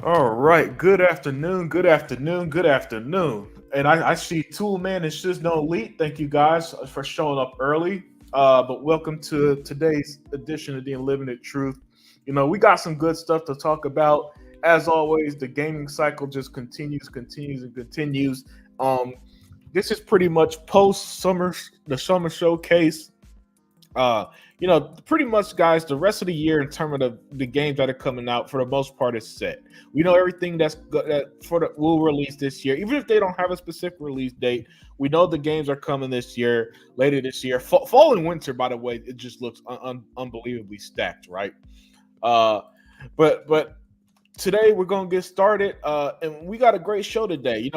All right. Good afternoon. Good afternoon. Good afternoon. And I see Tool Man and Shiz No Elite. Thank you guys for showing up early. But welcome to today's edition of the Unlimited Truth. We got some good stuff to talk about. As always, the gaming cycle just continues, and continues. Um, this is pretty much post summer, the summer showcase. Pretty much, guys, the rest of the year in terms of the games that are coming out for the most part is set. We know everything that will release this year, even if they don't have a specific release date. We know the games are coming this year, later this year, fall and winter. By the way, it just looks unbelievably stacked, right? Uh, but today we're gonna get started, and we got a great show today.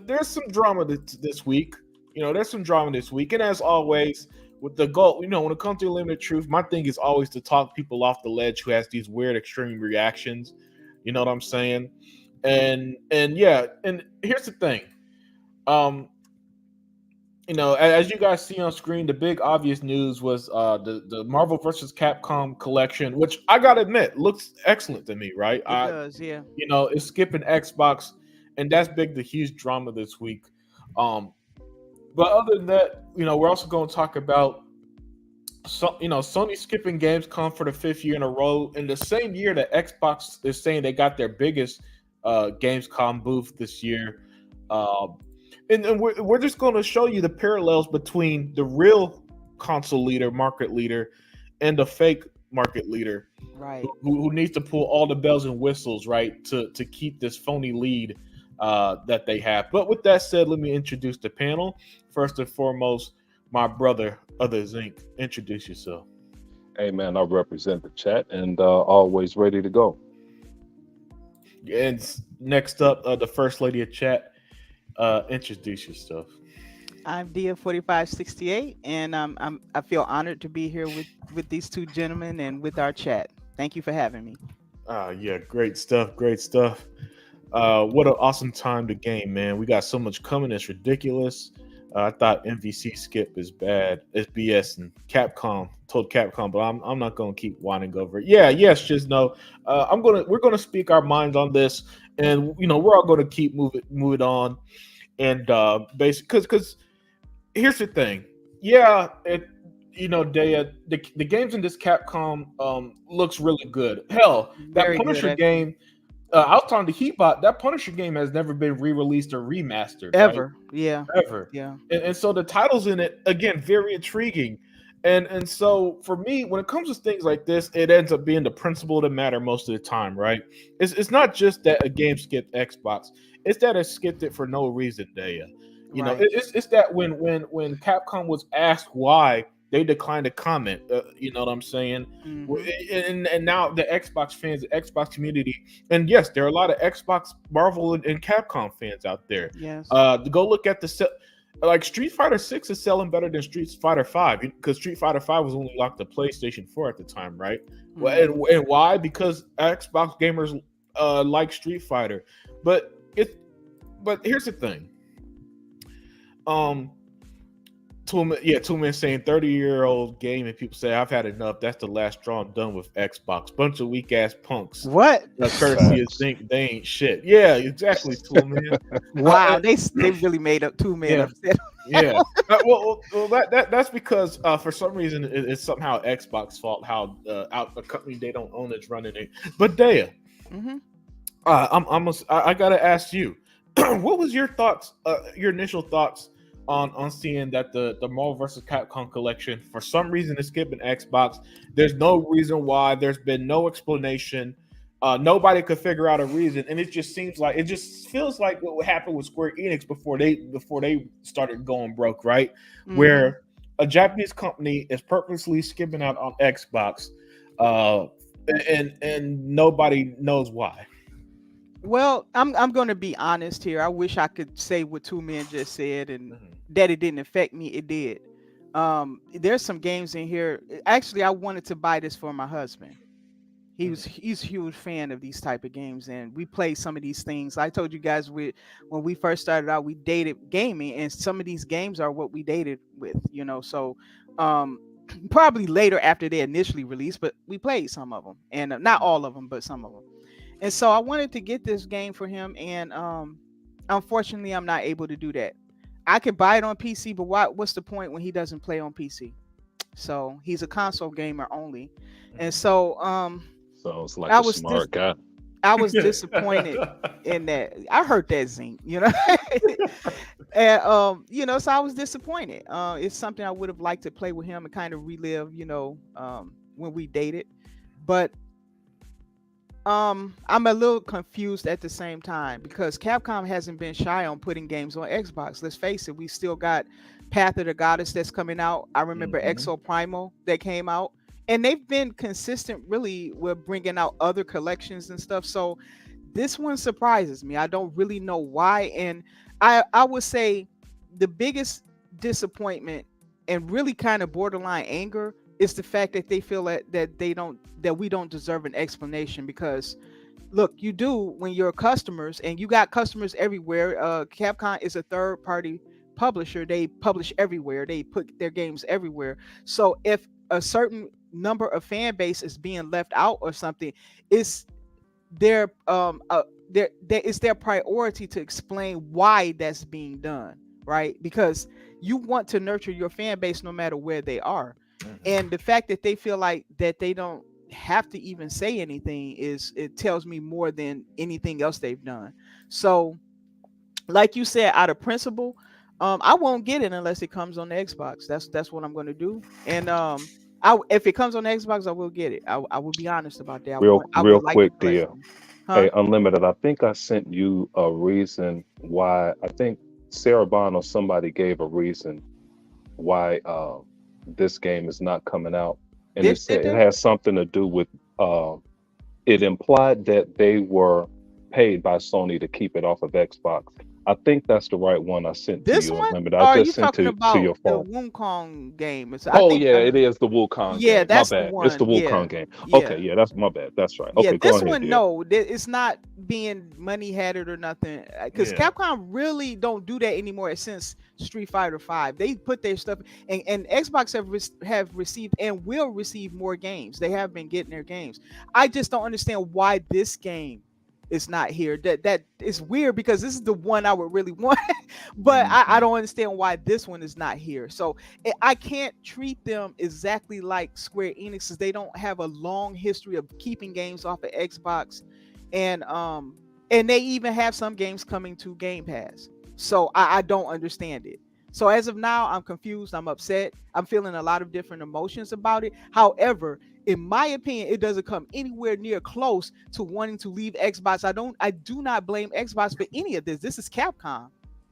There's some drama this week. There's some drama this week, and as always, with the goal, when it comes to limited truth, my thing is always to talk people off the ledge who has these weird extreme reactions. You know what I'm saying? And yeah, and here's the thing. Um, as you guys see on screen, the big obvious news was the Marvel versus Capcom collection, which I gotta admit looks excellent to me, right? It does, yeah. It's skipping Xbox, and that's big, the huge drama this week. Um, but other than that, we're also going to talk about Sony skipping Gamescom for the fifth year in a row. In the same year that Xbox is saying they got their biggest Gamescom booth this year. Um, and we're just going to show you the parallels between the real console leader, market leader, and the fake market leader Right. who needs to pull all the bells and whistles, right, to keep this phony lead that they have. But with that said, let me introduce the panel. First and foremost, my brother, Other Zinc. Introduce yourself. Hey man, I represent the chat and always ready to go. And next up, the first lady of chat. Introduce yourself. I'm Dia4568, and I feel honored to be here with these two gentlemen and with our chat. Thank you for having me. Yeah, great stuff. Great stuff. What an awesome time to game, man. We got so much coming. It's ridiculous. I thought MVC skip is bad. It's BS, and Capcom told Capcom, but I'm not gonna keep whining over it. Yeah, yes, just no. We're gonna speak our minds on this, and we're all gonna keep moving on, and basically because here's the thing. Yeah, the games in this Capcom looks really good. Hell, that Very good, Punisher actually. game. I was talking to Heatbot. That Punisher game has never been re-released or remastered, right? Ever. Yeah. Ever. Yeah. And so the titles in it, again, very intriguing. And so for me, when it comes to things like this, it ends up being the principle that matter most of the time, right? It's not just that a game skipped Xbox; it's that it skipped it for no reason, Daya. Right. It's that when Capcom was asked why, they declined to comment. You know what I'm saying? Hmm. And now the Xbox fans, the Xbox community, and yes, there are a lot of Xbox, Marvel, and Capcom fans out there. Yes. To go look at like Street Fighter 6 is selling better than Street Fighter 5 because Street Fighter 5 was only locked to PlayStation 4 at the time, right? Well, Hmm. and why? Because Xbox gamers like Street Fighter. But it but here's the thing. Um two men saying 30-year-old game, and people say I've had enough. That's the last straw. I'm done with Xbox. Bunch of weak ass punks. What? Courtesy of Facts. Zinc, they ain't shit. Yeah, exactly, two man. Wow. They really made up two men Yeah, upset. yeah. That's because for some reason it's somehow Xbox fault how out the company they don't own is running it. But Daya, Hmm. I gotta ask you, what was your thoughts? Your initial thoughts on seeing that the Marvel vs. Capcom collection for some reason is skipping Xbox. There's no reason why. There's been no explanation. Nobody could figure out a reason, and it just feels like what happened with Square Enix before they started going broke, right? Hmm. Where a Japanese company is purposely skipping out on Xbox, uh, and nobody knows why. Well, I'm going to be honest here. I wish I could say what two men just said and Mhm. that it didn't affect me. It did. There's some games in here. Actually, I wanted to buy this for my husband. He's a huge fan of these type of games, and we play some of these things. I told you guys when we first started out, we dated gaming, and some of these games are what we dated with. So um, probably later after they initially released, but we played some of them, and not all of them, but some of them. And so I wanted to get this game for him, and unfortunately, I'm not able to do that. I could buy it on PC, but what's the point when he doesn't play on PC? So he's a console gamer only, and so Sounds like I a was smart guy. I was disappointed in that. I heard that Zink, and so I was disappointed. It's something I would have liked to play with him and kind of relive, when we dated, but I'm a little confused at the same time because Capcom hasn't been shy on putting games on Xbox. Let's face it, we still got Path of the Goddess that's coming out. I remember Exo Primal that came out, and they've been consistent really with bringing out other collections and stuff. So this one surprises me. I don't really know why, and I would say the biggest disappointment and really kind of borderline anger is the fact that they feel that we don't deserve an explanation, because look, you do when you're customers, and you got customers everywhere. Capcom is a third party publisher. They publish everywhere. They put their games everywhere. So if a certain number of fan base is being left out or something, it's their it's their priority to explain why that's being done, right? Because you want to nurture your fan base no matter where they are. And the fact that they feel like that they don't have to even say anything it tells me more than anything else they've done. So like you said, out of principle, I won't get it unless it comes on the Xbox. That's what I'm going to do. And if it comes on the Xbox, I will get it. I will be honest about that. I Real would like the quick deal. collection. Huh? Hey, Unlimited, I think I sent you a reason why. I think Sarah Bond or somebody gave a reason why this game is not coming out. And it said it has something to do with it implied that they were paid by Sony to keep it off of Xbox. I think that's the right one I sent This to you. one? Unlimited. Or are I you just sent talking to about your the phone. Wukong game? It is the Wukong Yeah, game. that's My the bad. one. It's the Wukong game. Yeah. Okay, yeah, that's my bad. That's right. Yeah, Okay, go this ahead, one, dear. no, it's not being money headed or nothing. Because Capcom really don't do that anymore since Street Fighter 5. They put their stuff, and Xbox have received and will receive more games. They have been getting their games. I just don't understand why this game is not here. That is weird, because this is the one I would really want, but I don't understand why this one is not here. So I can't treat them exactly like Square Enix, because they don't have a long history of keeping games off of Xbox, and they even have some games coming to Game Pass. So I don't understand it. So as of now, I'm confused. I'm upset. I'm feeling a lot of different emotions about it. However, in my opinion, it doesn't come anywhere near close to wanting to leave Xbox. I do not blame Xbox for any of this. This is Capcom.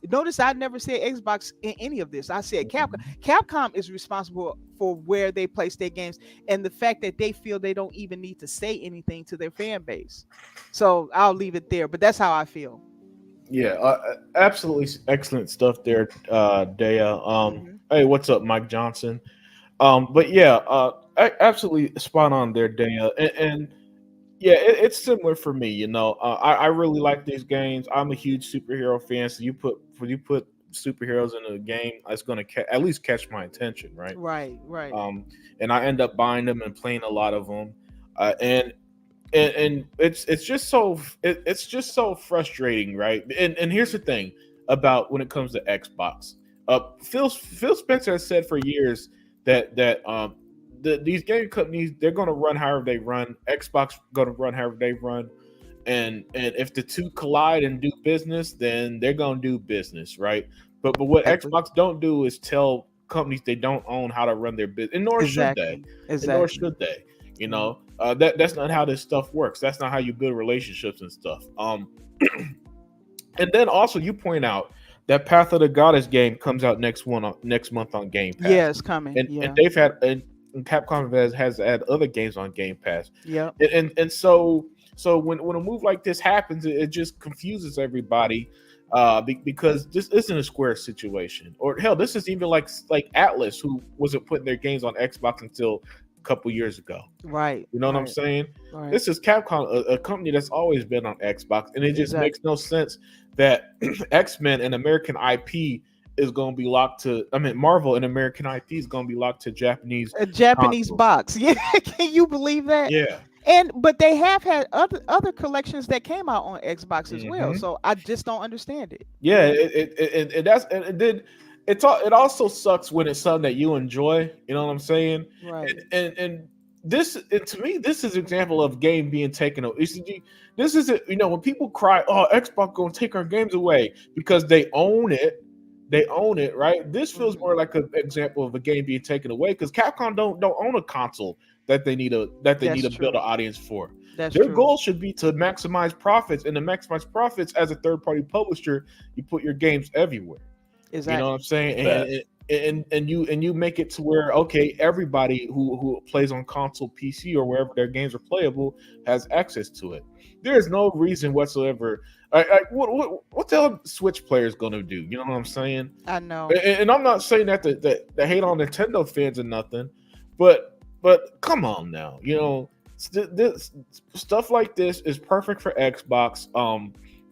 Notice I never said Xbox in any of this. I said Capcom. Capcom is responsible for where they place their games, and the fact that they feel they don't even need to say anything to their fan base. So I'll leave it there, but that's how I feel. Yeah, absolutely excellent stuff there, Dea. Hey, what's up, Mike Johnson? But yeah, absolutely spot on there, Dea. And yeah, it's similar for me. I really like these games. I'm a huge superhero fan, so you put superheroes in a game, it's going to at least catch my attention, right? Right. And I end up buying them and playing a lot of them, and it's just so frustrating, right? And here's the thing about when it comes to Xbox. Phil Spencer has said for years that these game companies, they're going to run however they run. Xbox going to run however they run, and if the two collide and do business, then they're going to do business, right? But what Xbox don't do is tell companies they don't own how to run their business, and nor should they. And nor should they. That's not how this stuff works. That's not how you build relationships and stuff. And then also you point out that Path of the Goddess game comes out next month on Game Pass. Yeah, it's coming. And they've had and Capcom has had other games on Game Pass. Yeah. And so when a move like this happens, it just confuses everybody. Because this isn't a Square situation, or hell, this is even like Atlas, who wasn't putting their games on Xbox until couple years ago. Right. You know what I'm saying? Right. This is Capcom, a company that's always been on Xbox, and it just makes no sense that X-Men and American IP is going to be locked to, Marvel and American IP is going to be locked to Japanese box. Yeah. Can you believe that? Yeah. But they have had other collections that came out on Xbox as well. Mhm. So I just don't understand it. Yeah, it also sucks when it's something that you enjoy. You know what I'm saying? Right. And this, and to me, this is an example of game being taken away. This is it. You know, when people cry, "Oh, Xbox gonna take our games away," because they own it. They own it, right? This feels more like an example of a game being taken away because Capcom don't own a console that they need to That's build true. an audience for. That's Their true. goal should be to maximize profits, and to maximize profits as a third party publisher, you put your games everywhere. You know what Exactly. I'm saying? Facts. And you make it to where, okay, everybody who plays on console, PC, or wherever their games are playable has access to it. There is no reason whatsoever. What the hell Switch players gonna do? You know what I'm saying? I know. And I'm not saying that to hate on Nintendo fans or nothing, but come on now, you know, this stuff like this is perfect for Xbox.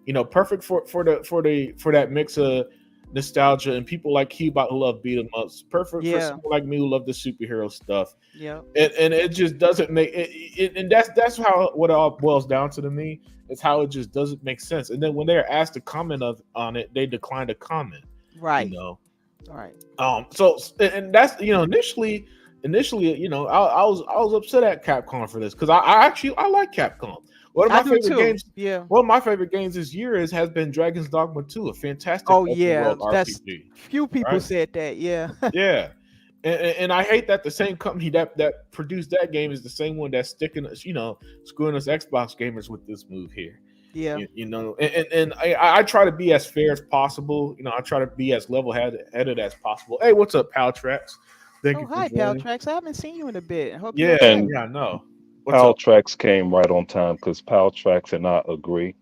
You know, perfect for that mix of nostalgia and people like Cubot who love beat 'em ups. Perfect for Yeah. someone like me who love the superhero stuff. Yeah. And it just doesn't make it, and that's how what it all boils down to me. It's how it just doesn't make sense. And then when they're asked to comment on it, they decline to comment. Right. You know. Right. So and that's, you know, initially, you know, I was upset at Capcom for this because I actually like Capcom. One of I my do favorite too. games. Yeah. One of my favorite games this year has been Dragon's Dogma 2, a fantastic Oh open yeah. world That's RPG. few people Right? said that. Yeah. Yeah. And I hate that the same company that produced that game is the same one that's sticking us, you know, screwing us Xbox gamers with this move here. Yeah. You know, and I try to be as fair as possible. You know, I try to be as level headed as possible. Hey, what's up, Paltrax? Thank Oh you for hi, joining. Paltrax. I haven't seen you in a bit. I hope you're Yeah, okay. And yeah, I know. What's up? Paltrax came right on time because Paltrax and I agree.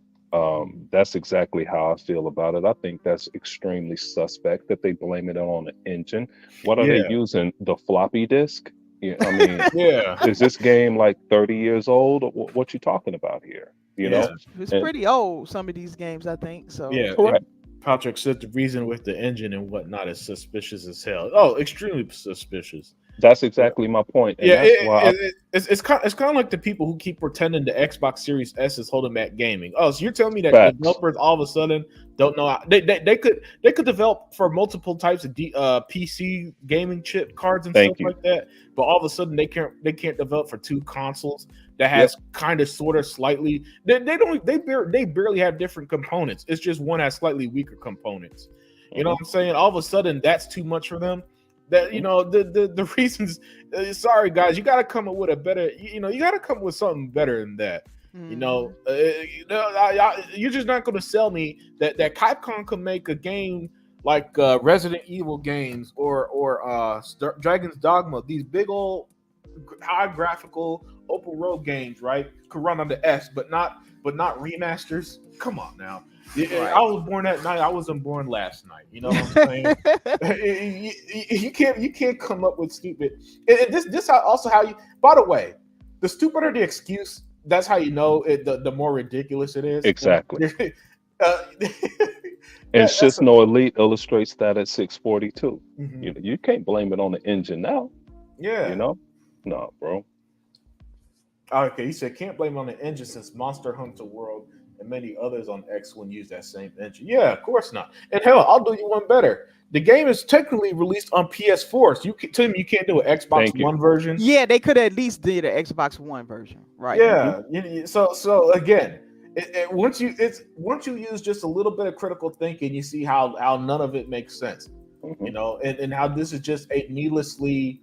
That's exactly how I feel about it. I think that's extremely suspect that they blame it on the engine. What are they Yeah, using? The floppy disk? Yeah, I mean, yeah, is this game like 30 years old? What you talking about here? You yeah, know? It's And pretty old, some of these games, I think. So yeah. And correct. Paltrax said the reason with the engine and whatnot is suspicious as hell. Oh, extremely suspicious. That's Yeah. exactly my point, and Yeah, that's why it's kind of like the people who keep pretending the Xbox Series S is holding back gaming. Oh, so you're telling me that facts. developers all of a sudden don't know they could develop for multiple types of PC gaming chip cards and stuff Thank you. like that, but all of a sudden they can't develop for two consoles that Yep. has kind of sort of slightly they barely have different components. It's just one has slightly weaker components. You know Mhm, what I'm saying? All of a sudden that's too much for them. That, you mhm. know, the reasons, sorry guys, you got to come up with a better, you know, you got to come up with something better than that. mhm. You're just not going to sell me that Capcom could make a game like Resident Evil games or Dragon's Dogma, these big old high graphical open world games, right? Could run on the S, but not remasters. Come on now. Yeah, I Right. was born that night. I wasn't born last night. You know what I'm saying? You can't come up with stupid. And this also how you. By the way, the stupider the excuse, that's how you know it. The more ridiculous it is. Exactly. And That's Shits No Elite illustrates that at 642. mhm. You can't blame it on the engine now, you Yeah. know? No, bro. Okay, he said can't blame on the engine since Monster Hunter World and many others on X1 use that same engine. Yeah, of course not. And hell, I'll do you one better. The game is technically released on PS4, so Tim, you can't do an Xbox Thank you. One version. Yeah, they could at least did an Xbox One version. Right. Hmm. Yeah. So again, once you use just a little bit of critical thinking, you see how none of it makes sense. Hmm. You know, and how this is just a needlessly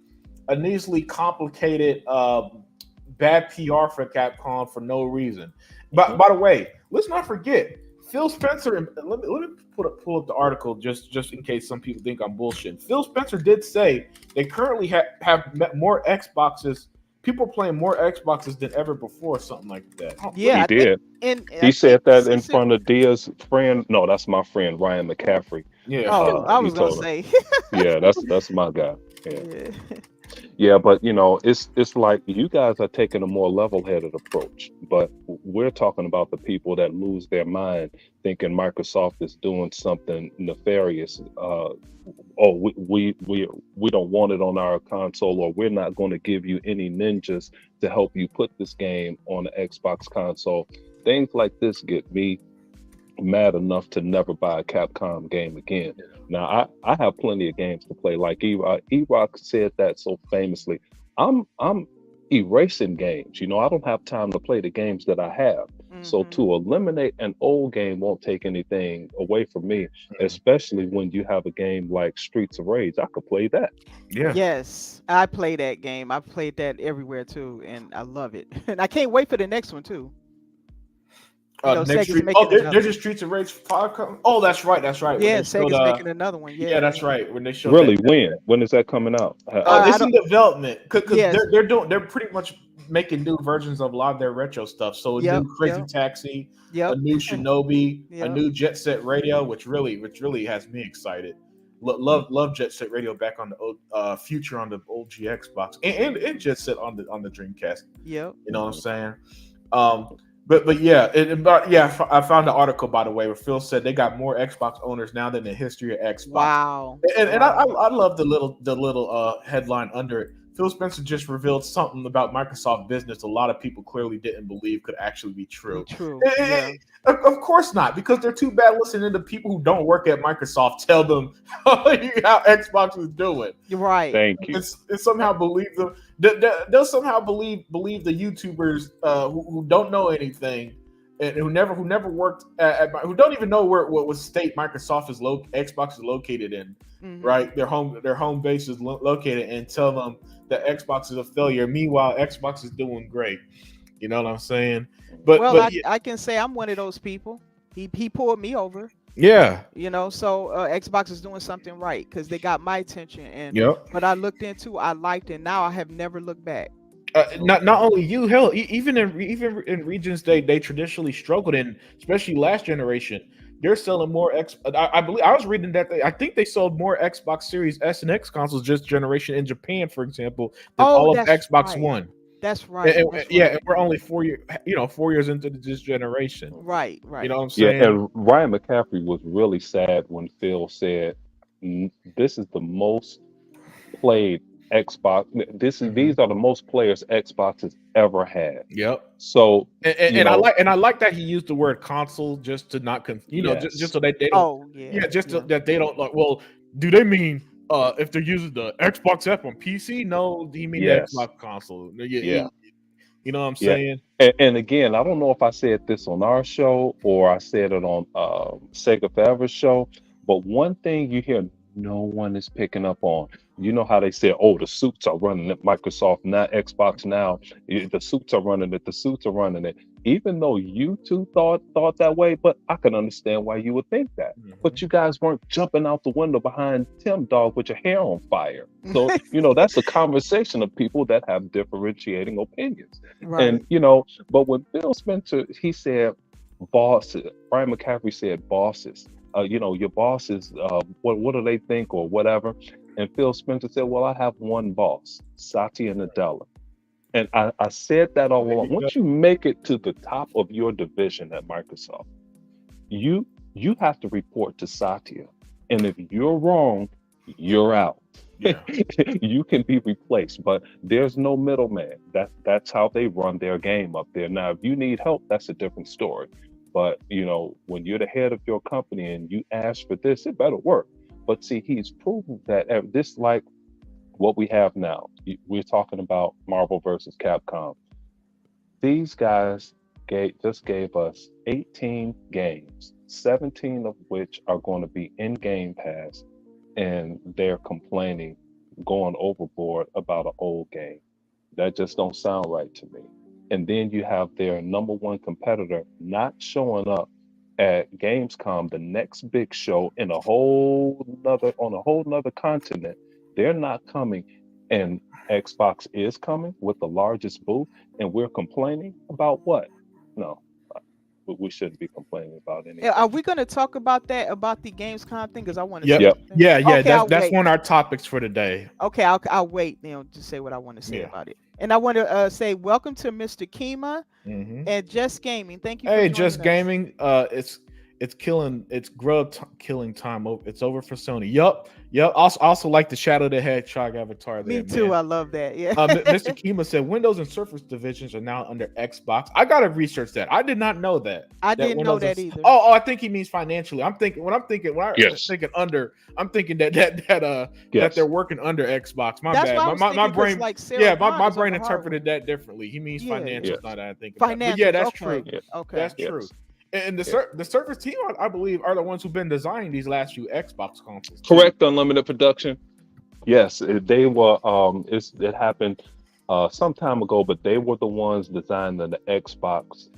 complicated bad PR for Capcom for no reason. But Hmm. by the way, let's not forget Phil Spencer. And let me pull up the article just in case some people think I'm bullshitting. Phil Spencer did say they currently have more Xboxes. People playing more Xboxes than ever before, something like that. Yeah, He I think did. and He I said think that in since it front of Dia's friend. No, that's my friend Ryan McCaffrey. Yeah. oh, I He was gonna told him. say. Yeah, that's my guy. Yeah. Yeah. Yeah, but it's like you guys are taking a more level-headed approach, but we're talking about the people that lose their mind thinking Microsoft is doing something nefarious. oh, we don't want it on our console, or we're not going to give you any ninjas to help you put this game on the Xbox console. Things like this get me mad enough to never buy a Capcom game again. Now I have plenty of games to play. Like E-Rock said that so famously. I'm erasing games. You know, I don't have time to play the games that I have. So to eliminate an old game won't take anything away from me, especially when you have a game like Streets of Rage. I could play that. Yeah. Yes, I play that game. I've played that everywhere too, and I love it. And I can't wait for the next one too. Next Street. Oh, there's a Streets of Rage 5 coming. Oh, that's right. Yeah, Sega's making another one. Yeah, that's right. When they showed really when is that coming out? It's in development because they're pretty much making new versions of a lot of their retro stuff. So a new Crazy Taxi, a new Shinobi, a new Jet Set Radio, which really has me excited. Love Jet Set Radio back on the future on the old Xbox and Jet Set on the Dreamcast. Yeah, you know what I'm saying. But yeah, I found the article, by the way, where Phil said they got more Xbox owners now than the history of Xbox. Wow. And I love the little headline under it. Phil Spencer just revealed something about Microsoft business a lot of people clearly didn't believe could actually be true. Of course not, because they're too bad listening to people who don't work at Microsoft tell them how Xbox is doing. You're right. Thank you. And somehow believe them. They'll somehow believe the YouTubers who don't know anything and who never worked who don't even know what state Xbox is located in, right? Their home base is located, and tell them that Xbox is a failure. Meanwhile, Xbox is doing great. You know what I'm saying? But I can say I'm one of those people. He pulled me over. Yeah. You know, so Xbox is doing something right because they got my attention, and what I looked into, I liked it. Now I have never looked back. Not only you, hell, even in regions they traditionally struggled in, especially last generation, they're selling more I believe I was reading that I think they sold more Xbox Series S and X consoles this generation in Japan, for example, than all of Xbox One. That's right. And we're only 4 years into this generation. Right. You know what I'm saying? Yeah, and Ryan McCaffrey was really sad when Phil said, "This is the most played Xbox. These are the most players Xbox has ever had." Yep. So and I like that he used the word console just to not just so that they don't. That they don't like. Well, do they mean if they're using the Xbox F on PC? No, he mean the Xbox console. Yeah. You know what I'm saying? And again, I don't know if I said this on our show or I said it on Sega Forever's show, but one thing you hear no one is picking up on. You know how they say, oh, the suits are running at Microsoft, not Xbox now. The suits are running it. Even though you two thought that way, but I can understand why you would think that. But you guys weren't jumping out the window behind Tim Dog with your hair on fire. So, that's a conversation of people that have differentiating opinions. Right. And, but when Phil Spencer, he said bosses, Brian McCaffrey said bosses. Your bosses, what do they think or whatever? And Phil Spencer said, well, I have one boss, Satya Nadella. And I said that all along. Once you make it to the top of your division at Microsoft, you have to report to Satya. And if you're wrong, you're out. Yeah. You can be replaced, but there's no middleman. That's how they run their game up there. Now, if you need help, that's a different story. But, when you're the head of your company and you ask for this, it better work. But see, he's proven that this, like what we have now, we're talking about Marvel versus Capcom. These guys just gave us 18 games, 17 of which are going to be in Game Pass, and they're complaining, going overboard about an old game. That just don't sound right to me. And then you have their number one competitor not showing up at Gamescom, the next big show on a whole nother continent. They're not coming, and Xbox is coming with the largest booth, and we're complaining about what? No, we shouldn't be complaining about anything. Are we going to talk about that, about the Gamescom thing? Because I want to. Yeah. Okay, that's one of our topics for today. Okay, I'll wait to say what I want to say about it. And I want to say welcome to Mr. Kima and Just Gaming. Thank you. Hey, Just Gaming. It's killing time. It's over for Sony. Yup. Also like the Shadow the Hedgehog avatar there. Me too. Man. I love that. Yeah. Mr. Kima said Windows and Surface divisions are now under Xbox. I gotta research that. I did not know that. I didn't know that either. Oh, I think he means financially. I'm thinking Yes. under. I'm thinking that they're working under Xbox. My That's bad. what I was My thinking, 'cause, brain. like, Sarah Yeah, my Bonner's on brain the interpreted hardware. that differently. He means Yeah. financials. Yes. Not that I think about it. But yeah, Financials, that's okay. true. Yes. Okay. That's Yes. true. And the Surface team, I believe, are the ones who've been designing these last few Xbox consoles. Correct, Unlimited Production. Yes, they were. It happened some time ago, but they were the ones designing the Xbox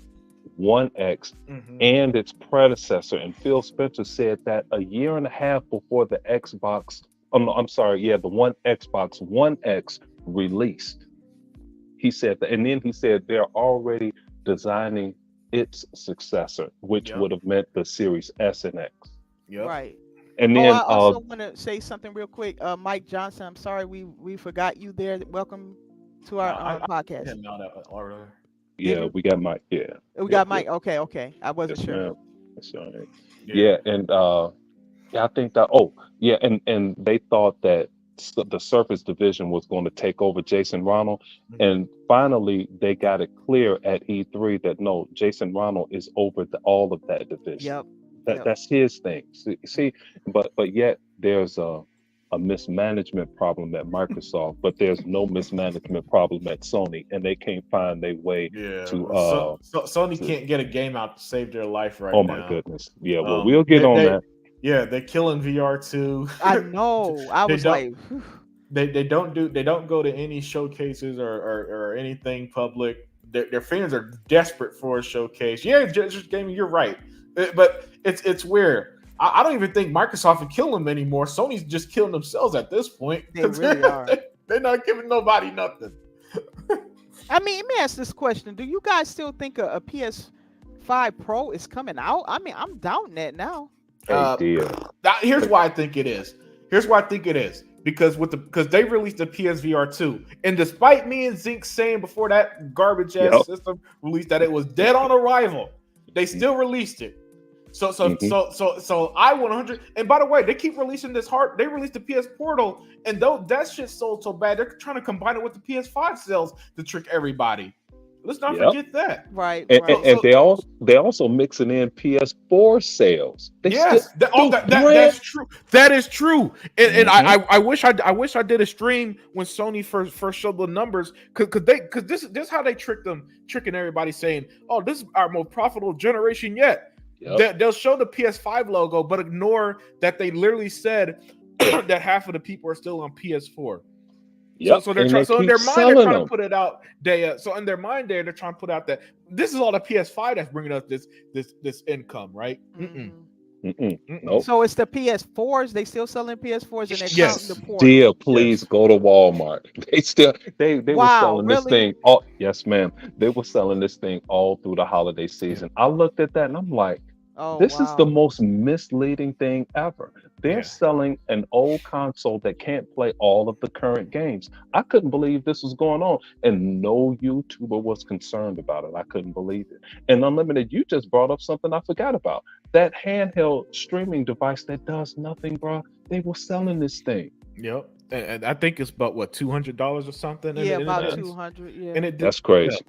One X and its predecessor. And Phil Spencer said that a year and a half before the Xbox, the One Xbox One X released. He said that, and then he said they're already designing its successor, which would have meant the Series S and X. Yep. Right. And then I also want to say something real quick. Mike Johnson, I'm sorry we forgot you there. Welcome to our podcast. I didn't know that already. Yeah, we got Mike. Yeah, we got Mike. Okay. I wasn't sure. Ma'am. That's all right. Yeah, and I think that. Oh, yeah, and they thought that the Surface division was going to take over Jason Ronald, and finally they got it clear at E3 that no, Jason Ronald is over all of that division. Yep. That's his thing. See, but yet there's a mismanagement problem at Microsoft, but there's no mismanagement problem at Sony, and they can't find their way to. Sony can't get a game out to save their life right now. Oh my goodness! Yeah, well, we'll get on that. Yeah, they're killing VR2. I know. I was like, they don't go to any showcases or anything public. Their fans are desperate for a showcase. Yeah, just gaming. You're right, but it's weird. I don't even think Microsoft would kill them anymore. Sony's just killing themselves at this point. They really are. They're not giving nobody nothing. I mean, let me ask this question: do you guys still think a PS5 Pro is coming out? I mean, I'm doubting that now. Here's why I think it is. Because they released the PSVR 2, and despite me and Zink saying before that garbage ass system released that it was dead on arrival, they still released it. So I 100. And by the way, they keep releasing this They released the PS Portal, and though that shit sold so bad, they're trying to combine it with the PS5 sales to trick everybody. Let's not forget that. Right. And they also mixing in PS4 sales. That's true. That is true. And I wish I did a stream when Sony first showed the numbers, because this is how they tricking everybody, saying, oh, this is our most profitable generation yet. They'll show the PS5 logo, but ignore that they literally said that half of the people are still on PS4. So they're trying. So in their mind, they're trying to put it out. So in their mind, they're trying to put out that this is all the PS5 that's bringing us this income, right? Nope. So it's the PS4s. They still selling PS4s, and they're counting the ports. Dear, please go to Walmart. They were selling this thing. Oh, yes, ma'am. They were selling this thing all through the holiday season. I looked at that and I'm like, this is the most misleading thing ever. They're selling an old console that can't play all of the current games. I couldn't believe this was going on, and no YouTuber was concerned about it. I couldn't believe it. And Unlimited, you just brought up something I forgot about. That handheld streaming device that does nothing, bro. They were selling this thing. Yep. And I think it's about $200 or something. About 200. Yeah. And that's crazy.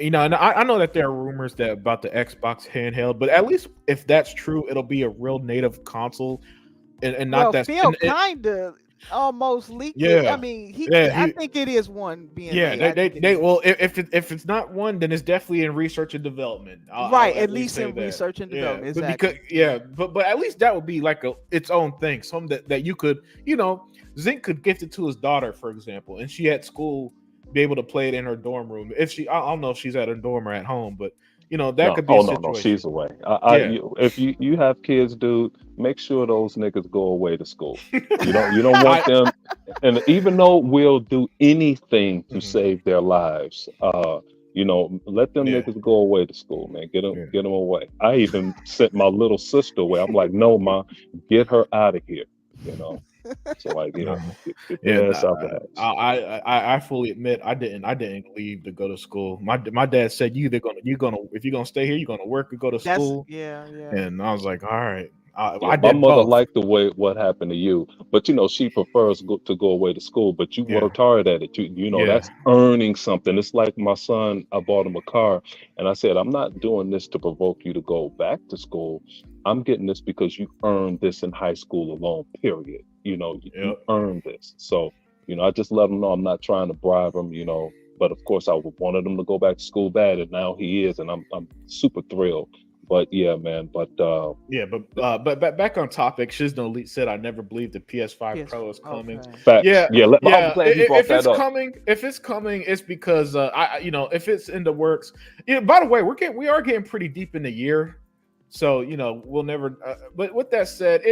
And I know that there are rumors about the Xbox handheld, but at least if that's true, it'll be a real native console, and not that. Phil kind of almost leaked it. I mean, I think it is one being. Yeah, if it's not one, then it's definitely in research and development. Right, at least in research and development. Exactly. But at least that would be like its own thing, something that you could, Zink could gift it to his daughter, for example, and she at school be able to play it in her dorm room. I don't know if she's at her dorm or at home, but that could be a situation. No, she's away. If you have kids, dude, make sure those niggas go away to school. You don't want them. And even though we'll do anything to save their lives, let them niggas go away to school, man. Get them away. I even sent my little sister away. I'm like, no, ma, get her out of here. you know. So like, No. get Yeah, their ass out the house. I fully admit I didn't leave to go to school. My dad said you're gonna if you're gonna stay here, you're gonna work or go to That's school. yeah. And I was like, all right. Yeah, I my did mother both. liked the way what happened to you, but she prefers to go away to school. But you Yeah, worked hard at it. yeah, That's earning something. It's like my son. I bought him a car, and I said, I'm not doing this to provoke you to go back to school. I'm getting this because you earned this in high school alone. Period. You yep. earned this. So I just let him know I'm not trying to bribe him. But of course, I wanted him to go back to school bad, and now he is, and I'm super thrilled. But yeah, man. But Yeah, but back on topic. Shizno Elite said I never believed the PS5 Yes. Pro is coming. Okay. facts. Yeah, Yeah, I'm yeah. glad you brought If that it's up. coming, it's because if it's in the works. Yeah. By the way, we are getting pretty deep in the year, so we'll never. But with that said,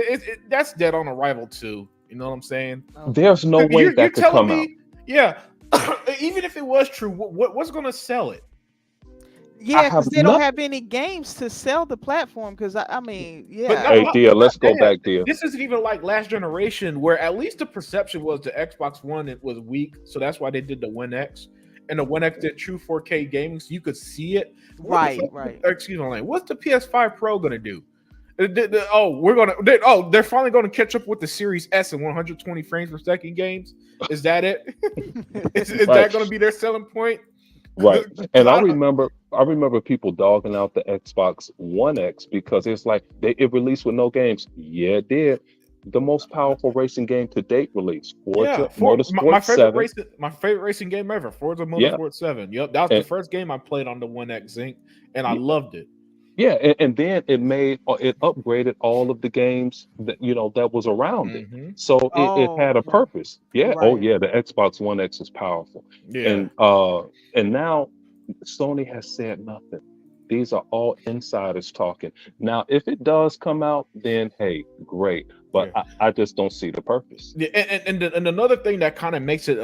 that's dead on arrival too. You know what I'm saying? Okay. There's no way You're that could telling come out. me, yeah. Even if it was true, what's going to sell it? I Yeah, because have they don't not. have any games to sell the platform. Because I mean, But yeah. Hey, Dia, not let's go that. back, Dia. This isn't even like last generation, where at least the perception was the Xbox One it was weak, so that's why they did the One X, and the One X did true 4K gaming, so you could see it. Right. Excuse me, what's the PS5 Pro gonna do? They're finally gonna catch up with the Series S and 120 frames per second games. Is that it? Is Right, that gonna be their selling point? right. Because And I I don't. remember people dogging out the Xbox One X because it's like it released with no games. Yeah, it did. The most powerful racing game to date released, Yeah, Forza for Motorsport 7. my favorite racing game ever, Forza Yeah, Motorsport 7. Yep, that was the and first game I played on the One X Zinc, and I loved it. yeah, and then it upgraded all of the games that was around it. Hmm. So it Oh, had a okay. purpose. Yeah. Oh Right. yeah, the Xbox One X is powerful. Yeah, And now Sony has said nothing. These are all insiders talking. Now, if it does come out, then hey, great. But yeah. I just don't see the purpose. Yeah, and another thing that kind of makes it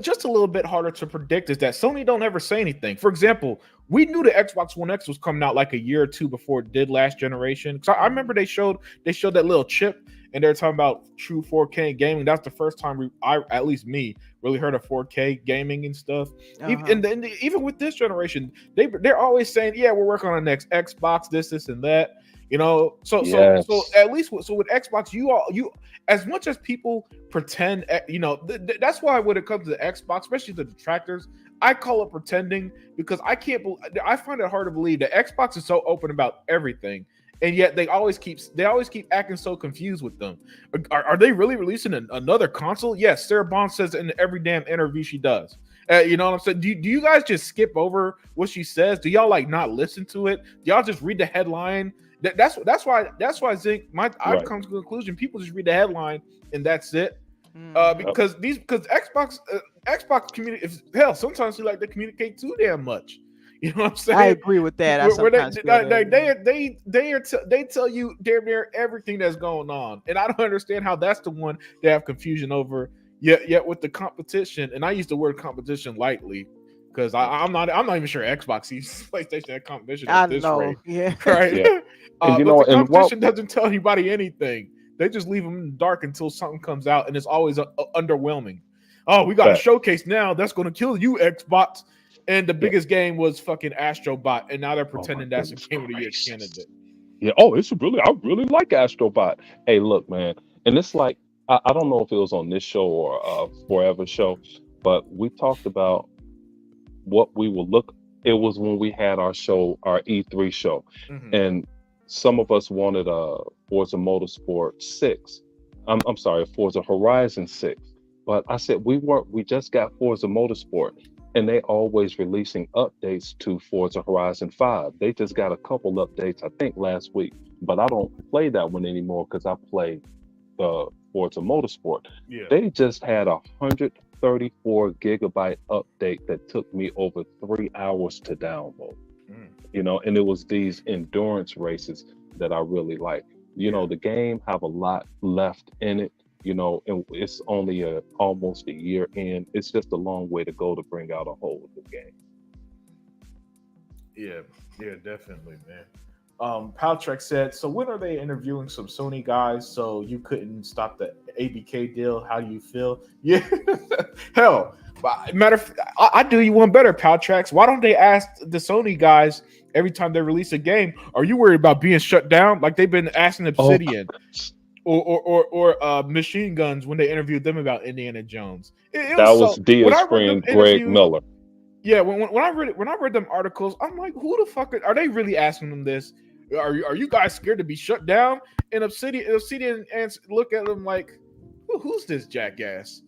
just a little bit harder to predict is that Sony don't ever say anything. For example, we knew the Xbox One X was coming out like a year or two before it did last generation. Because I remember they showed that little chip, and they're talking about true 4K gaming. That's the first time at least me, really heard of 4K gaming and stuff. Uh-huh. Even with this generation, they're always saying, yeah, we're working on the next Xbox, this and that. So Yes. at least with Xbox, you as much as people pretend, that's why when it comes to Xbox, especially the detractors, I call it pretending because I find it hard to believe that Xbox is so open about everything, and yet they always keep acting so confused with them. Are they really releasing another console? Yes, Sarah Bond says it in every damn interview she does. You know what I'm saying? Do you guys just skip over what she says? Do y'all like not listen to it? Do y'all just read the headline? That's why Zink. I've Right. come to the conclusion people just read the headline and that's it. Mhm. Yep. Because Xbox communicate. Hell, sometimes they like to communicate too damn much. You know what I'm saying? I agree with that. I Where sometimes feel that. they tell you damn near everything that's going on, and I don't understand how that's the one they have confusion over. Yet with the competition, and I use the word competition lightly because I'm not even sure Xbox uses PlayStation at competition I at this rate, know. Yeah. right? Yeah. And But the and what competition doesn't tell anybody anything. They just leave them in the dark until something comes out, and it's always underwhelming. Oh, we got a fact. showcase now that's going to kill you, Xbox. And the Yeah. biggest game was fucking Astrobot, and now they're Oh my pretending that's a goodness game of the year gracious. candidate. Yeah. I really like Astrobot. Hey, look, man. And it's like, I don't know if it was on this show or Forever show, but we talked about what we will look. It was when we had our show, our E3 show. Mm-hmm. And some of us wanted Forza Motorsport 6. I'm sorry, Forza Horizon 6. But I said we just got Forza Motorsport. And they always releasing updates to Forza Horizon 5. They just got a couple updates, I think, last week. But I don't play that one anymore because I play Forza Motorsport. Yeah. They just had 134 gigabyte update that took me over 3 hours to download. And it was these endurance races that I really like. The game have a lot left in it. And it's only almost a year in. It's just a long way to go to bring out a whole new game. Yeah, yeah, definitely, man. Paltrek said, "So when are they interviewing some Sony guys? So you couldn't stop the ABK deal? How do you feel?" Yeah, hell. Matter of, I do you one better, Paltrex. Why don't they ask the Sony guys every time they release a game? Are you worried about being shut down? Like they've been asking Obsidian or Machine Guns when they interviewed them about Indiana Jones. It That was was so. When Dia's I read them friend Greg interviews, Miller. yeah, when I read them articles, I'm like, who the fuck are they really asking them this? Are you guys scared to be shut down? And Obsidian look at them like, who's this jackass?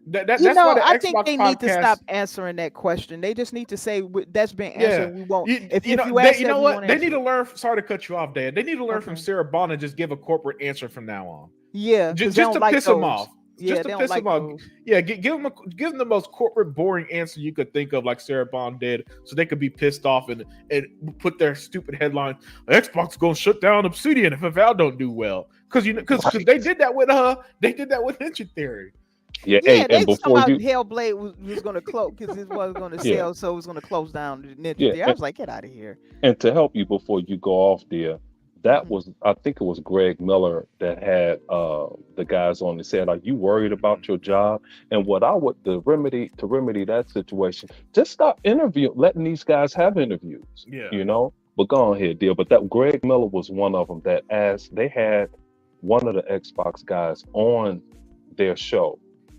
That's why the I Xbox think they podcast, need to stop answering that question. They just need to say that's been answered. Yeah, We won't. If you you ask, you know we what? won't They answer need to it. learn. Sorry to cut you off, Dan. They need to learn from Okay. Sarah Bond and just give a corporate answer from now on. Yeah, Just, they just don't to like piss them those. off. Yeah, Just they to don't piss like them off. those. Yeah, give them the most corporate, boring answer you could think of, like Sarah Bond did, so they could be pissed off and put their stupid headline: Xbox gonna shut down Obsidian if Valve don't do well. Because they did that with Ninja Theory. Yeah, Yeah, hey, they and was before talking you, about Hellblade was going to close because it was going to yeah, sell, so it was going to close down the Ninja yeah, Theory. I was like, get out of here. and to help you before you go off there, that Mhm. was, I think it was Greg Miller that had the guys on and said, "Are you worried about your job?" And what I would to remedy that situation, just stop letting these guys have interviews, Yeah. you know. But go on here, deal. But that Greg Miller was one of them that asked. They had one of the Xbox guys on their show,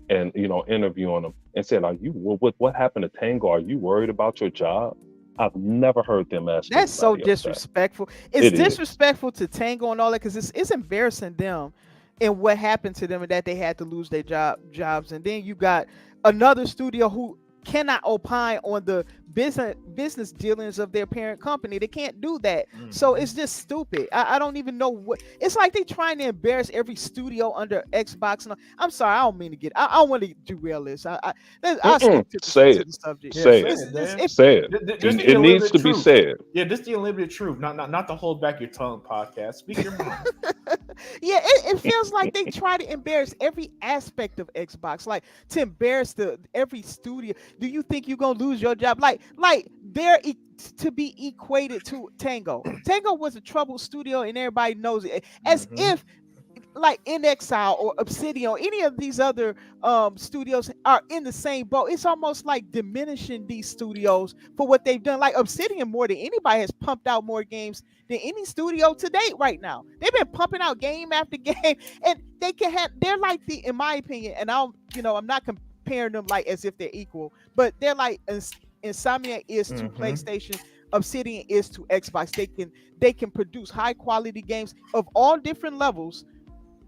and interviewing them and said, "Are you what happened to Tango? Are you worried about your job?" I've never heard them ask That's so anybody else that. disrespectful. It's It is. disrespectful to Tango and all that because it's embarrassing them and what happened to them and that they had to lose their jobs. And then you got another studio who cannot opine on the business dealings of their parent company. They can't do that. So it's just stupid. I don't even know what it's like. They trying to embarrass every studio under Xbox. And I'm sorry, I don't mean to get. I don't want to derail this. I'll stick to Say the it. subject. Say Yeah, it. say it, Dan. If Say it. Just the It needs unlimited to be truth. said. Yeah, this the unlimited truth. Not the hold back your tongue podcast. Speak your mind. yeah, it feels like they try to embarrass every aspect of Xbox, like to embarrass every studio. Do you think you're gonna lose your job? Like they're to be equated to Tango. Tango was a troubled studio, and everybody knows it. As if like In Exile or Obsidian or any of these other studios are in the same boat. It's almost like diminishing these studios for what they've done. Like Obsidian, more than anybody, has pumped out more games than any studio to date right now. They've been pumping out game after game, and they're like in my opinion, and I'm not comparing them like as if they're equal, but they're like Insomniac is to PlayStation, Obsidian is to Xbox. They can produce high quality games of all different levels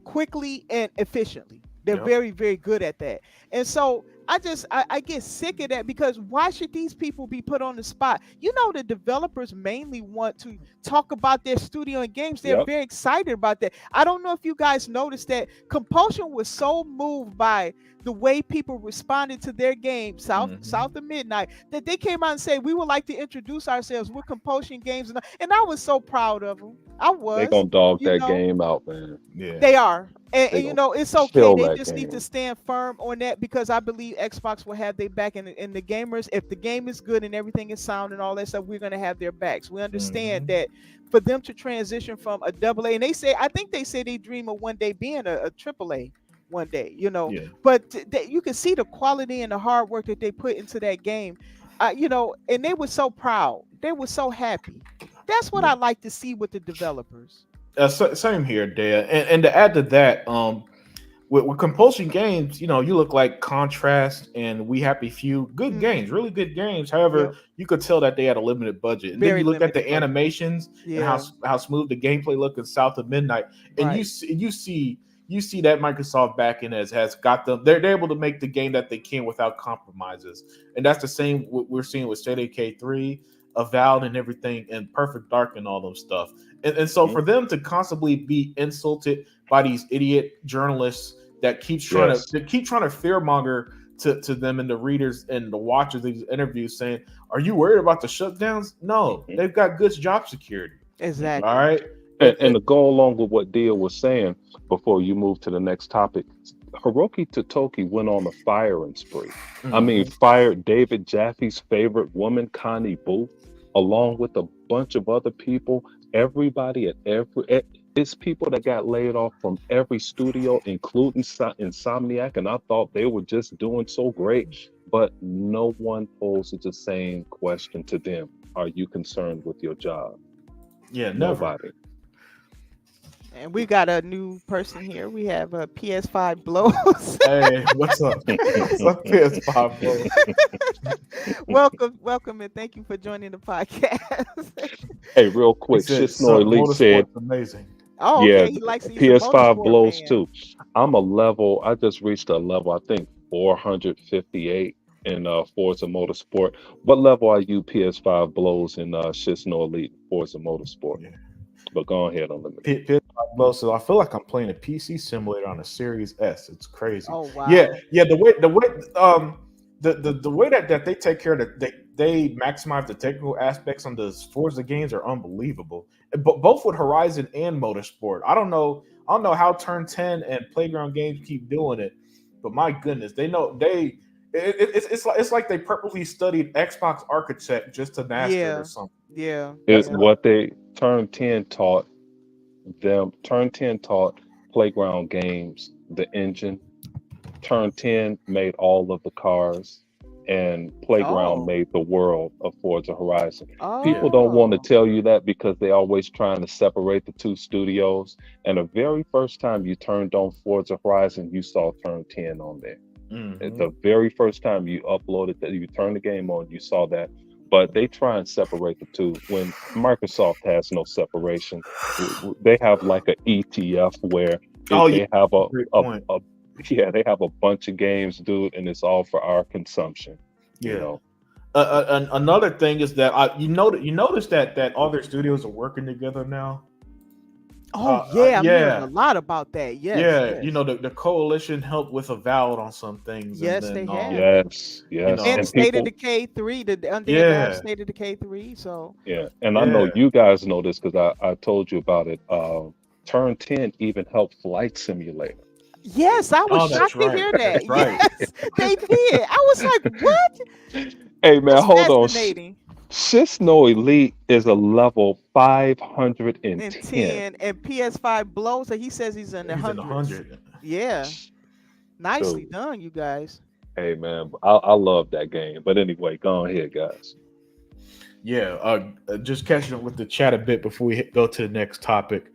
quickly and efficiently. They're very, very good at that. And so I get sick of that because why should these people be put on the spot? The developers mainly want to talk about their studio and games. They're very excited about that. I don't know if you guys noticed that Compulsion was so moved by the way people responded to their game, South of Midnight, that they came out and said, we would like to introduce ourselves. We're Compulsion Games. And I was so proud of them. I was. They're going to dog that game out, man. Yeah. They are. And it's okay. They just need to stand firm on that because I believe Xbox will have their back. And the gamers, if the game is good and everything is sound and all that stuff, we're going to have their backs. We understand that for them to transition from a AA, and I think they say they dream of one day being a AAA one day, but you can see the quality and the hard work that they put into that game, and they were so proud. They were so happy. That's what I like to see with the developers. Same here, Dad. And to add to that, with Compulsion Games, you look like Contrast and We Happy Few, good games, really good games. However, you could tell that they had a limited budget. And then you look at the animations and how smooth the gameplay looked in South of Midnight, and you see that Microsoft backend has got them. They're able to make the game that they can without compromises, and that's the same what we're seeing with State of Decay 3, Avowed, and everything, and Perfect Dark, and all those stuff. And so for them to constantly be insulted by these idiot journalists that keep trying to fearmonger to them and the readers and the watchers of these interviews, saying, "Are you worried about the shutdowns?" No, they've got good job security. Exactly. All right. And to go along with what Dia was saying before you move to the next topic, Hiroki Totoki went on a firing spree. I mean, fired David Jaffe's favorite woman, Connie Booth. along with a bunch of other people. Everybody it's people that got laid off from every studio, including Insomniac, and I thought they were just doing so great. But no one poses the same question to them. Are you concerned with your job? Yeah, never. Nobody. And we got a new person here. We have a PS5 blows. Hey, what's up? What's up, PS5 Pro? Welcome, and thank you for joining the podcast. Hey, real He quick, said, Shisno Elite said, Motorsport's amazing. Oh, yeah, okay. He likes he's a PS5 motorsport blows fan. too. I just reached a level, I think 458 in Forza Motorsport. What level are you, PS5 blows in Shisno Elite Forza Motorsport? Yeah. But go ahead, Unlimited. PS5 Pro, so I feel like I'm playing a PC simulator on a Series S. It's crazy. Oh wow. Yeah. The way that they take care of they maximize the technical aspects on the Forza games are unbelievable. But both with Horizon and Motorsport. I don't know how Turn 10 and Playground Games keep doing it, but my goodness, it's like they purposely studied Xbox architect just to master it or something. Yeah. It's what they Turn 10 taught them. Turn 10 taught Playground Games the engine. Turn 10 made all of the cars, and Playground Oh. made the world of Forza Horizon. Oh. People don't want to tell you that because they're always trying to separate the two studios. And the very first time you turned on Forza Horizon, you saw Turn 10 on there. Mhm. The very first time you uploaded that, you turned the game on, you saw that. But they try and separate the two when Microsoft has no separation. They have like an ETF where they have Great point. they have a bunch of games, dude, and it's all for our consumption. Yeah. You know? Another thing is that you notice that all their studios are working together now. Oh yeah, I'm hearing a lot about that. Yes. Yeah, yes. the coalition helped with Avowed on some things. Yes, and then, they have. Yes. know, And And State of people, Decay 3, they have Yeah, State of Decay 3. So and I know yeah. you guys know this because I told you about it. Turn 10 even helped Flight Simulator. yes, I was Oh, that's shocked to hear right. that. That's right. Yes, they did. I was like, what? Hey man, That's hold on. fascinating. Shisno Elite is a level 510. And 10 and PS5 blows. So he says he's in the He's in the hundreds. 100. Yeah, nicely Dude, done, you guys. hey man, I love that game. But anyway, go ahead, guys. Yeah, just catching up with the chat a bit before we go to the next topic.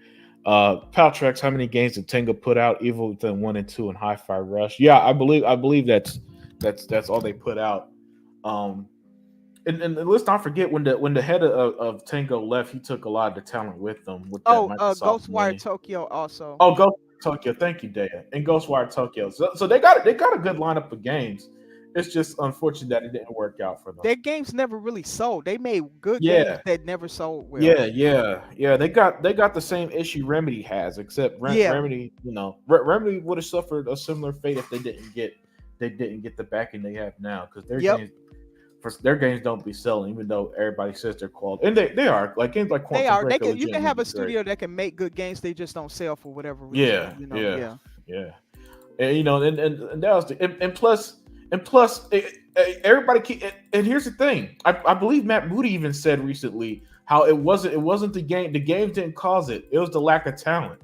Paltrex, how many games did Tenga put out? Evil Within 1 and 2 and Hi-Fi Rush. Yeah, I believe that's all they put out. And let's not forget when the head of Tango left, he took a lot of the talent with them with that Microsoft Ghostwire money. Tokyo also. Oh, Ghostwire Tokyo, thank you, Daya, and Ghostwire Tokyo. So they got a good lineup of games. It's just unfortunate that it didn't work out for them. Their games never really sold. They made good Yeah. games that never sold well. Yeah. They got the same issue Remedy has, except Yeah. Remedy, Remedy would have suffered a similar fate if they didn't get the backing they have now, because their games don't be selling, even though everybody says they're quality, and they are, like games like They Quantum are. Break You can have a legitimately studio great. that can make good games. They just don't sell for whatever reason. Yeah. And that was and plus everybody and here's the thing. I believe Matt Moody even said recently how it wasn't the game. The games didn't cause it. It was the lack of talent.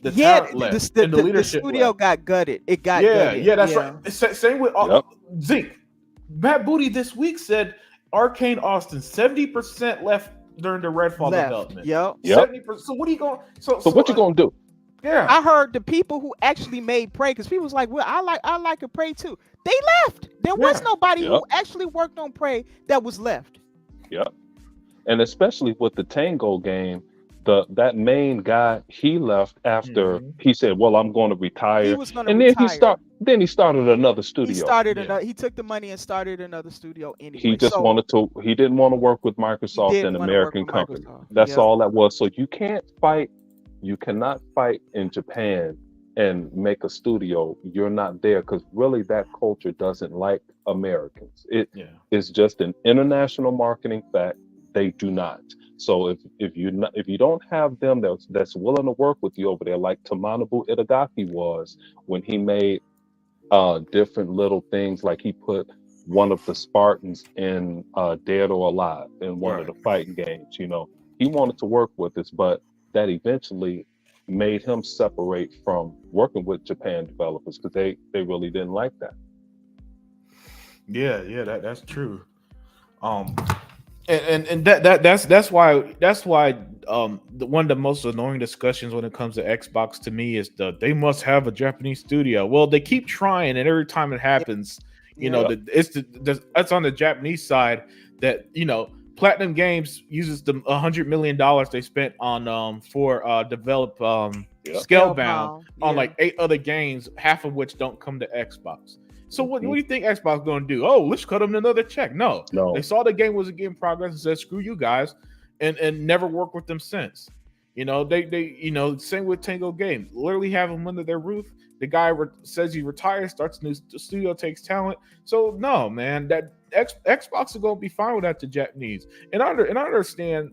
The talent left, and the leadership studio left. got gutted. It got gutted. Yeah, that's right. Same with Yep. Zink. Matt Booty this week said Arcane Austin 70% left during the Redfall development. Yep. 70%. So what are you going? So what you gonna do? Yeah, I heard the people who actually made Prey, because people was like, "Well, I like a Prey too." They left. There was nobody who actually worked on Prey that was left. Yeah, and especially with the Tango game, that main guy, he left after he said, "Well, I'm going to retire," He was going to and retire. then he started another studio. He started another. He took the money and started another studio anyway. He just he didn't want to work with Microsoft, an American company. That's all that was. So you cannot fight in Japan and make a studio. You're not there, because really that culture doesn't like Americans. It's just an international marketing fact. They do not. So if you don't have them that's willing to work with you over there, like Tamanobu Itagaki was when he made different little things, like he put one of the Spartans in Dead or Alive in one of Right. the fighting games. You know, he wanted to work with us, but that eventually made him separate from working with Japan developers because they really didn't like that. Yeah, that's true. Um, and that's why one of the most annoying discussions when it comes to Xbox to me is they must have a Japanese studio. Well, they keep trying, and every time it happens, you know, Yep. it's on the Japanese side that Platinum Games uses the $100 million they spent on for develop Yep. Scalebound on Yeah. like 8 other games, half of which don't come to Xbox. So what do Mhm. you think Xbox going to do? Oh, let's cut them another check. No, No. they saw the game was getting progress and said, "Screw you guys," and never worked with them since. They same with Tango Games. Literally have them under their roof. The guy says he retires, starts a new studio, takes talent. So no, man, that Xbox is going to be fine without the Japanese. And I understand.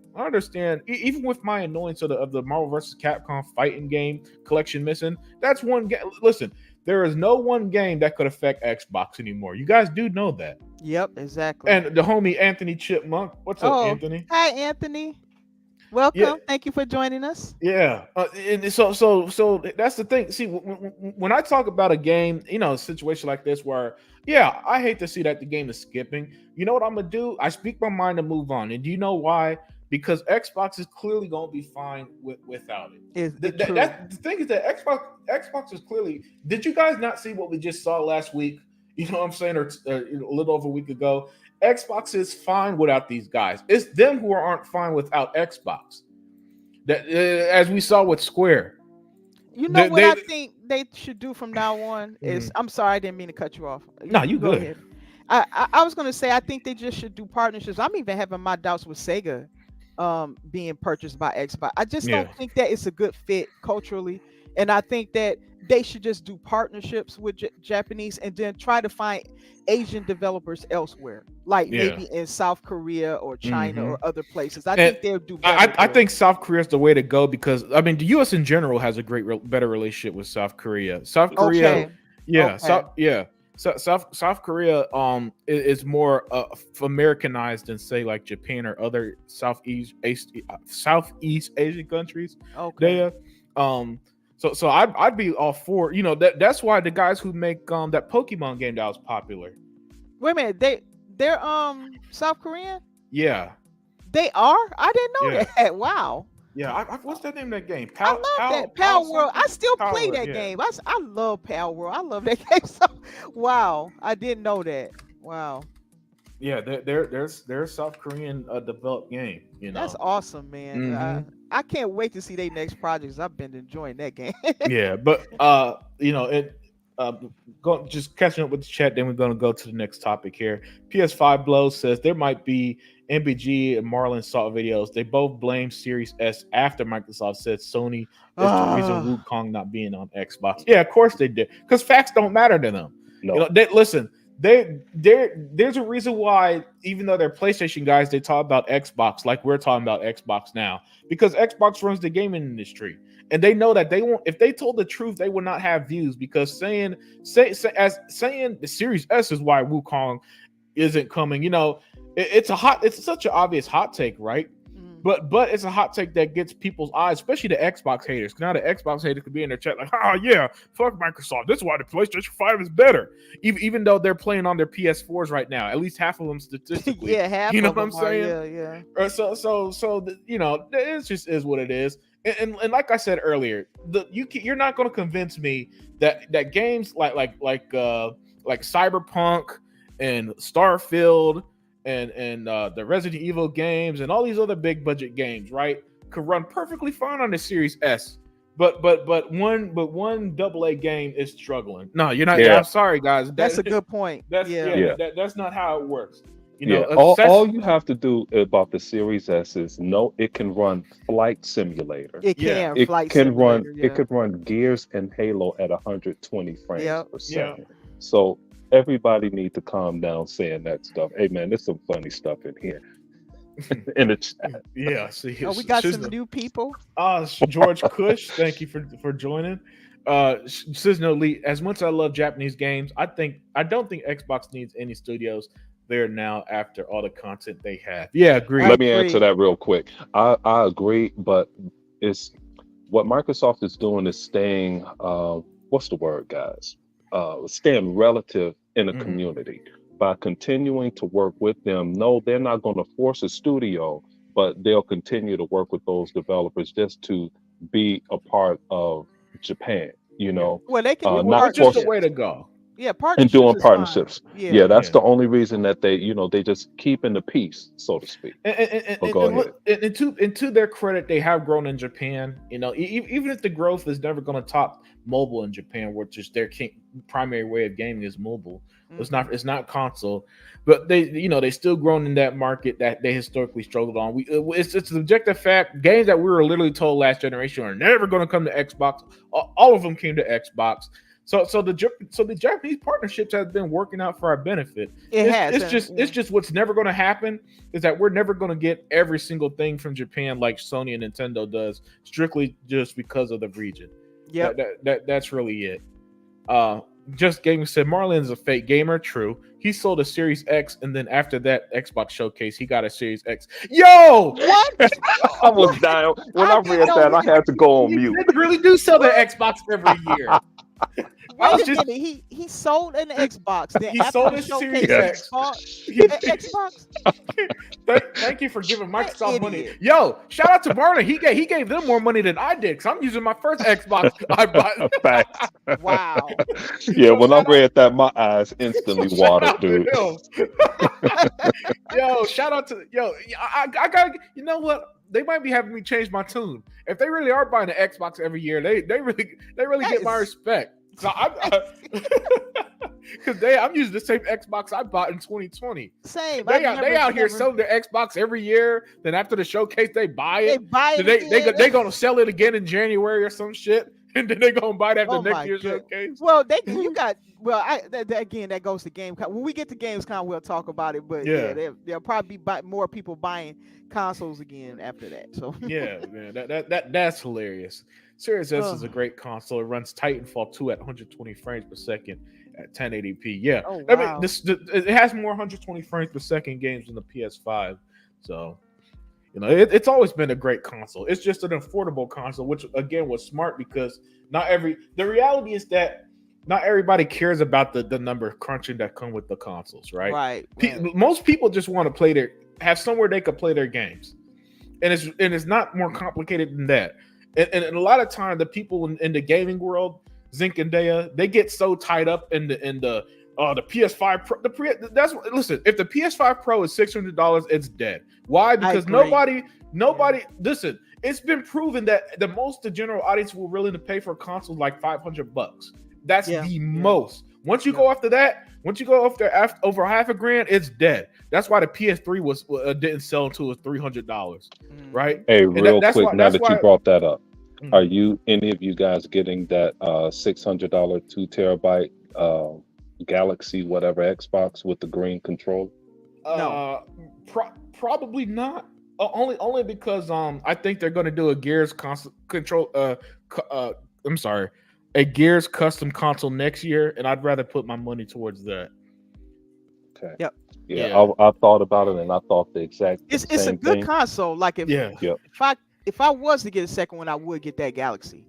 Even with my annoyance of the Marvel vs. Capcom fighting game collection missing, that's one game. Listen. There is no one game that could affect Xbox anymore. You guys do know that. Yep, exactly. And the homie Anthony Chipmunk. What's up, Anthony? Hi, Anthony. Welcome. Yeah. Thank you for joining us. Yeah. And so that's the thing. See, when I talk about a game, a situation like this where, yeah, I hate to see that the game is skipping. You know what I'm going to do? I speak my mind and move on. And do you know why? Because Xbox is clearly going to be fine without it. The thing is that Xbox is clearly. Did you guys not see what we just saw last week? You know what I'm saying, or a little over a week ago? Xbox is fine without these guys. It's them who aren't fine without Xbox. That as we saw with Square. You know what I think they should do from now on is. I'm sorry, I didn't mean to cut you off. No, you go good. ahead. I was going to say I think they just should do partnerships. I'm even having my doubts with Sega being purchased by Xbox. I just don't think that it's a good fit culturally, and I think that they should just do partnerships with Japanese and then try to find Asian developers elsewhere, like maybe in South Korea or China or other places. I think they'll do better. I think South Korea is the way to go because the U.S. in general has a better relationship with South Korea. South Korea, South Korea is more Americanized than say like Japan or other Southeast Asian countries. Okay. So I'd be all for that's why the guys who make that Pokemon game that was popular. Wait a minute, they're South Korean? Yeah. They are? I didn't know that. Wow. Yeah, what's that name of that game? I love that Pal World. I still play that game. I love Pal World. I love that game. So, wow, I didn't know that. Wow. Yeah, there's a South Korean developed game. That's awesome, man. I can't wait to see their next projects. I've been enjoying that game. Yeah, but just catching up with the chat. Then we're going to go to the next topic here. PS5 Blow says there might be MBG and Marlon Salt videos. They both blame Series S after Microsoft said Sony is the reason Wukong not being on Xbox. Yeah, of course they did, because facts don't matter to them. No. There's a reason why, even though they're PlayStation guys, they talk about Xbox like we're talking about Xbox now, because Xbox runs the gaming industry, and they know that they won't. If they told the truth, they would not have views, because saying the Series S is why Wukong isn't coming. It's such an obvious hot take, right? But it's a hot take that gets people's eyes, especially the Xbox haters. Now the Xbox haters could be in their chat like, yeah, fuck Microsoft. This is why the PlayStation 5 is better. Even though they're playing on their PS4s right now, at least half of them statistically. Yeah, half. You know of what I'm them saying? Yeah. So it just is what it is. And like I said earlier, you're not going to convince me that games like Cyberpunk and Starfield and the Resident Evil games and all these other big budget games, right, could run perfectly fine on the Series S. But one AA game is struggling. No, you're not. Yeah. I'm sorry, guys. That's a good point. That's not how it works. All you have to do about the Series S is know it can run Flight Simulator. It can. It could run Gears and Halo at 120 frames per second. So everybody need to calm down saying that stuff. Hey man, there's some funny stuff in here. In the chat. Yeah, see. We got some new people. George Cush, thank you for joining. Says no Lee. As much as I love Japanese games, I don't think Xbox needs any studios there now after all the content they have. Yeah, agree. Let me answer that real quick. I agree, but it's what Microsoft is doing is staying. What's the word, guys? Staying relative in a community by continuing to work with them. No, they're not going to force a studio, but they'll continue to work with those developers just to be a part of Japan. You know, well, they can do not just the way to go. Yeah, and doing partnerships. Yeah, Yeah, that's the only reason that they, they just keeping the peace, so to speak. And go ahead. And to their credit, they have grown in Japan. You know, even if the growth is never going to top mobile in Japan, which is their primary way of gaming is mobile. It's not console, but they still grown in that market that they historically struggled on. It's an objective fact. Games that we were literally told last generation are never going to come to Xbox. All of them came to Xbox. So the Japanese partnerships have been working out for our benefit. It's just what's never going to happen is that we're never going to get every single thing from Japan like Sony and Nintendo does, strictly just because of the region. Yeah, that's really it. Just Gaming said Marlon is a fake gamer. True. He sold a Series X, and then after that Xbox showcase, he got a Series X. Yo, what? I was dying when I read that. I had to go on mute. They really do sell the Xbox every year. Wait a minute. He sold an Xbox. Then he sold a Series X. Xbox. Thank you for giving Microsoft money. Yo, shout out to Barna. He gave them more money than I did because I'm using my first Xbox I bought. Facts. Wow. Yeah, when I read that, my eyes instantly watered, dude. Yo, shout out to I gotta. You know what? They might be having me change my tune. If they really are buying an Xbox every year, they really get my respect. So because I'm using the same Xbox I bought in 2020. Same. They out here selling their Xbox every year. Then after the showcase, they buy it. They gonna sell it again in January or some shit, and then they gonna buy it after next year's showcase. Well, again, that goes to Gamescom. When we get to Gamescom, we'll talk about it. But there'll probably be more people buying consoles again after that. So that's hilarious. Series S is a great console. It runs Titanfall 2 at 120 frames per second at 1080p. Yeah, wow. I mean, it has more 120 frames per second games than the PS5. So, it's always been a great console. It's just an affordable console, which again was smart because the reality is that not everybody cares about the number of crunching that come with the consoles, right? Right. Most people just want to have somewhere they could play their games, and it's not more complicated than that. And a lot of time, the people in the gaming world, Zink and Dea, they get so tied up in the PS5 Pro. Listen, if the PS5 Pro is $600, it's dead. Why? Because nobody. Listen, it's been proven that the general audience will willing to pay for a console like $500. That's the most. Once you go after that, over $500,000, it's dead. That's why the PS3 didn't sell until it was $300, right? Hey, real quick, now that you brought that up, are any of you guys getting that $600 2 terabyte Galaxy whatever Xbox with the green controller? No, probably not. Only because I think they're going to do a Gears a Gears custom console next year, and I'd rather put my money towards that. Okay. Yep. Yeah. I thought about it, and I thought the exact. It's a good console. Like if I was to get a second one, I would get that Galaxy.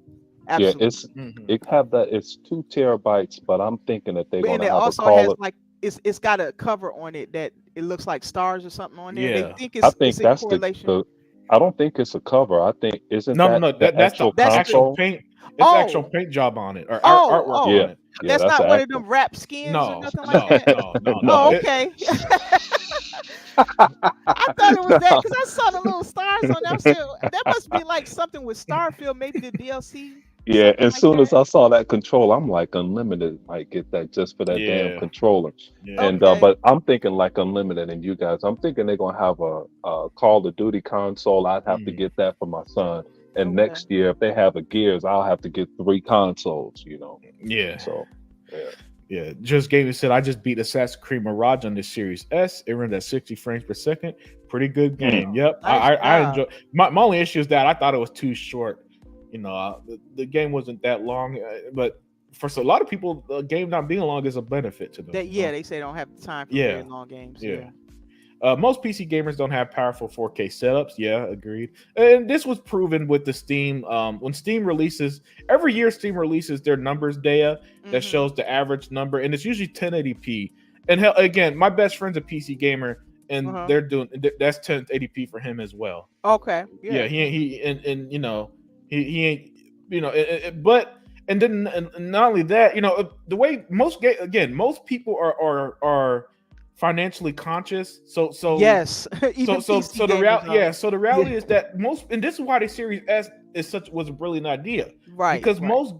Absolutely. Yeah, it have that. It's 2 terabytes, but I'm thinking that they're going to have also has like it's got a cover on it that it looks like stars or something on there. Yeah. They think it's that's correlation. I don't think it's a cover. I think that's the actual paint. It's actual paint job on it or artwork on it. Yeah, that's not one of them wrap skins or nothing like that. No. Oh, okay. I thought it was that because I saw the little stars on there. That must be like something with Starfield, maybe the DLC. Yeah, as soon as I saw that controller, I'm like, Unlimited might get that just for that damn controller. Yeah. And but I'm thinking like Unlimited and you guys, I'm thinking they're gonna have a Call of Duty console. I'd have to get that for my son. And next year, if they have a Gears, I'll have to get 3 consoles, Yeah. So, yeah. Just Gaming said, I just beat Assassin's Creed Mirage on the Series S. It runs at 60 frames per second. Pretty good game. Yep. I enjoy. My only issue is that I thought it was too short. the game wasn't that long, but for a lot of people, the game not being long is a benefit to them. They say don't have time for very long games. Yeah. Most PC gamers don't have powerful 4K setups. Yeah, agreed. And this was proven with the Steam. When Steam releases, every year Steam releases their numbers data that shows the average number, and it's usually 1080p. And hell, again, my best friend's a PC gamer, and they're doing that's 1080p for him as well. Okay. Yeah, he and he ain't but and then and not only that, the way most people are financially conscious. So yes. So the reality is that most, and this is why the Series S was a brilliant idea, right? Because most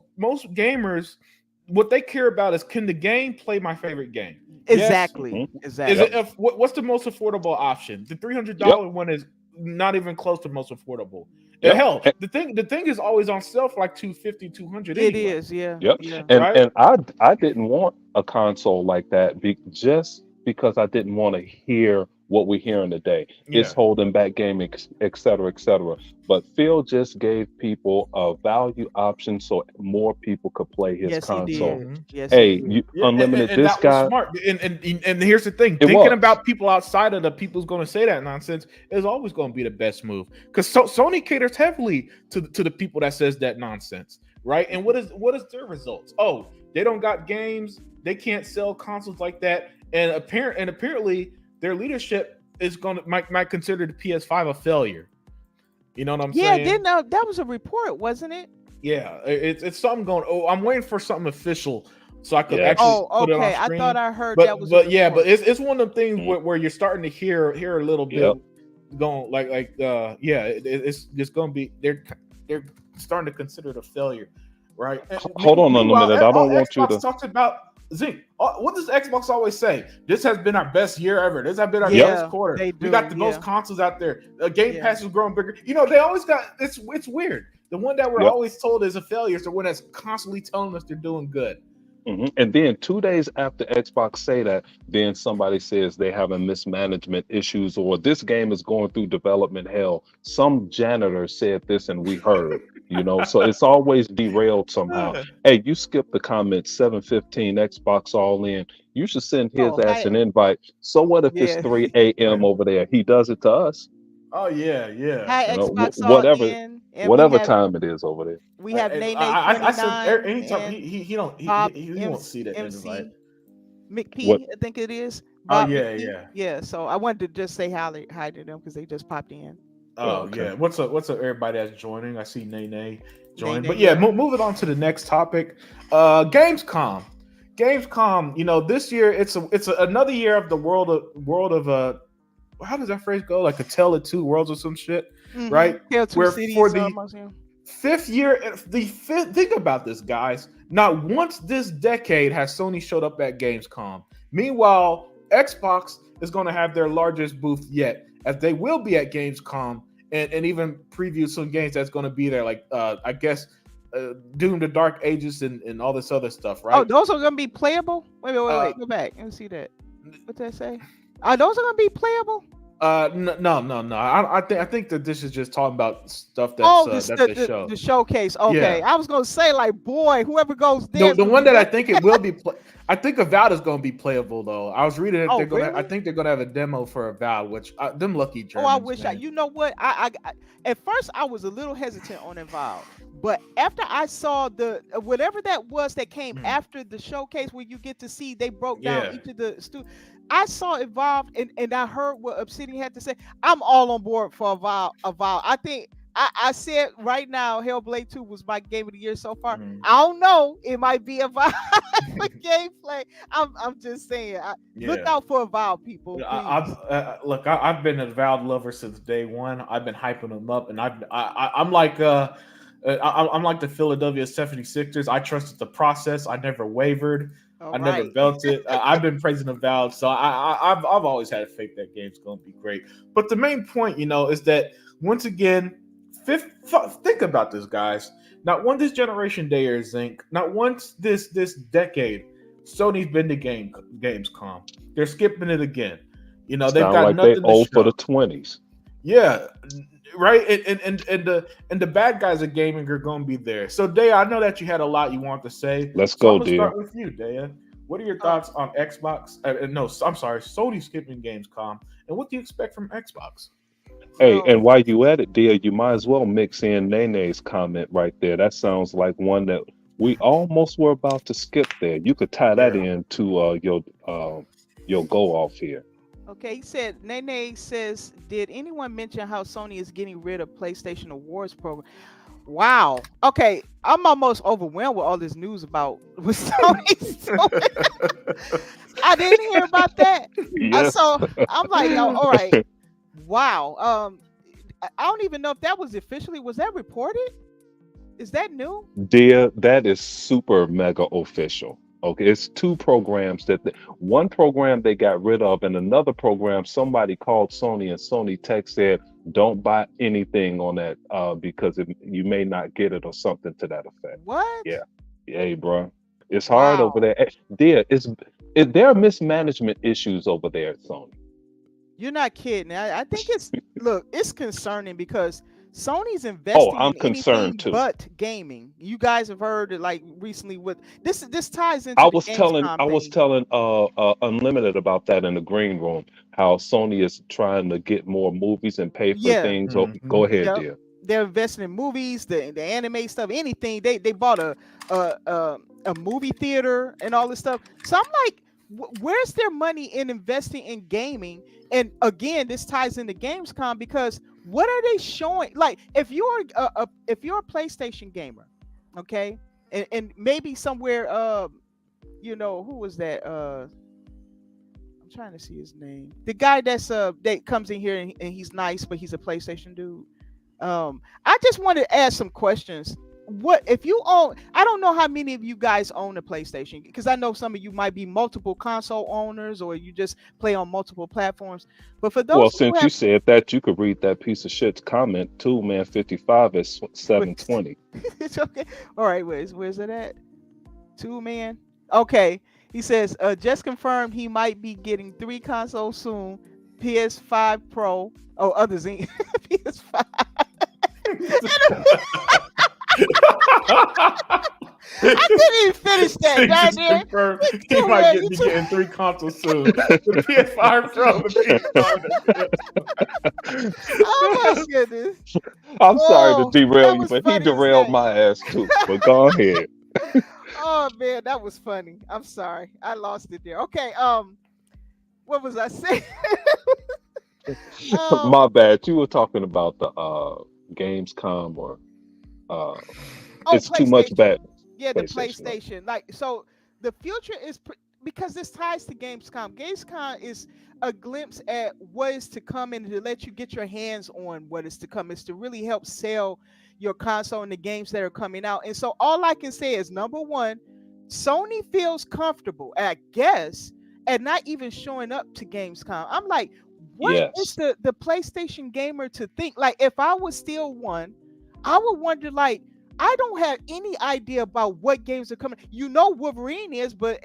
gamers, what they care about is, can the game play my favorite game? Exactly. Yes. Exactly. What's the most affordable option? The $300 one is not even close to most affordable. Hell, the thing is always on sale for like $250, $200. It is, yeah. Yep. Yeah. And I didn't want a console like that just because I didn't want to hear what we're hearing today. Yeah. It's holding back gaming, et cetera, et cetera. But Phil just gave people a value option so more people could play his console. He did. Yes, hey, you unlimited and this that guy. Was smart. And here's the thing: thinking about people outside of the people's going to say that nonsense is always going to be the best move, because Sony caters heavily to the people that says that nonsense, right? And what is their results? Oh, they don't got games. They can't sell consoles like that. And apparently their leadership is might consider the PS5 a failure. You know what I'm saying? Yeah, that was a report, wasn't it? Yeah, it's something going. Oh, I'm waiting for something official so I could actually put it on screen. I thought I heard that was. But it's one of the things where you're starting to hear a little bit going it's just going to be they're starting to consider it a failure, right? Hold on a minute. I don't want you to talk about. Zeke, what does Xbox always say? This has been our best year ever. This has been our best quarter. We got the most consoles out there. Game Pass is growing bigger. They always got it's weird. The one that we're always told is a failure is the one that's constantly telling us they're doing good. And then 2 days after Xbox say that, then somebody says they having mismanagement issues, or this game is going through development hell. Some janitor said this and we heard. So it's always derailed somehow. Hey, you skipped the comment 7:15 Xbox all in. You should send his ass an invite. So what if it's 3 a.m. over there? He does it to us. Oh yeah. Hi, Xbox whatever time it is over there. We have Nene I said anytime he won't see that invite. McP, I think it is. Bob McP. Yeah. So I wanted to just say hi to them because they just popped in. Oh, okay. Yeah. What's up, everybody that's joining? I see Nene joining. But yeah, moving on to the next topic. Gamescom. This year it's another year of the world of how does that phrase go? Like a tale of two worlds or some shit, right? Where for the fifth year, think about this, guys. Not once this decade has Sony showed up at Gamescom. Meanwhile, Xbox is going to have their largest booth yet, as they will be at Gamescom and even preview some games that's going to be there, like I guess Doom: The Dark Ages and all this other stuff, right? Oh, those are going to be playable? Wait, go back. Let me see that. What did I say? Are those going to be playable? No. I think that this is just talking about stuff that's the show. The showcase. Okay, I was gonna say, like, boy, whoever goes there. The one that I think it will be. I think Avowed is going to be playable though. I was reading it. I think they're going to have a demo for Avowed, which them lucky Germans. I wish you know what? I at first I was a little hesitant on Avowed, but after I saw the whatever that was that came after the showcase, where you get to see they broke down each of the I saw Evolved and I heard what Obsidian had to say. I'm all on board for Evolved. I think I said right now, Hellblade 2 was my game of the year so far. I don't know. It might be Evolved gameplay. I'm just saying. Look out for Evolved, people. I've been a Evolved lover since day one. I've been hyping them up, and I'm like I'm like the Philadelphia 76ers. I trusted the process. I never wavered. Never belted. I've been praising Avowed, so I've always had faith that game's going to be great. But the main point, is that once again, think about this, guys. Not one this generation day or Zinc. Not once this decade, Sony's been to Gamescom. They're skipping it again. They've got like nothing they owe to show. for the 20s. Yeah, right. And the bad guys of gaming are going to be there. So, Daya, I know that you had a lot you want to say. Let's So I'm go, gonna dear. start with you, Daya. What are your Oh, thoughts on Xbox? No, I'm sorry, Sony skipping Gamescom, and what do you expect from Xbox? Hey, well, and while you at it, dear, you might as well mix in Nene's comment right there. That sounds like one that we almost were about to skip there. You could tie that Yeah. into your go off here. okay. He said, Nene says, did anyone mention how Sony is getting rid of PlayStation Awards program? Wow. Okay, I'm almost overwhelmed with all this news about what Sony's doing. I didn't hear about that. Yes. So I'm like, oh, all right. Wow. I don't even know if that was officially. Was that reported? Is that new? Dear, that is super mega official. Okay, it's two programs one program they got rid of, and another program somebody called Sony, and Sony Tech said, "Don't buy anything on that because you may not get it or something to that effect." What? Yeah, hey, bro, it's hard over Wow. there. Dear, there are mismanagement issues over there at Sony. You're not kidding. I think it's look, it's concerning because Sony's Oh, investing I'm in concerned anything too. but gaming. You guys have heard it like recently with this ties I into the was telling Gamescom I was thing. telling Unlimited about that in the green room. How Sony is trying to get more movies and pay for Yeah. things. Oh, Mhm. go ahead, Yep. dear. They're investing in movies, the anime stuff, anything. They bought a a movie theater and all this stuff. So I'm like, where's their money in investing in gaming? And again, this ties into Gamescom because what are they showing? Like, if you're a PlayStation gamer, okay, and maybe somewhere, who was that? I'm trying to see his name. The guy that comes in here and he's nice, but he's a PlayStation dude. I just want to ask some questions. What if you own? I don't know how many of you guys own a PlayStation because I know some of you might be multiple console owners or you just play on multiple platforms. But for Well, those who since you have, said that, you could read that piece of shit's comment too, man. 55 is wait, 720. it's okay. All right, where's it at? Two man. Okay. He says, just confirmed he might be getting 3 consoles soon. PS5 Pro. Oh, others ain't PS5. I didn't even finish that. He God just damn. confirmed It's he too might real. get You be too. getting 3 consoles soon. The PS5 Pro, the PS5, and the Oh my PS5. goodness. I'm sorry to Oh, derail that you, was but he funny as derailed heck. my ass too. But go ahead. Oh man, that was funny. I'm sorry. I lost it there. Okay, what was I saying? um, My bad. You were talking about the Gamescom or uh oh, it's too much PlayStation. bad Yeah, the PlayStation, right? PlayStation. Like, so the future is because this ties to Gamescom. Gamescom is a glimpse at what is to come and to let you get your hands on what is to come. Is to really help sell your console and the games that are coming out. And so all I can say is number one, Sony feels comfortable, I guess, at not even showing up to Gamescom. I'm like, what is Yes. the PlayStation gamer to think? Like, if I was still one, I would wonder, like, I don't have any idea about what games are coming. You know, Wolverine is, but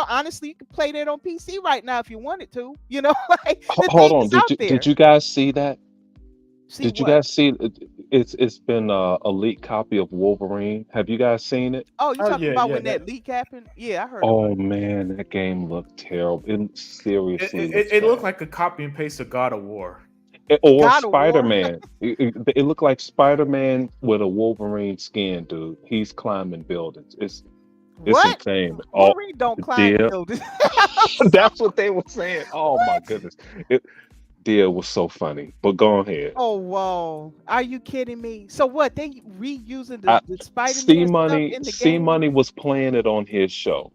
honestly, you can play that on PC right now if you wanted to. Like the Hold thing on. is Did out you did there. you guys see that? See Did you what? guys see it? It's been a leaked copy of Wolverine. Have you guys seen it? Oh, you Oh talking yeah, about yeah. when That that leak happened? Yeah, I heard about Oh it. man, that game looked terrible. It it, seriously it, looks it looked bad. like a copy and paste of God of War. Or God of War. Spider-Man. It looked like Spider-Man with a Wolverine skin, dude. He's climbing buildings. It's What? insane. Oh Wolverine don't climb dear. buildings. I'm That's sorry. what they were saying. Oh my What? goodness. It dear was so funny. But go ahead. Oh, whoa. Are you kidding me? So what? They reusing I the Spider-Man C stuff Money in the C game? Money was playing it on his show.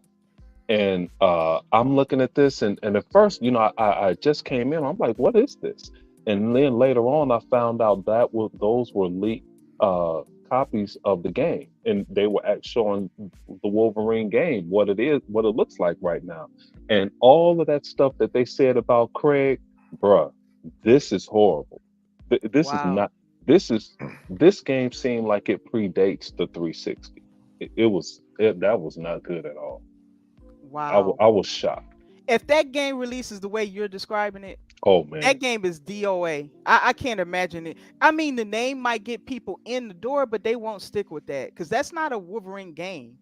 And I'm looking at this, and at first, I just came in. I'm like, what is this? And then later on, I found out those were leaked uh, copies of the game, and they were showing the Wolverine game, what it is, what it looks like right now, and all of that stuff that they said about Craig, bruh, this is horrible. This is Wow. not. This game seemed like it predates the 360. That was not good at all. Wow. I was shocked. if that game releases the way you're describing it, Oh man. that game is DOA. I can't imagine it. I mean, the name might get people in the door, but they won't stick with that because that's not a Wolverine game.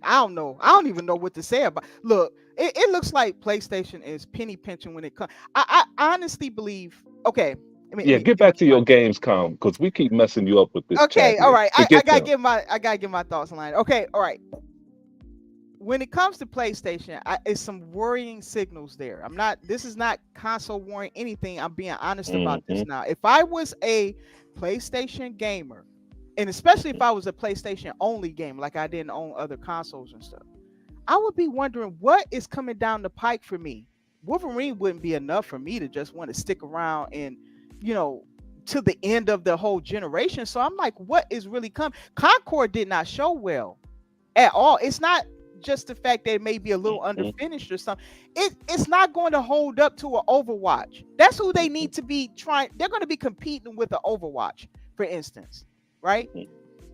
I don't know. I don't even know what to say about. Look, it looks like PlayStation is penny pinching when it comes. I honestly believe. Okay, Yeah, get back to your Gamescom because we keep messing you up with this. Okay, all right. I Forget gotta them. give my thoughts on line. Okay, all right. When it comes to PlayStation, it's some worrying signals there. I'm not. This is not console warring anything. I'm being honest about this now. If I was a PlayStation gamer, and especially if I was a PlayStation only gamer, like I didn't own other consoles and stuff, I would be wondering what is coming down the pike for me. Wolverine wouldn't be enough for me to just want to stick around and, to the end of the whole generation. So I'm like, what is really coming? Concord did not show well at all. It's not just the fact that it may be a little underfinished or something. It's not going to hold up to an Overwatch. That's who they need to be trying. They're going to be competing with an Overwatch, for instance, right?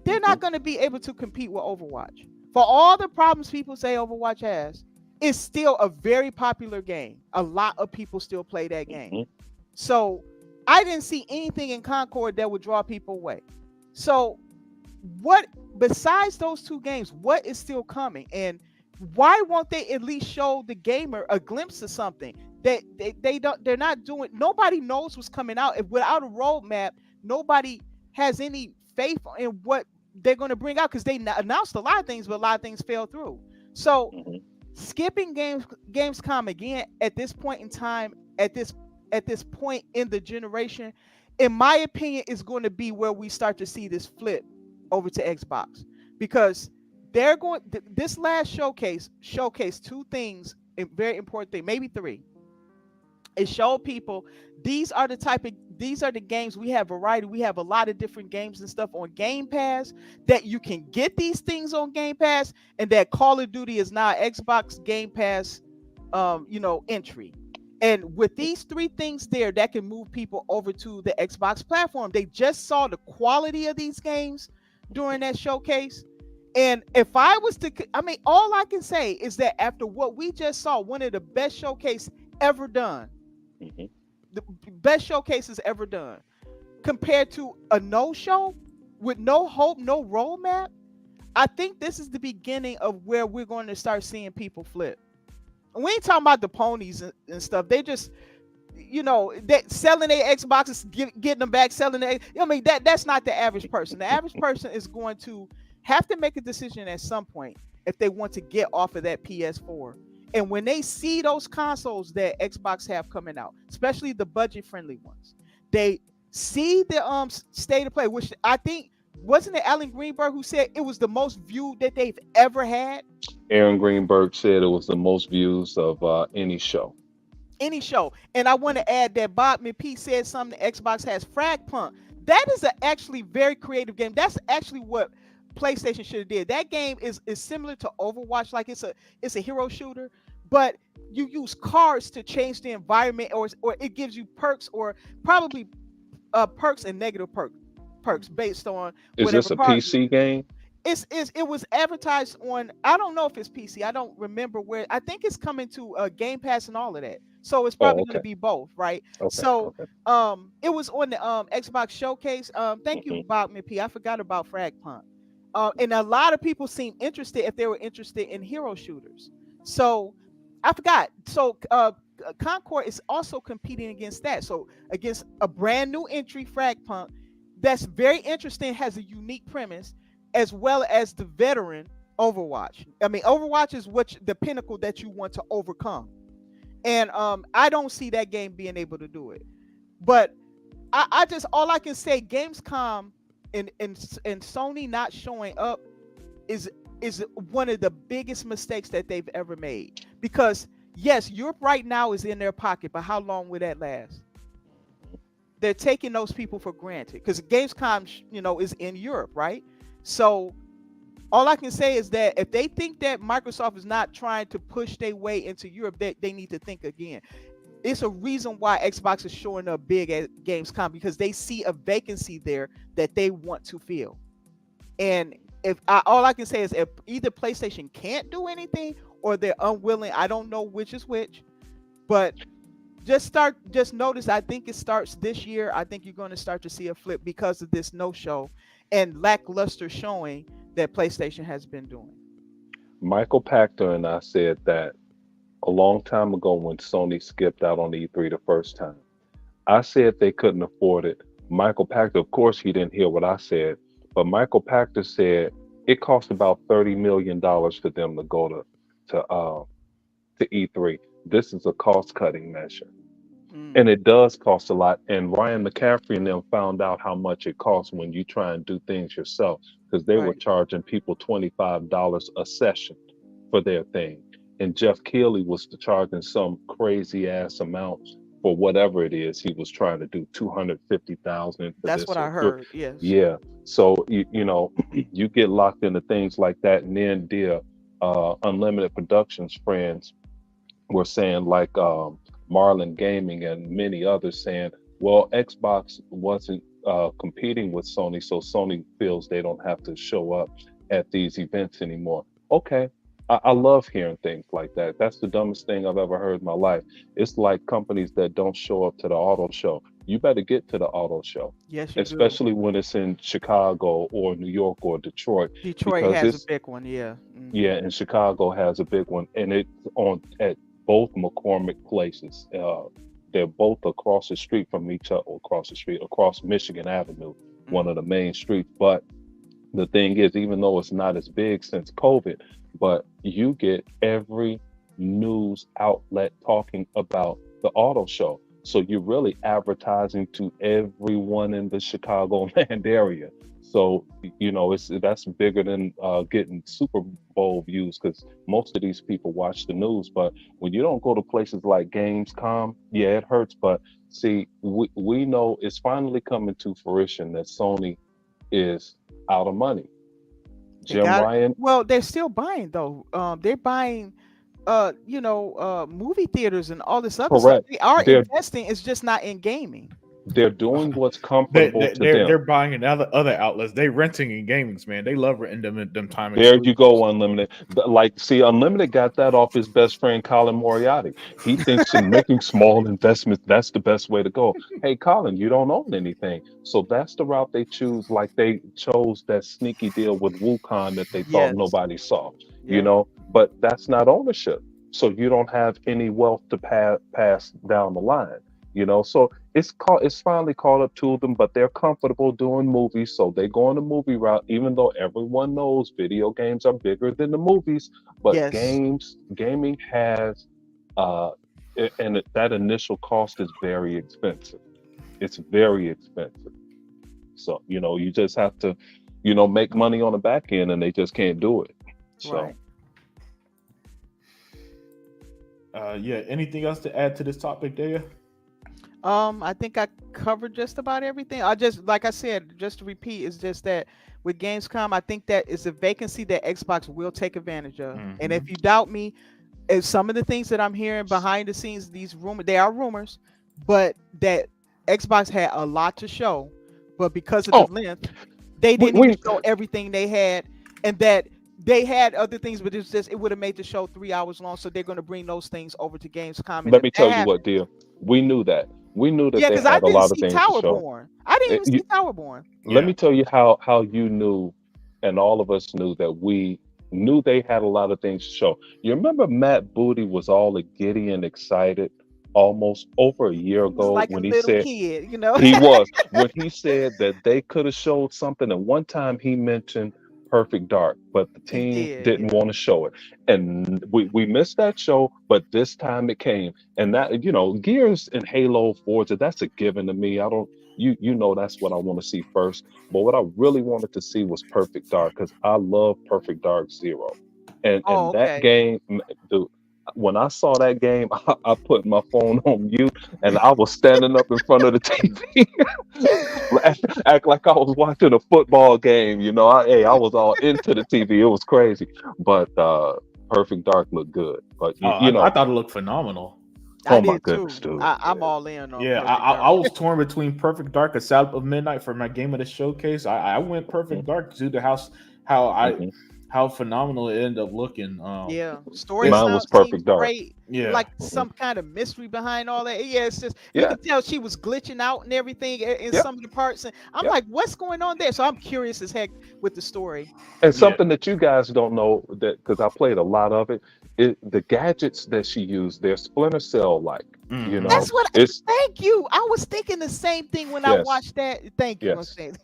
They're not going to be able to compete with Overwatch. For all the problems people say Overwatch has, it's still a very popular game. A lot of people still play that game. So I didn't see anything in Concord that would draw people away. So what, besides those two games, what is still coming? And why won't they at least show the gamer a glimpse of something that they're not doing? Nobody knows what's coming out. If without a roadmap, nobody has any faith in what they're going to bring out because they announced a lot of things, but a lot of things fell through. So skipping Gamescom again at this point in time, at this point in the generation, in my opinion, is going to be where we start to see this flip over to Xbox, because they're going. This last showcase two things, a very important thing, maybe three. It showed people these are the games we have variety. We have a lot of different games and stuff on Game Pass that you can get these things on Game Pass, and that Call of Duty is now Xbox Game Pass, entry. And with these three things there, that can move people over to the Xbox platform. They just saw the quality of these games during that showcase. And if I was to, all I can say is that after what we just saw, one of the best showcase ever done, the best showcases ever done, compared to a no-show with no hope, no roadmap, I think this is the beginning of where we're going to start seeing people flip. And we ain't talking about the ponies and stuff. They just, they selling their Xboxes, getting them back, selling their, that's not the average person. The average person is going to have to make a decision at some point if they want to get off of that PS4. And when they see those consoles that Xbox have coming out, especially the budget-friendly ones, they see the state of play, which I think, wasn't it Alan Greenberg who said it was the most viewed that they've ever had? Aaron Greenberg said it was the most views of any show. Any show. And I want to add that Bob McPee said something, Xbox has Frag Punk. That is actually very creative game. That's actually what PlayStation should have did. That game is similar to Overwatch, like it's a hero shooter, but you use cards to change the environment, or it gives you perks, or probably perks and negative perks based on is this a PC game? It was advertised on, I don't know if it's PC, I don't remember where. I think it's coming to Game Pass and all of that, so it's probably going to be both, right? It was on the Xbox showcase. Thank you, Bob McPee. I forgot about Frag Punk. And a lot of people seemed interested if they were interested in hero shooters. So I forgot. So Concord is also competing against that. So against a brand new entry, Frag Punk, that's very interesting, has a unique premise, as well as the veteran Overwatch. Overwatch is the pinnacle that you want to overcome. And I don't see that game being able to do it. But I just, all I can say, Gamescom and Sony not showing up is one of the biggest mistakes that they've ever made. Because yes, Europe right now is in their pocket, but how long will that last? They're taking those people for granted because Gamescom, is in Europe, right? So all I can say is that if they think that Microsoft is not trying to push their way into Europe, they need to think again. It's a reason why Xbox is showing up big at Gamescom, because they see a vacancy there that they want to fill. And all I can say is if either PlayStation can't do anything or they're unwilling. I don't know which is which, but just notice. I think it starts this year. I think you're going to start to see a flip because of this no show and lackluster showing that PlayStation has been doing. Michael Pachter and I said that a long time ago when Sony skipped out on E3 the first time. I said they couldn't afford it. Michael Pachter, of course, he didn't hear what I said, but Michael Pachter said it cost about $30 million for them to go to E3. This is a cost-cutting measure. And it does cost a lot. And Ryan McCaffrey and them found out how much it costs when you try and do things yourself, because they were Right. charging people $25 a session for their thing. And Jeff Keighley was charging some crazy ass amount for whatever it is he was trying to do, 250,000 for That's this what I or heard. Yes. yeah. So you know, you get locked into things like that, and then dear Unlimited Productions friends were saying like Marlin Gaming and many others saying, well, Xbox wasn't competing with Sony, so Sony feels they don't have to show up at these events anymore. Okay, I love hearing things like that. That's the dumbest thing I've ever heard in my life. It's like companies that don't show up to the auto show. You better get to the auto show, Yes, you do. especially when it's in Chicago or New York or Detroit, Detroit because has a it's big one. Yeah. yeah, and Chicago has a big one, and it's on at both McCormick places. They're both across the street from each other, or across Michigan Avenue, one of the main streets. But the thing is, even though it's not as big since COVID, but you get every news outlet talking about the auto show. So you're really advertising to everyone in the Chicagoland area. So you know that's bigger than getting Super Bowl views, because most of these people watch the news. But when you don't go to places like Gamescom, yeah, it hurts. But see, we know it's finally coming to fruition that Sony is out of money. They Jim got it. Ryan, Well, they're still buying though. They're buying, movie theaters and all this other stuff. correct. They are They're investing. It's just not in gaming. they're doing what's They, comfortable they, to they're them. they're buying in other outlets. They renting in gamings, man. They love renting them time There you exclusives. go, Unlimited. Like, see, Unlimited got that off his best friend Colin Moriarty. He thinks in making small investments, that's the best way to go. Hey, Colin, you don't own anything. So that's the route they choose. Like they chose that sneaky deal with Wukong that they thought Yes. nobody saw, you Yep. know, but that's not ownership. So you don't have any wealth to pass down the line, you know. So it's finally caught up to them, but they're comfortable doing movies, so they go on the movie route, even though everyone knows video games are bigger than the movies. But Yes. gaming has and that initial cost is very expensive. It's very expensive. So, you know, you just have to, you know, make money on the back end, and they just can't do it. So Right. Yeah. Anything else to add to this topic, Daya? I think I covered just about everything. I just, like I said, just to repeat, it's just that with Gamescom, I think that is a vacancy that Xbox will take advantage of. And if you doubt me, if some of the things that I'm hearing behind the scenes, these rumors, they are rumors, but that Xbox had a lot to show, but because of the oh, length, they we, didn't even we show everything they had, and that they had other things, but it's just it would have made the show 3 hours long. So they're going to bring those things over to Gamescom, and let if me that tell you what, happens, dear. We knew that. We knew that yeah, they because I had a didn't lot of see things to show. Towerborn. I didn't even see Towerborn. Let Yeah. me tell you how you knew, and all of us knew that we knew they had a lot of things to show. You remember Matt Booty was all giddy and excited almost over a year He was ago like a when he little said kid, you know. he was when he said that they could have showed something, and one time he mentioned Perfect Dark, but the He team did, didn't yeah. want to show it. And we missed that show, but this time it came. And that, you know, Gears and Halo Forza, that's a given to me. I don't you know that's what I want to see first. But what I really wanted to see was Perfect Dark, because I love Perfect Dark Zero. Oh, And that okay. game, dude, when I saw that game, I put my phone on mute, and I was standing up in front of the TV, act like I was watching a football game. You know, I was all into the TV. It was crazy. But Perfect Dark looked good. But you I know, thought it looked phenomenal. I oh my did goodness, too. dude. I'm all in on Yeah, Perfect I Dark. was torn between Perfect Dark and South of Midnight for my game of the showcase. I went Hmm Perfect Dark due to how how phenomenal it ended up looking. Yeah, story Mine was seems perfect dark. great. Yeah. Like some kind of mystery behind all that. Yeah, it's just you Yeah. could tell she was glitching out and everything in Yep. some of the parts. And I'm Yep. like, what's going on there? So I'm curious as heck with the story. And Yeah. something that you guys don't know, that because I played a lot of it, the gadgets that she used, they're Splinter Cell like. You Mhm. know, That's what. it's Thank you. I was thinking the same thing when I yes, watched that. Thank you. I'm yes. saying.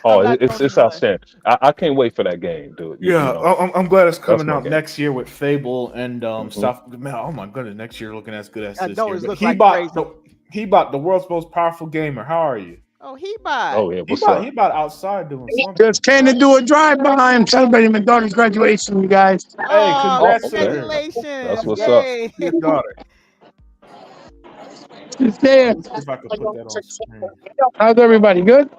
Oh, I'm not it's the only one. outstanding. I can't wait for that game, dude. You Yeah, know, I'm glad it's that's coming my out game. next year with Fable and Hmm. stuff. Man, oh my goodness, next year looking as good as I this know year. it But looked like crazy. he bought the world's most powerful gamer. How are you? Oh, he bought. Oh yeah, what's up? He bought outside doing something. Just came to do a drive-by. I'm celebrating my daughter's graduation, you guys. Hey, Oh, congrats to her. Okay, that's congratulations! what's up. Yay! Your daughter. She's there. If I could put that on screen. How's everybody? Good?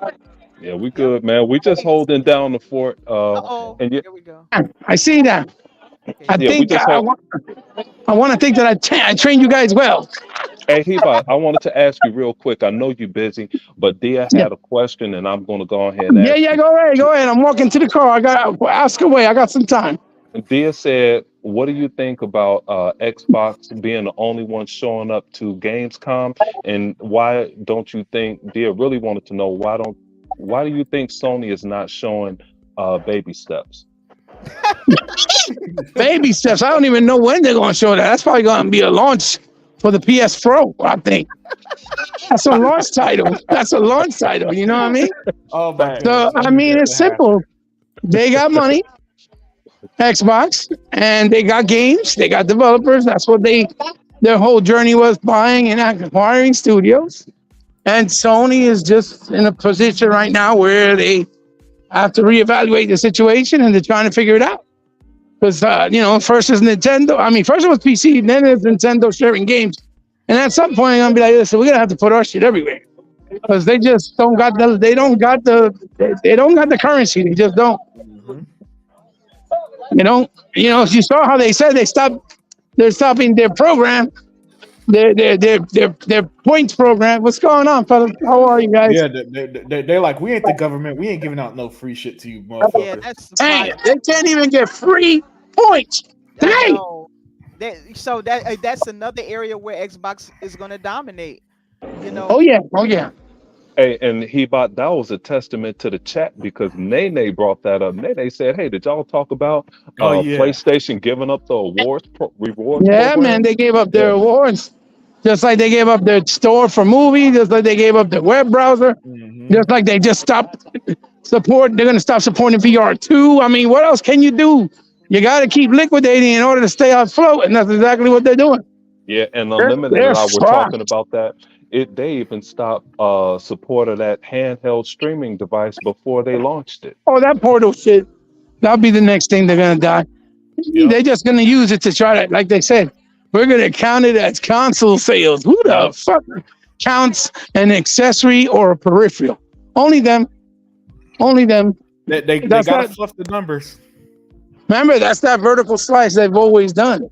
Yeah, we good, man. We just holding down the fort. Uh-oh. And yeah, Here we go. I see that. Okay. I yeah, we think just I hold. want to think that I trained you guys well. Hey, Heba, I wanted to ask you real quick. I know you're busy, but Dia Yeah, had a question, and I'm going to go ahead and yeah, ask yeah. you. Go ahead, go ahead. I'm walking to the car. Ask away. I got some time. Dia said, "What do you think about Xbox being the only one showing up to Gamescom, and why don't you think?" Dia really wanted to know why do you think Sony is not showing baby steps? Baby steps. I don't even know when they're going to show that. That's probably going to be a launch for the PS Pro. I think that's a launch title. That's a launch title. You know what I mean? Oh my So goodness. I mean, it's simple. They got money, Xbox, and they got games. They got developers. That's what their whole journey was, buying and acquiring studios. And Sony is just in a position right now where they have to reevaluate the situation, and they're trying to figure it out. Because first is Nintendo. I mean, first it was PC, then it's Nintendo sharing games. And at some point, I'm gonna be like, listen, we're gonna have to put our shit everywhere because they just don't got the currency. They just don't. Mhm. You saw how they said they're stopping their program, their points program. What's going on, fellas? How are you guys? Yeah, they're like, we ain't the government. We ain't giving out no free shit to you, Yeah, motherfuckers. that's the Dang, fire. they can't even get free points. I Dang. know. That's another area where Xbox is going to dominate. Oh yeah. Hey, and Heba, that was a testament to the chat because Nene brought that up. Nene said, "Hey, did y'all talk about Oh yeah. PlayStation giving up the rewards Yeah, program?" man, they gave up their Yeah, awards. Just like they gave up their store for movies, just like they gave up their web browser, Mhm. just like they just stopped support. They're gonna stop supporting VR2. I mean, what else can you do? You got to keep liquidating in order to stay afloat, and that's exactly what they're doing. yeah, and They're, Unlimited they're and I were talking fucked. about that. They even stopped support of that handheld streaming device before they launched it. Oh, that portal shit. That'll be the next thing they're gonna die. Yep. They're just gonna use it to try to, like they said, we're gonna count it as console sales. Who the Yep. fuck counts an accessory or a peripheral? Only them. Only them. They That's gotta not. fluff the numbers. Remember, that's that vertical slice they've always done.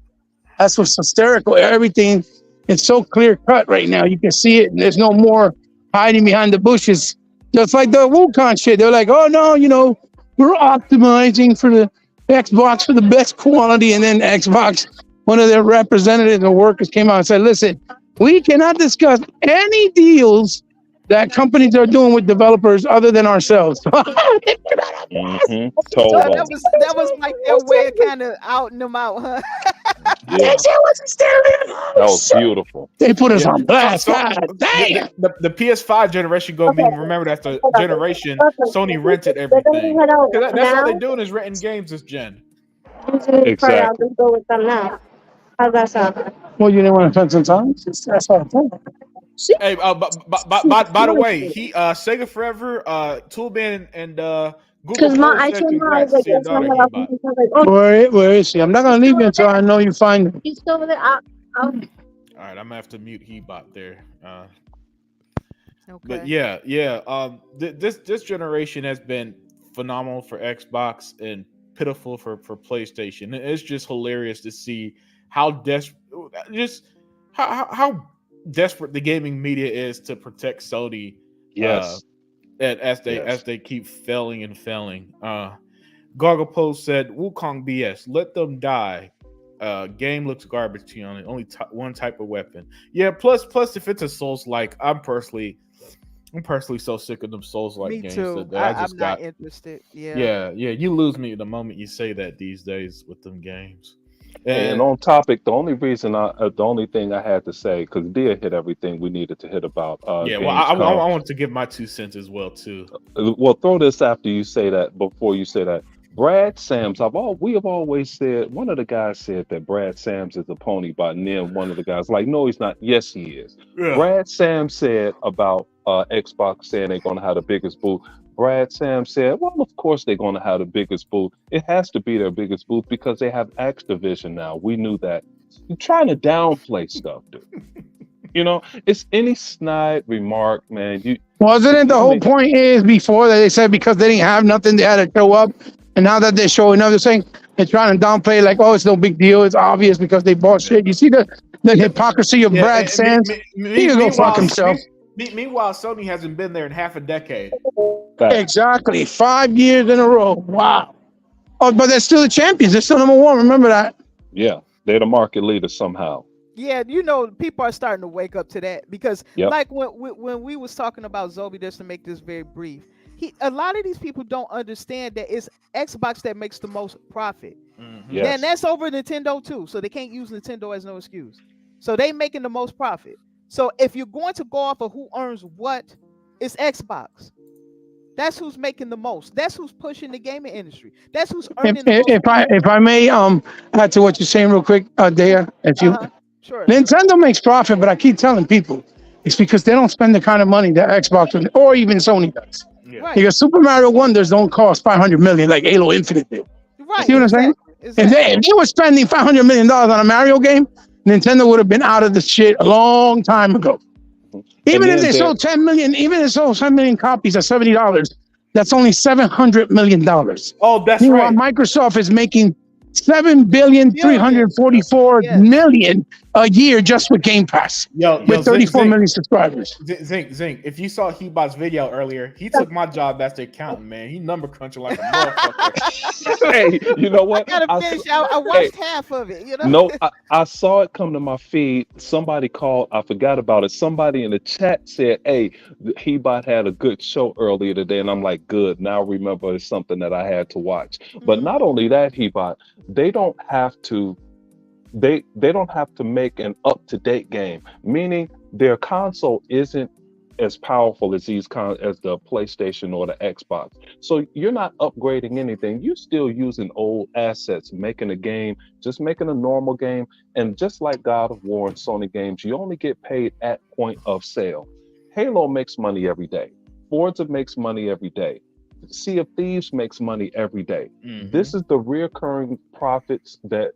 That's what's hysterical. Everything, it's so clear cut right now. You can see it, and there's no more hiding behind the bushes. Just like the Wukong shit. They're like, oh no, we're optimizing for the Xbox for the best quality. And then Xbox, one of their representatives or workers came out and said, listen, we cannot discuss any deals that companies are doing with developers other than ourselves. Mm-hmm. So Told that them. was like their way of kind of outing them out, huh? Yeah, that was beautiful. They put us Yeah. on blast. So God damn. the PS5 generation go mean remember that's the generation Sony rented everything. That's all they're doing is renting games this gen. Exactly. Go with them now. How's that sound? Well, you didn't want to spend some time? That's all I'm saying. Hey, by the way, Sega Forever, Toolman and Google Because Plus I said told my I was congrats like, to your that's not daughter, how I Hebot. was like, oh, Where is she? I'm not going to leave you until I know you find her. he's still over there. I'll All right, I'm gonna have to mute Hebot there. But Okay. yeah. This generation has been phenomenal for Xbox and pitiful for PlayStation. It's just hilarious to see how how desperate the gaming media is to protect Sony. Yes. As Yes. they keep failing and failing. Gargle Post said, Wukong BS, let them die. Game looks garbage to you, only one type of weapon. Yeah, plus if it's a Souls-like, I'm personally so sick of them Souls-like Me games too. that I I'm just not got. interested. Yeah, you lose me the moment you say that these days with them games. And And on topic, the only thing I had to say, because Dia hit everything we needed to hit about yeah, well, I Gamescom. want to give my 2 cents as well too. Well, throw this after you say that. Before you say that, Brad Sams. We have always said, one of the guys said that Brad Sams is a pony, but then one of the guys like, no, he's not. Yes, he is. Yeah. Brad Sams said about Xbox saying they're going to have the biggest booth. Brad Sams said, well, of course they're going to have the biggest booth. It has to be their biggest booth because they have Activision now. We knew that. You're trying to downplay stuff, dude. It's any snide remark, man. Wasn't it the whole point is before that they said because they didn't have nothing, they had to show up, and now that they're showing up, they're saying they're trying to downplay like, oh, it's no big deal, it's obvious because they bought shit. You see the hypocrisy of Brad Sands? He can go fuck himself. Meanwhile, Sony hasn't been there in half a decade. Exactly, 5 years in a row. Wow. Oh, but they're still the champions. They're still number one. Remember that? Yeah, they're the market leader somehow. Yeah, people are starting to wake up to that because, like when we was talking about Zobi, just to make this very brief, a lot of these people don't understand that it's Xbox that makes the most profit. Mm-hmm. Yes. And that's over Nintendo too, so they can't use Nintendo as no excuse. So they making the most profit. So if you're going to go off of who earns what, it's Xbox. That's who's making the most. That's who's pushing the gaming industry. That's who's earning the most. If I may add to what you're saying real quick, Dea, if you Sure. Nintendo makes profit, but I keep telling people it's because they don't spend the kind of money that Xbox or even Sony does. Yeah. Right. Because Super Mario Wonders don't cost $500 million like Halo Infinite did. Right. See what I'm saying? Exactly. If they were spending $500 million on a Mario game, Nintendo would have been out of the shit a long time ago. Even if they sold 10 million copies at $70, that's only $700 million. Oh, that's Meanwhile, right. Microsoft is making $7,344,000,000 a year just with Game Pass. With 34 million subscribers. Zing. If you saw Hebot's video earlier, he took my job as the accountant, man. He number crunching like a motherfucker. Hey, you know what? I gotta finish. I watched half of it. No, I saw it come to my feed. Somebody called. I forgot about it. Somebody in the chat said, "Hey, Hebot had a good show earlier today," and I'm like, "Good." Now remember, it's something that I had to watch. But not only that, Hebot, they don't have to. They don't have to make an up-to-date game, meaning their console isn't as powerful as as the PlayStation or the Xbox. So you're not upgrading anything. You're still using old assets, making a game, just making a normal game. And just like God of War and Sony games, you only get paid at point of sale. Halo makes money every day. Forza makes money every day. Sea of Thieves makes money every day. Mm-hmm. This is the reoccurring profits that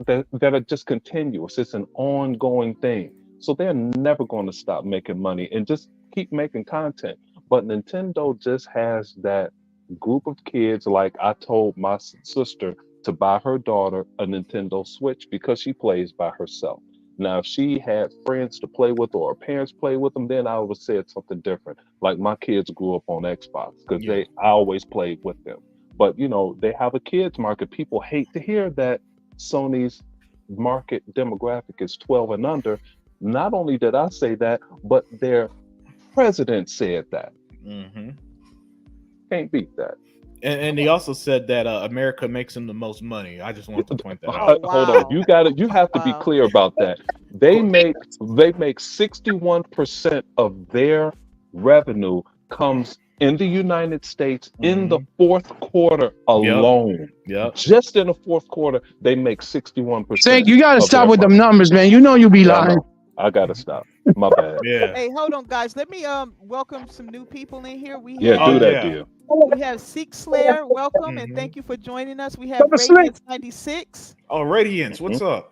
are just continuous. It's an ongoing thing. So they're never going to stop making money and just keep making content. But Nintendo just has that group of kids. Like I told my sister to buy her daughter a Nintendo Switch because she plays by herself. Now, if she had friends to play with or her parents play with them, then I would have said something different. Like my kids grew up on Xbox because I always played with them. But, they have a kids market. People hate to hear that Sony's market demographic is 12 and under. Not only did I say that, but their president said that. Mm-hmm. Can't beat that. And they also said that America makes them the most money. I just wanted to point that out. Hold on, you have to be clear about that. They make 61% of their revenue comes in the United States in the fourth quarter alone. Yep. Just in the fourth quarter, they make 61%. Say, you got to stop with them numbers, man. You be lying. I got to stop. My bad. Yeah. Hey, hold on, guys. Let me welcome some new people in here. We have Seek Slayer. Welcome and thank you for joining us. We have Radiance 96. Oh, Radiance, what's up?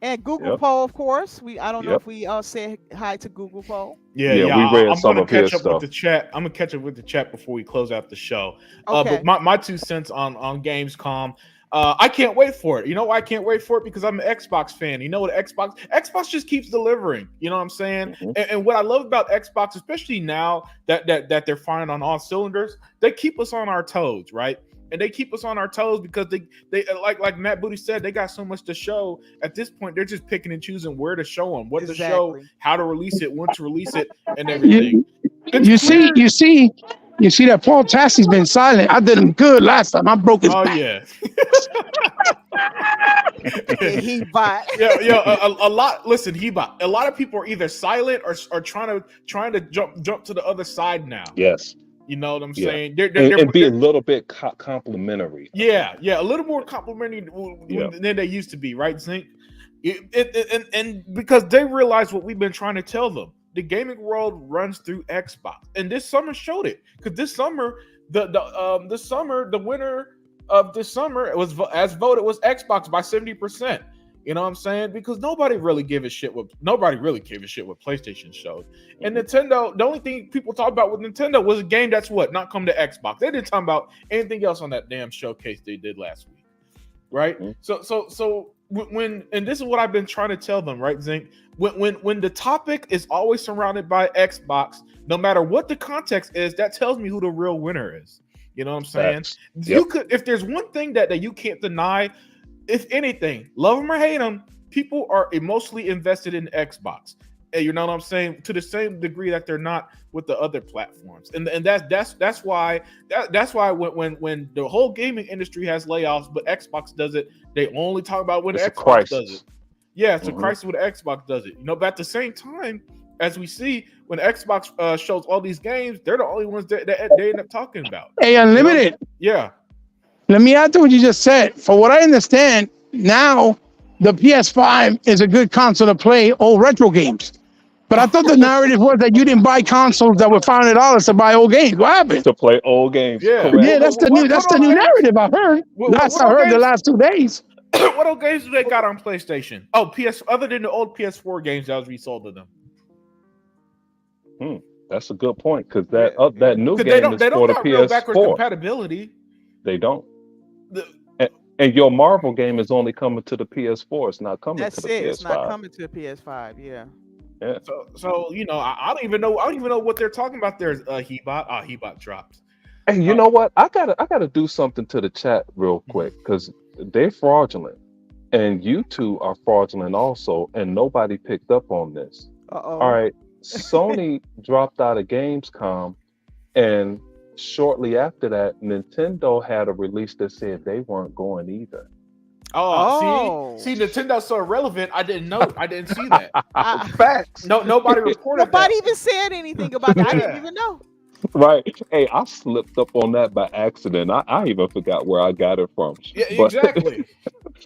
And Google Poll, of course. I don't know if we all say hi to Google Poll. Yeah. We read I'm some gonna of his catch up stuff. with the chat. I'm gonna catch up with the chat before we close out the show. Okay. But my 2 cents on Gamescom. I can't wait for it. You know why I can't wait for it? Because I'm an Xbox fan. You know what Xbox just keeps delivering. You know what I'm saying? Mm-hmm. And what I love about Xbox, especially now that they're firing on all cylinders, they keep us on our toes, right? and they keep us on our toes because they like Matt Booty said, they got so much to show. At this point, they're just picking and choosing where to show them, what to show, how to release it, when to release it, and everything. You see that Paul Tassie's been silent. I did him good last time. I broke his back. Yeah. He bought. A lot. Listen, he bought. A lot of people are either silent or trying to jump to the other side now. Yes. You know what I'm saying? And be a little bit complimentary. Yeah, a little more complimentary than they used to be, right, Zink? And because they realize what we've been trying to tell them. The gaming world runs through Xbox, and this summer showed it. Because this summer, the winner of this summer was voted was Xbox by 70%. You know what I'm saying? Because nobody really gave a shit what PlayStation showed. And Nintendo, the only thing people talk about with Nintendo was a game that's not come to Xbox. They didn't talk about anything else on that damn showcase they did last week, right? So when and this is what I've been trying to tell them, right, Zink? When the topic is always surrounded by Xbox, no matter what the context is, that tells me who the real winner is. You know what I'm saying? You could, if there's one thing that you can't deny, if anything, love them or hate them, people are emotionally invested in Xbox. You know what I'm saying? To the same degree that they're not with the other platforms, and that's why when the whole gaming industry has layoffs, but Xbox does it, they only talk about when Xbox does it. Yeah, it's a crisis when Xbox does it. You know, but at the same time, as we see, when Xbox shows all these games, they're the only ones that they end up talking about. Hey, Unlimited. You know? Yeah. Let me add to what you just said. For what I understand, now the PS5 is a good console to play old retro games. But I thought the narrative was that you didn't buy consoles that were $500 to buy old games. What happened? To play old games. Yeah, yeah, that's the new narrative I heard. I heard the last 2 days. What old games do they got on PlayStation? Oh, other than the old PS4 games that was resold to them. That's a good point, because that new game is for the PS4. Backwards compatibility. They don't. And your Marvel game is only coming to the PS4. It's not coming to the PS5. It's not coming to the PS5. Yeah. So you know, I don't even know what they're talking about there. Hebot. Hebot dropped. Hey, you know what? I gotta do something to the chat real quick, because they're fraudulent, and you two are fraudulent also, and nobody picked up on this. All right, Sony dropped out of Gamescom, and shortly after that, Nintendo had a release that said they weren't going either. See, Nintendo's so irrelevant. I didn't know. I didn't see that. Facts. Nobody reported. Nobody even said anything about that. I didn't even know. Right. Hey, I slipped up on that by accident. I even forgot where I got it from. Yeah, exactly.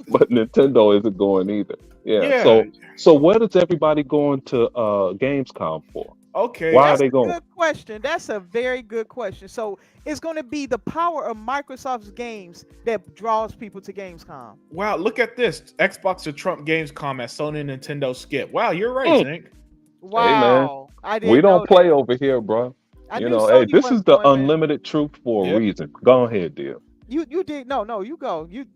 But Nintendo isn't going either. Yeah. So what is everybody going to Gamescom for? Okay. Why are they going? Good question. That's a very good question. So it's going to be the power of Microsoft's games that draws people to Gamescom. Wow, look at this. Xbox to Trump Gamescom as Sony and Nintendo skip. Wow, you're right, Zink. Wow. Hey, man. We don't play over here, bro. Hey, this is the unlimited truth for a reason. Go ahead, dear. You did. No, you go. You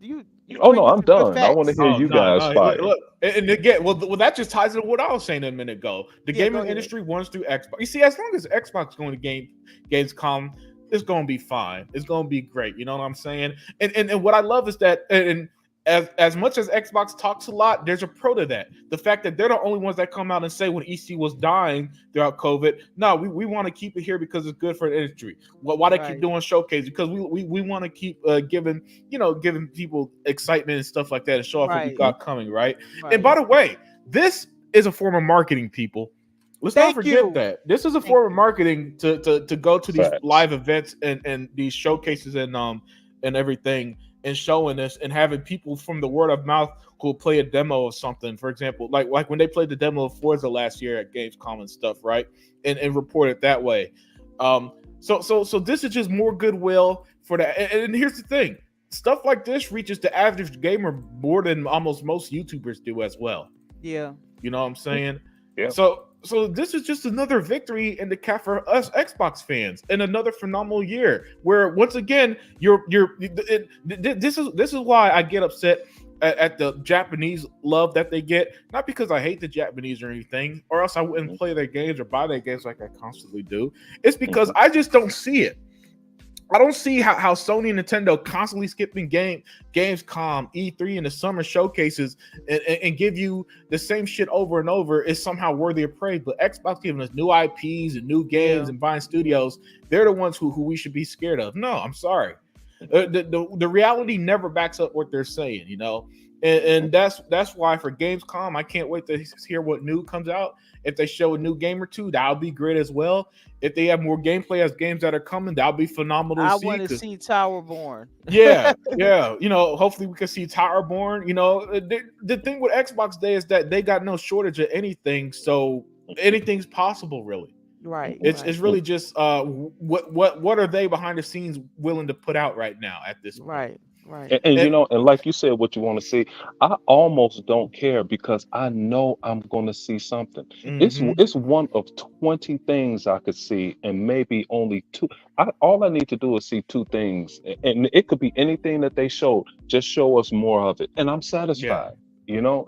no, I'm done. I want to hear you guys fight. Look, and again, well, that just ties into what I was saying a minute ago. The gaming industry runs through Xbox. You see, as long as Xbox is going to Gamescom, it's going to be fine. It's going to be great. You know what I'm saying? And what I love is that, and as much as Xbox talks a lot, there's a pro to that. The fact that they're the only ones that come out and say when EC was dying throughout COVID, no, we want to keep it here because it's good for the industry. Why they keep doing showcases? Because we want to keep giving people excitement and stuff like that and show off what we got coming, right? And by the way, this is a form of marketing, people. Let's not forget that. This is a form of marketing to go to these live events and these showcases and everything, and showing this and having people from the word of mouth who will play a demo of something. For example, like when they played the demo of Forza last year at Gamescom and stuff, right? And report it that way. So this is just more goodwill for that. And here's the thing. Stuff like this reaches the average gamer more than almost most YouTubers do as well. Yeah. You know what I'm saying? Yeah. So this is just another victory in the cap for us Xbox fans, and another phenomenal year where once again this is why I get upset at the Japanese love that they get, not because I hate the Japanese or anything, or else I wouldn't play their games or buy their games like I constantly do. It's because I just don't see it. I don't see how Sony and Nintendo constantly skipping Gamescom, E3 in the summer showcases and give you the same shit over and over is somehow worthy of praise. But Xbox giving us new IPs and new games and buying studios, they're the ones who we should be scared of. No, I'm sorry. The reality never backs up what they're saying, you know? And that's why for Gamescom, I can't wait to hear what new comes out. If they show a new game or two, that'll be great as well. If they have more gameplay as games that are coming, that'll be phenomenal. I want to see Towerborn. Yeah. You know, hopefully we can see Towerborn. You know, the thing with Xbox Day is that they got no shortage of anything, so anything's possible, really. Right. It's really just what are they behind the scenes willing to put out right now at this point? Right. And you know, and like you said, what you want to see, I almost don't care because I know I'm going to see something. It's one of 20 things I could see, and maybe only two. All I need to do is see two things, and it could be anything that they showed. Just show us more of it, and I'm satisfied. You know,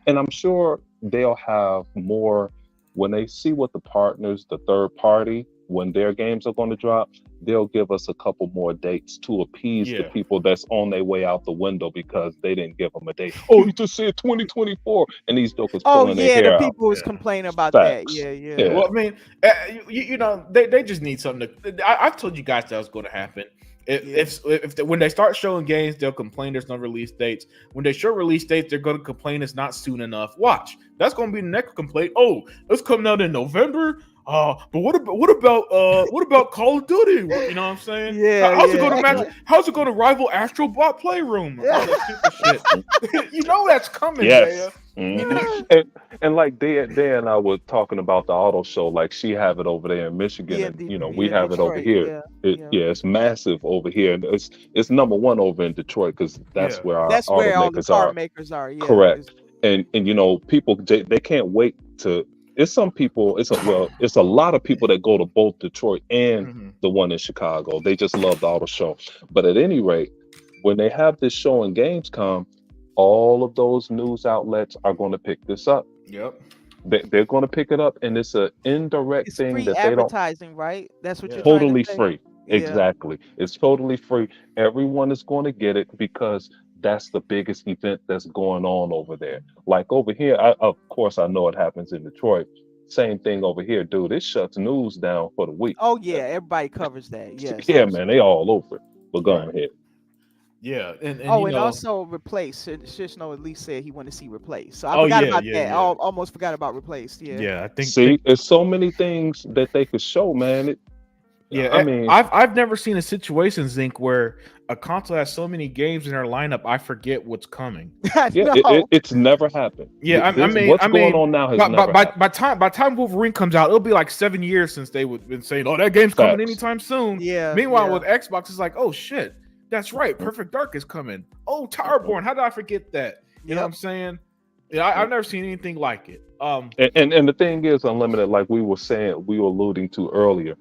and I'm sure they'll have more when they see what the partners, the third party, when their games are going to drop. They'll give us a couple more dates to appease the people that's on their way out the window because they didn't give them a date. Oh, you just said 2024, and these jokers pulling their hair out. The people was complaining about that. Yeah. Well, I mean, you know, they just need something to. I've told you guys that was going to happen. When they start showing games, they'll complain there's no release dates. When they show release dates, they're going to complain it's not soon enough. Watch, that's going to be the next complaint. Oh, it's coming out in November. But what about Call of Duty? You know what I'm saying? How's it going to rival Astro Bot Playroom? All that stupid shit. You know that's coming. Yes. And like Dan and I were talking about the auto show, like she have it over there in Michigan, and you know we have Detroit, it over here. It's massive over here, and it's number one over in Detroit because that's where our all the car makers are. Yeah, correct. And you know people they can't wait to. It's some people. It's a lot of people that go to both Detroit and the one in Chicago. They just love the auto show. But at any rate, when they have this show in Gamescom, all of those news outlets are going to pick this up. Yep. They're going to pick it up, and it's an indirect thing free that they don't. Advertising, right? That's what you're totally trying to say? Free. Yeah. Exactly. It's totally free. Everyone is going to get it because that's the biggest event that's going on over there. Like over here, of course, I know it happens in Detroit. Same thing over here, dude. It shuts news down for the week. Oh yeah, everybody covers that. Yes. Yeah, man, they all over it. But go ahead. Yeah, and also Replace. Shishno at least said he wanted to see Replace. So I forgot about that. Yeah. I almost forgot about Replace. Yeah. I think. See, there's so many things that they could show, man. I mean, I've never seen a situation, Zink, where a console has so many games in their lineup, I forget what's coming. It's never happened. Yeah, I mean, what's going on now has never happened. By time Wolverine comes out, it'll be like 7 years since they would been saying, "Oh, that game's coming anytime soon." Yeah. Meanwhile, with Xbox, it's like, "Oh shit, that's right, Perfect Dark is coming." Oh, Towerborn, how did I forget that? You know what I'm saying? Yeah, I've never seen anything like it. And the thing is, Unlimited, like we were alluding to earlier.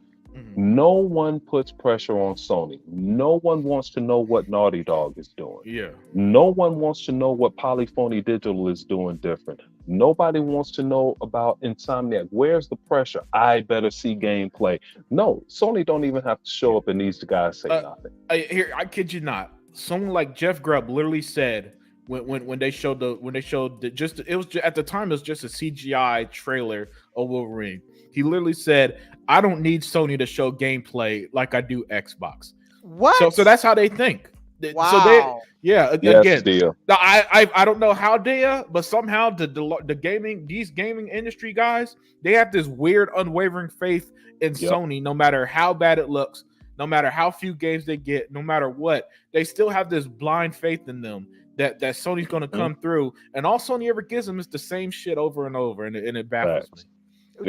No one puts pressure on Sony. No one wants to know what Naughty Dog is doing. Yeah. No one wants to know what Polyphony Digital is doing different. Nobody wants to know about Insomniac. Where's the pressure? I better see gameplay. No, Sony don't even have to show up and these guys say nothing. I kid you not. Someone like Jeff Grubb literally said when they showed at the time it was just a CGI trailer of Wolverine. He literally said, "I don't need Sony to show gameplay like I do Xbox." What? So that's how they think. Wow. So again, Dia. I don't know how but somehow these gaming industry guys, they have this weird unwavering faith in Sony. No matter how bad it looks, no matter how few games they get, no matter what, they still have this blind faith in them that Sony's going to come through. And all Sony ever gives them is the same shit over and over, and it baffles me.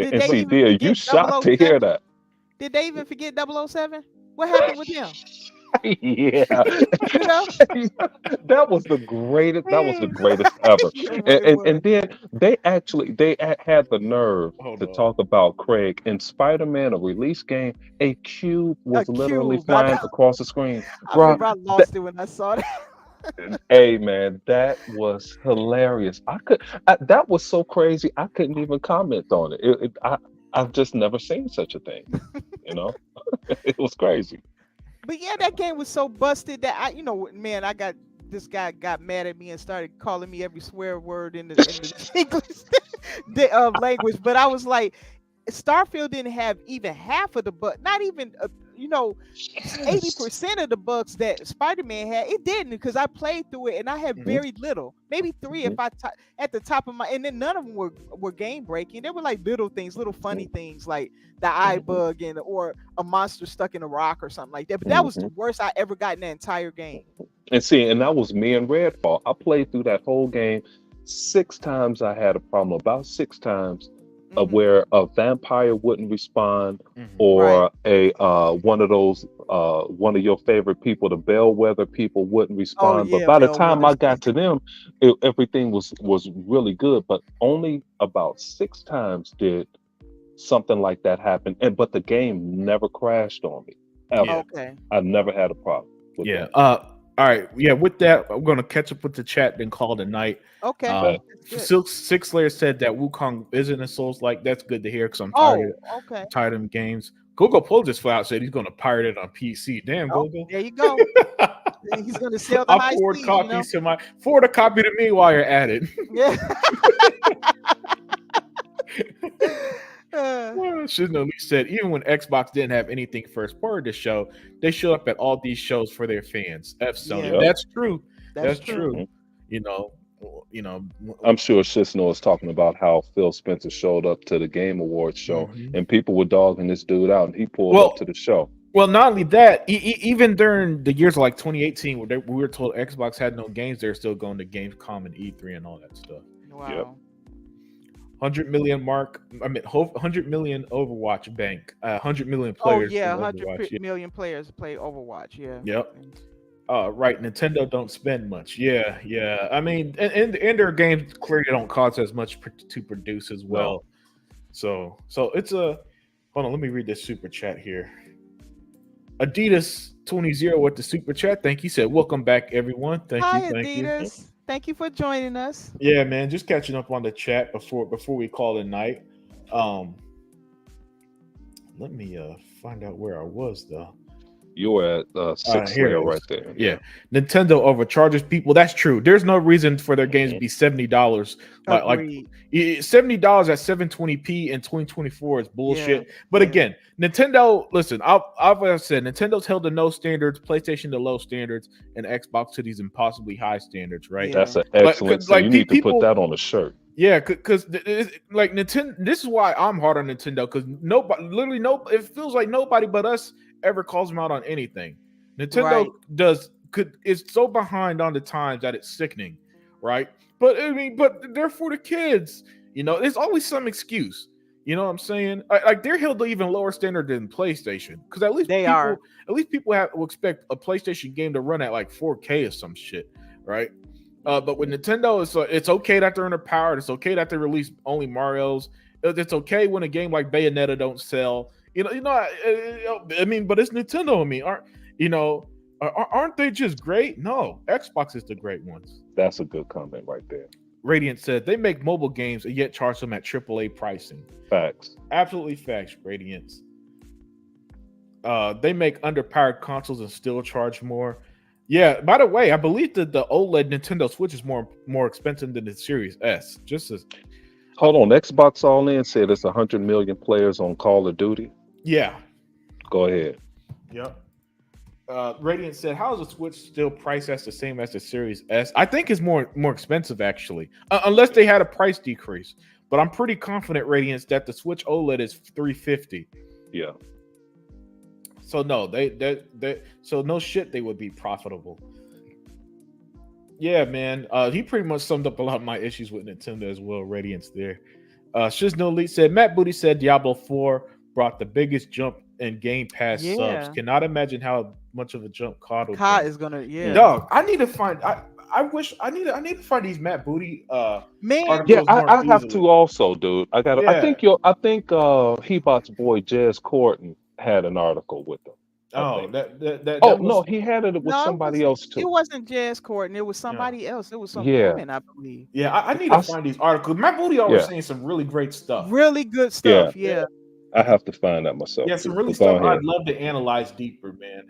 And see, Dia, you shocked to hear that. Did they even forget 007? What happened with him? Yeah. That was the greatest ever. And then they had the nerve to talk about Craig in Spider-Man, a release game. A cube was literally flying across the screen. I lost it when I saw that. Hey man, that was hilarious. That was so crazy. I couldn't even comment on it. I've just never seen such a thing. You know, it was crazy. But yeah, that game was so busted that man, this guy got mad at me and started calling me every swear word in the English language. But I was like, Starfield didn't have even half of the not even 80% of the bugs that Spider-Man had. It didn't, because I played through it and I had very little, maybe 3 if I at the top of my, and then none of them were game breaking. They were like little things, little funny things like the eye bug or a monster stuck in a rock or something like that. But that was the worst I ever got in the entire game. And see, and that was me and Redfall. I played through that whole game 6 times. I had a problem about 6 times of where a vampire wouldn't respond, or a one of those one of your favorite people, the bellwether people, wouldn't respond. But by the time I got to them, everything was really good. But only about 6 times did something like that happen, but the game never crashed on me ever. Okay, I never had a problem with that. All right. Yeah, with that, I'm going to catch up with the chat, then call it a night. Okay. Six Layer said that Wukong isn't a Souls-like. That's good to hear, because I'm tired of them games. Gogo Pole just flat out said he's going to pirate it on PC. Damn, Gogo. There you go. He's going to sell the high speed, forward a copy to me while you're at it. Yeah. Shizno said even when Xbox didn't have anything first party to show, they showed up at all these shows for their fans. Sony. Yeah. That's true. That's true. You know, I'm sure Shizno is talking about how Phil Spencer showed up to the Game Awards show, and people were dogging this dude out, and he pulled up to the show. Well, not only that, even during the years of like 2018, where we were told Xbox had no games, they're still going to Gamescom and E3 and all that stuff. Wow. Yep. 100 million mark. 100 million Overwatch bank. 100 million players. Oh yeah, 100 million players play Overwatch. Yeah. Yep. Right. Nintendo don't spend much. Yeah. I mean, and their games clearly don't cost as much to produce as well. No. So it's a. Hold on. Let me read this super chat here. Adidas 20 with the super chat. Thank you. Said welcome back, everyone. Thank you. Adidas. Thank you for joining us. Yeah, man, just catching up on the chat before we call it night. Let me find out where I was though. You were at 6 Layer right there. Yeah. Nintendo overcharges people. That's true. There's no reason for their games to be $70. Like $70 at 720p in 2024 is bullshit. Yeah. But again, Nintendo, listen, I've said Nintendo's held to no standards, PlayStation to low standards, and Xbox to these impossibly high standards, right? That's an excellent thing. You need to put that on a shirt. Yeah, because like Nintendo, this is why I'm hard on Nintendo, because it feels like nobody but us ever calls them out on anything. Nintendo is so behind on the times that it's sickening, right? But they're for the kids, there's always some excuse. You know what I'm saying? Like they're held to even lower standard than PlayStation, because at least people will expect a PlayStation game to run at like 4K or some shit, right? But with Nintendo, it's okay that they're underpowered. It's okay that they release only Mario's. It's okay when a game like Bayonetta don't sell. But it's Nintendo. Aren't they just great? No, Xbox is the great ones. That's a good comment right there. Radiant said they make mobile games and yet charge them at AAA pricing. Facts. Absolutely facts, Radiance. They make underpowered consoles and still charge more. Yeah, by the way, I believe that the OLED Nintendo Switch is more expensive than the Series S. Hold on, Xbox All In said it's 100 million players on Call of Duty. Yeah. Go ahead. Yep. Radiant said, how is the Switch still priced as the same as the Series S? I think it's more expensive, actually, unless they had a price decrease. But I'm pretty confident, Radiance, that the Switch OLED is $350. Yeah. So no, so no shit, they would be profitable. Yeah, man. He pretty much summed up a lot of my issues with Nintendo as well. Radiance there. Shizno Elite said, Matt Booty said Diablo 4 brought the biggest jump in Game Pass subs. Cannot imagine how much of a jump COD is gonna. Yeah. Dog, I need to find. I wish I need to find these Matt Booty. Man. Yeah, I have to also, dude. I got. Yeah. I think Hebot's boy Jez Corton had an article with them. No, he had it with somebody else too. It wasn't Jazz Corton. It was somebody else. It was some woman, I believe. Yeah, I need to find these articles. Matt Booty always saying some really great stuff. Really good stuff. Yeah. I have to find that myself. Yeah, some really stuff I'd love to analyze deeper, man.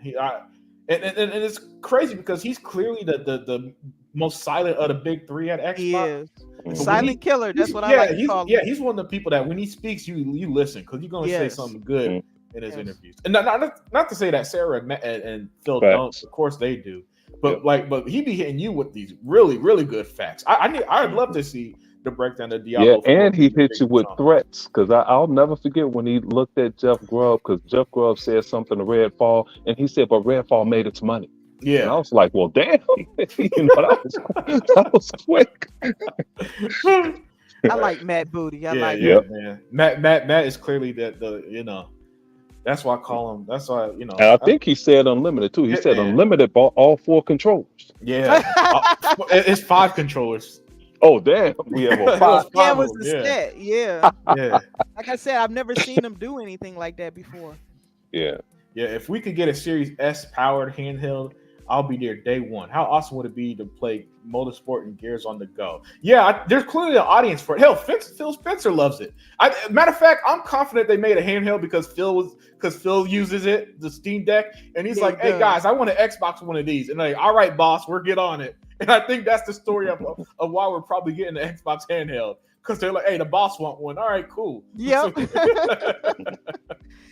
And it's crazy because he's clearly the most silent of the big three at Xbox. He is. Mhm. Silent killer. That's what I like to call him. Yeah, he's one of the people that when he speaks, you listen because you're going to say something good in his interviews. And not to say that Sarah and Phil don't. Of course they do. But but he be hitting you with these really, really good facts. I'd love to see the breakdown of Diablo. Yeah, and he hit you with threats because I'll never forget when he looked at Jeff Grubb because Jeff Grubb said something to Redfall and he said, "But Redfall made its money." Yeah, and I was like, "Well, damn, that was quick." I like Matt Booty. Man. Matt is clearly the That's why I call him. That's why And I think he said unlimited too. He said unlimited bought all 4 controllers. Yeah, it's 5 controllers. Oh damn! We have 5. Yeah, it was the set. Yeah. Like I said, I've never seen him do anything like that before. Yeah. If we could get a Series S powered handheld, I'll be there day one. How awesome would it be to play Motorsport and Gears on the go? Yeah, there's clearly an audience for it. Hell, Phil Spencer loves it. Matter of fact, I'm confident they made a handheld because Phil uses it, the Steam Deck, and he's like, "Hey guys, I want an Xbox one of these." And they're like, "All right, boss, we'll get on it." And I think that's the story of why we're probably getting the Xbox handheld because they're like, "Hey, the boss want one. All right, cool." Yep.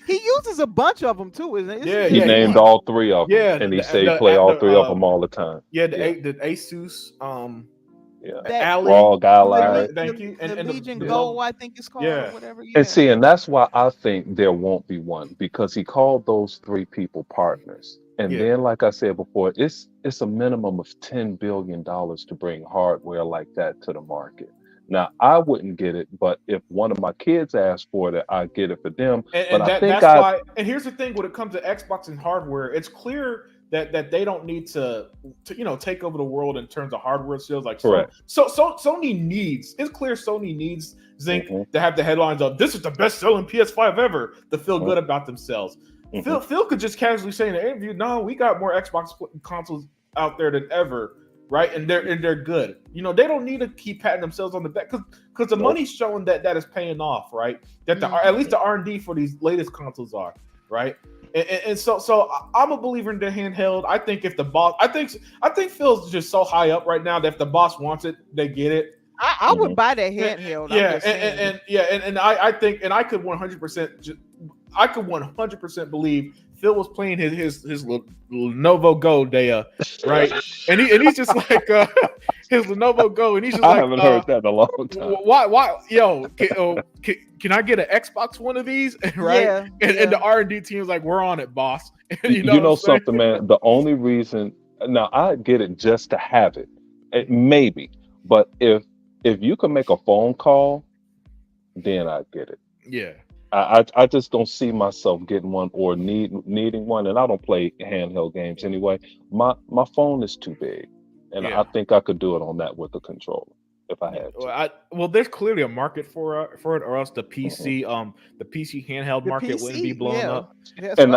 He uses a bunch of them too, isn't it? He named all 3 of them. Yeah, and he said play all 3 of them all the time. Yeah, the Asus, Raw Guy. Thank you. And the Legion Go, I think it's called, or whatever. Yeah. And see, and that's why I think there won't be one because he called those 3 people partners. And then, like I said before, it's a minimum of $10 billion to bring hardware like that to the market. Now, I wouldn't get it, but if one of my kids asked for it, I'd get it for them. And that's why. And here's the thing: when it comes to Xbox and hardware, it's clear that they don't need to take over the world in terms of hardware sales. Like correct. So Sony needs. It's clear Sony needs Zinc to have the headlines of "This is the best-selling PS5 ever" to feel good about themselves. Phil could just casually say in an interview, "No, we got more Xbox consoles out there than ever." Right, and they're good. They don't need to keep patting themselves on the back because the money's showing that is paying off, right? That at least the R&D for these latest consoles are, right? And so I'm a believer in the handheld. I think if the boss, I think Phil's just so high up right now that if the boss wants it, they get it. I would buy that handheld. I think I could 100% believe Phil was playing his Lenovo Go day, right? and he's just like his Lenovo Go, and he's just I haven't heard that in a long time. Why, can I get an Xbox one of these? Right? And the R&D team is like, "We're on it, boss." you know something, man. The only reason now I get it just to have it, maybe, but if you can make a phone call, then I get it. Yeah. I just don't see myself getting one or needing one, and I don't play handheld games anyway. My phone is too big, and I think I could do it on that with the controller if I had to. Well, there's clearly a market for it, or else the PC the PC handheld market wouldn't be blowing up. And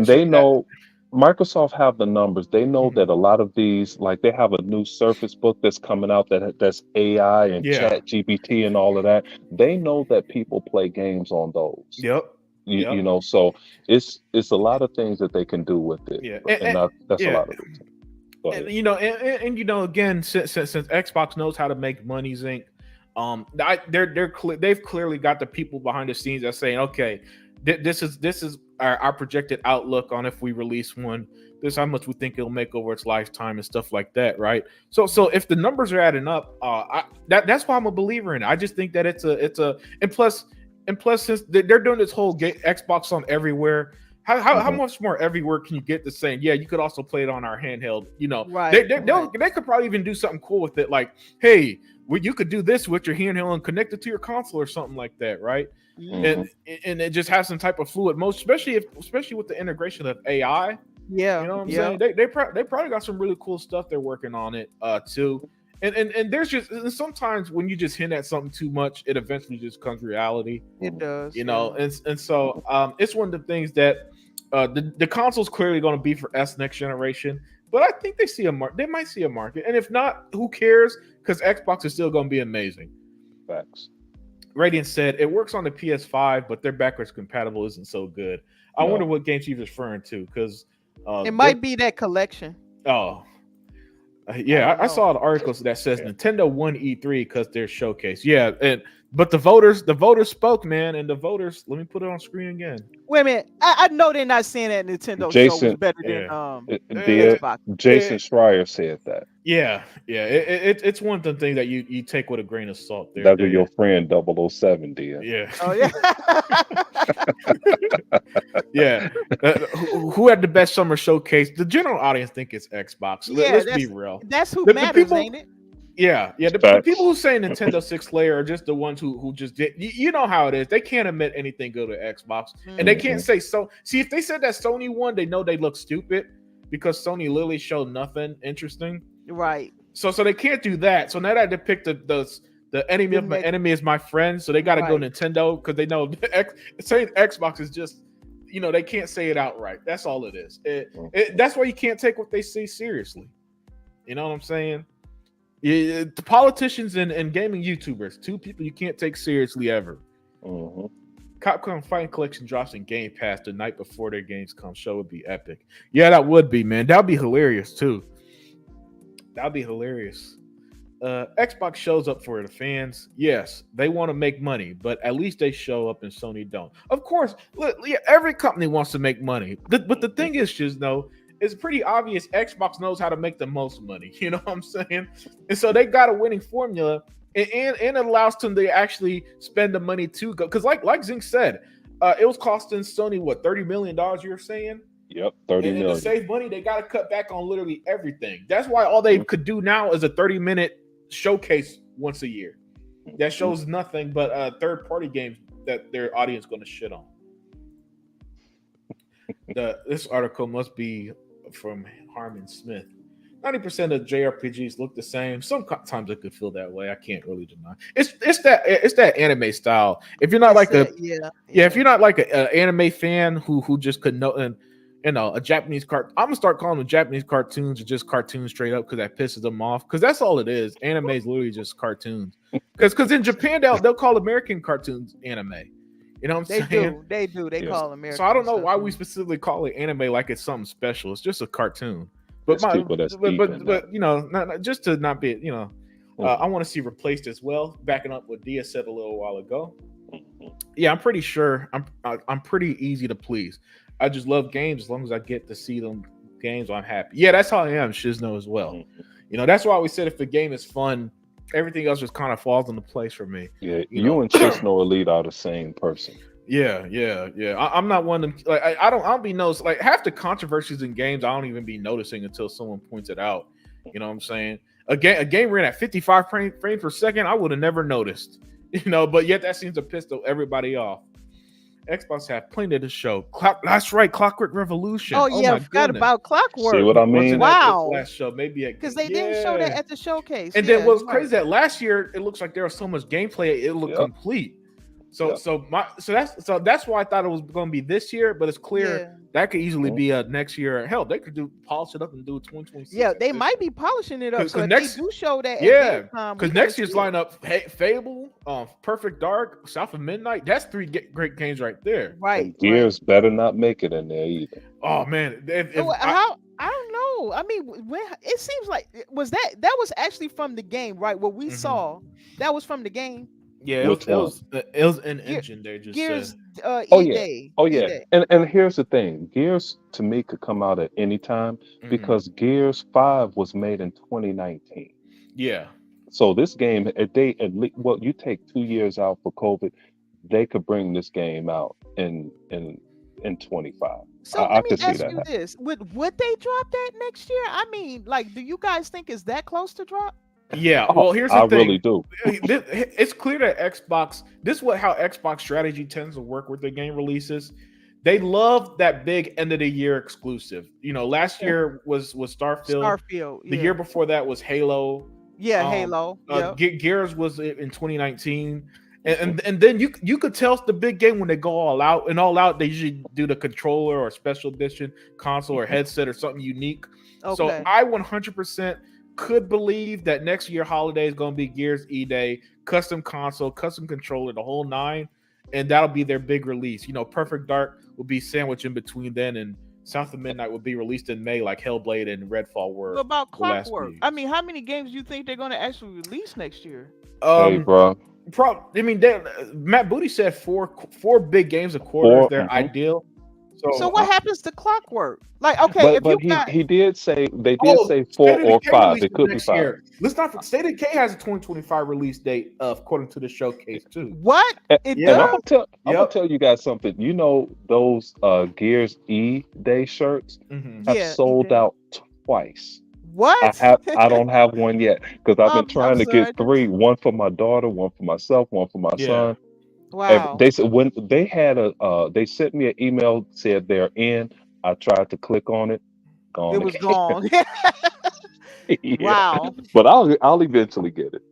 they know. Microsoft have the numbers. They know that a lot of these, like they have a new Surface Book that's coming out that's AI and Chat GPT and all of that. They know that people play games on those. Yep. So it's a lot of things that they can do with it. Yeah. That's a lot of things. And again, since Xbox knows how to make money, Zinc, they've clearly got the people behind the scenes that's saying, okay, this is our projected outlook on if we release one. This is how much we think it'll make over its lifetime and stuff like that, right? So if the numbers are adding up, that's why I'm a believer in it. I just think that it's a and plus since they're doing this whole Xbox on everywhere. How much more everywhere can you get the same? Yeah, you could also play it on our handheld. Right. They could probably even do something cool with it, like, hey, you could do this with your handheld and connect it to your console or something like that, right? And it just has some type of fluid motion, especially with the integration of AI. Yeah, you know what I'm saying? They probably got some really cool stuff they're working on it too. And there's just sometimes when you just hint at something too much, it eventually just becomes reality. It does, and so it's one of the things that the console's clearly going to be for S next generation. But I think they see they might see a market, and if not, who cares? Because Xbox is still going to be amazing. Facts. Radiant said it works on the PS5, but their backwards compatible isn't so good. I wonder what game she's referring to, because it might be that collection. Oh, yeah, I saw the articles that says Nintendo won E3 because their showcase. Yeah, but the voters spoke, man, and the voters. Let me put it on screen again. Wait a minute, I know they're not saying that Nintendo show was better than Xbox. Jason Schreier said that. Yeah, it's one of the things that you take with a grain of salt. There, that's your friend 007, dear. Yeah. Oh yeah. Yeah. Who had the best summer showcase? The general audience think it's Xbox. Yeah, let's be real. That's who matters, people, ain't it? Yeah. The people who say Nintendo 6 layer are just the ones who just did. You know how it is. They can't admit anything good to Xbox, and they can't say so. See, if they said that Sony won, they know they look stupid because Sony literally showed nothing interesting. Right. So they can't do that. So now that they picked the enemy of my enemy is my friend, so they got to go Nintendo because they know saying Xbox is just, they can't say it outright. That's all it is. That's why you can't take what they say seriously. You know what I'm saying? The politicians and gaming YouTubers, two people you can't take seriously ever. Mm-hmm. Capcom Fighting Collection drops in Game Pass the night before their Gamescom show would be epic. Yeah, that would be, man. That'd be hilarious too. That'd be hilarious. Xbox shows up for the fans. Yes, they want to make money, but at least they show up and Sony don't. Of course, look, every company wants to make money. But the thing is, just it's pretty obvious Xbox knows how to make the most money. You know what I'm saying? And so they got a winning formula, and it allows them to actually spend the money to go. Because like Zink said, it was costing Sony, what, $30 million, you're saying? Yep, 30 million. And to save money, they got to cut back on literally everything. That's why all they could do now is a 30-minute showcase once a year. That shows nothing but third-party games that their audience going to shit on. This article must be from Harmon Smith. 90% of JRPGs look the same. Sometimes it could feel that way. I can't really deny. It's that anime style. If you're not if you're not like an anime fan who just could know, and a Japanese I'm gonna start calling them Japanese cartoons or just cartoons straight up because that pisses them off. Because that's all it is. Anime is literally just cartoons. Because in Japan they'll call American cartoons anime. You know what I'm saying? They do. They call American. So I don't know why we specifically call it anime like it's something special. It's just a cartoon. But not, just to not be, I want to see replaced as well. Backing up what Dia said a little while ago. Yeah, I'm pretty sure I'm pretty easy to please. I just love games as long as I get to see them games. I'm happy. Yeah, that's how I am, Shizno, as well. That's why we said if the game is fun, everything else just kind of falls into place for me. Yeah, you and Shizno Elite are the same person. Yeah. I'm not one of them. Like I don't be noticed. Like half the controversies in games, I don't even be noticing until someone points it out. You know what I'm saying? A game ran at 55 frames per second, I would have never noticed. But yet that seems to piss everybody off. Xbox have plenty to show. That's right, Clockwork Revolution. Oh yeah, I forgot about Clockwork. See what I mean? Wow. Last show, maybe because they didn't show that at the showcase. And then what's crazy that last year it looks like there was so much gameplay, it looked complete. So that's why I thought it was going to be this year, but it's clear that could easily be next year. Hell, they could polish it up and do 2026. Yeah, they might be polishing it up. So they do show that. Yeah, because next year's lineup: Fable, Perfect Dark, South of Midnight. That's three great games right there. Right. And Gears better not make it in there either. Oh man, I don't know. I mean, it seems like that was actually from the game, right? What we saw, that was from the game. Yeah, it was an engine there. Just Gears. E-Day. And here's the thing: Gears to me could come out at any time because Gears 5 was made in 2019. Yeah. So this game, you take 2 years out for COVID, they could bring this game out in 25. So let me ask you this: would they drop that next year? I mean, like, do you guys think it's that close to drop? Yeah, well, here's the thing. I really do. It's clear that Xbox, this is how Xbox strategy tends to work with their game releases. They love that big end of the year exclusive. Last year was Starfield. The year before that was Halo. Yeah, Halo. Gears was in 2019. And then you could tell it's the big game when they go all out. And all out, they usually do the controller or special edition console or headset or something unique. Okay. So I 100% could believe that next year holiday is going to be Gears E-Day, custom console, custom controller, the whole nine, and that'll be their big release. You know, Perfect Dark will be sandwiched in between then, and South of Midnight will be released in May, like Hellblade and Redfall were. What about the last Clockwork? few I years. mean, how many games do you think they're going to actually release next year? Hey, bro. I mean, Matt Booty said four big games a quarter is their ideal. So what happens to Clockwork? Like, okay, if but you got he did say they did say 4 State of or Decay 5. releases It could be next 5. year. Let's not forget, State of Decay has a 2025 release date, according to the showcase too. what it Yeah. And I'm does? gonna tell you guys something. You know those Gears E-Day shirts Mhm. have Yeah, sold E-Day. out twice. What? I don't have one yet because I've been I'm trying to sorry. get 3. One for my daughter, one for myself, one for my Yeah. son. Wow. And they said when they had they sent me an email, said they're in. I tried to click on it, gone It was again. gone. Yeah. Wow. But I'll eventually get it.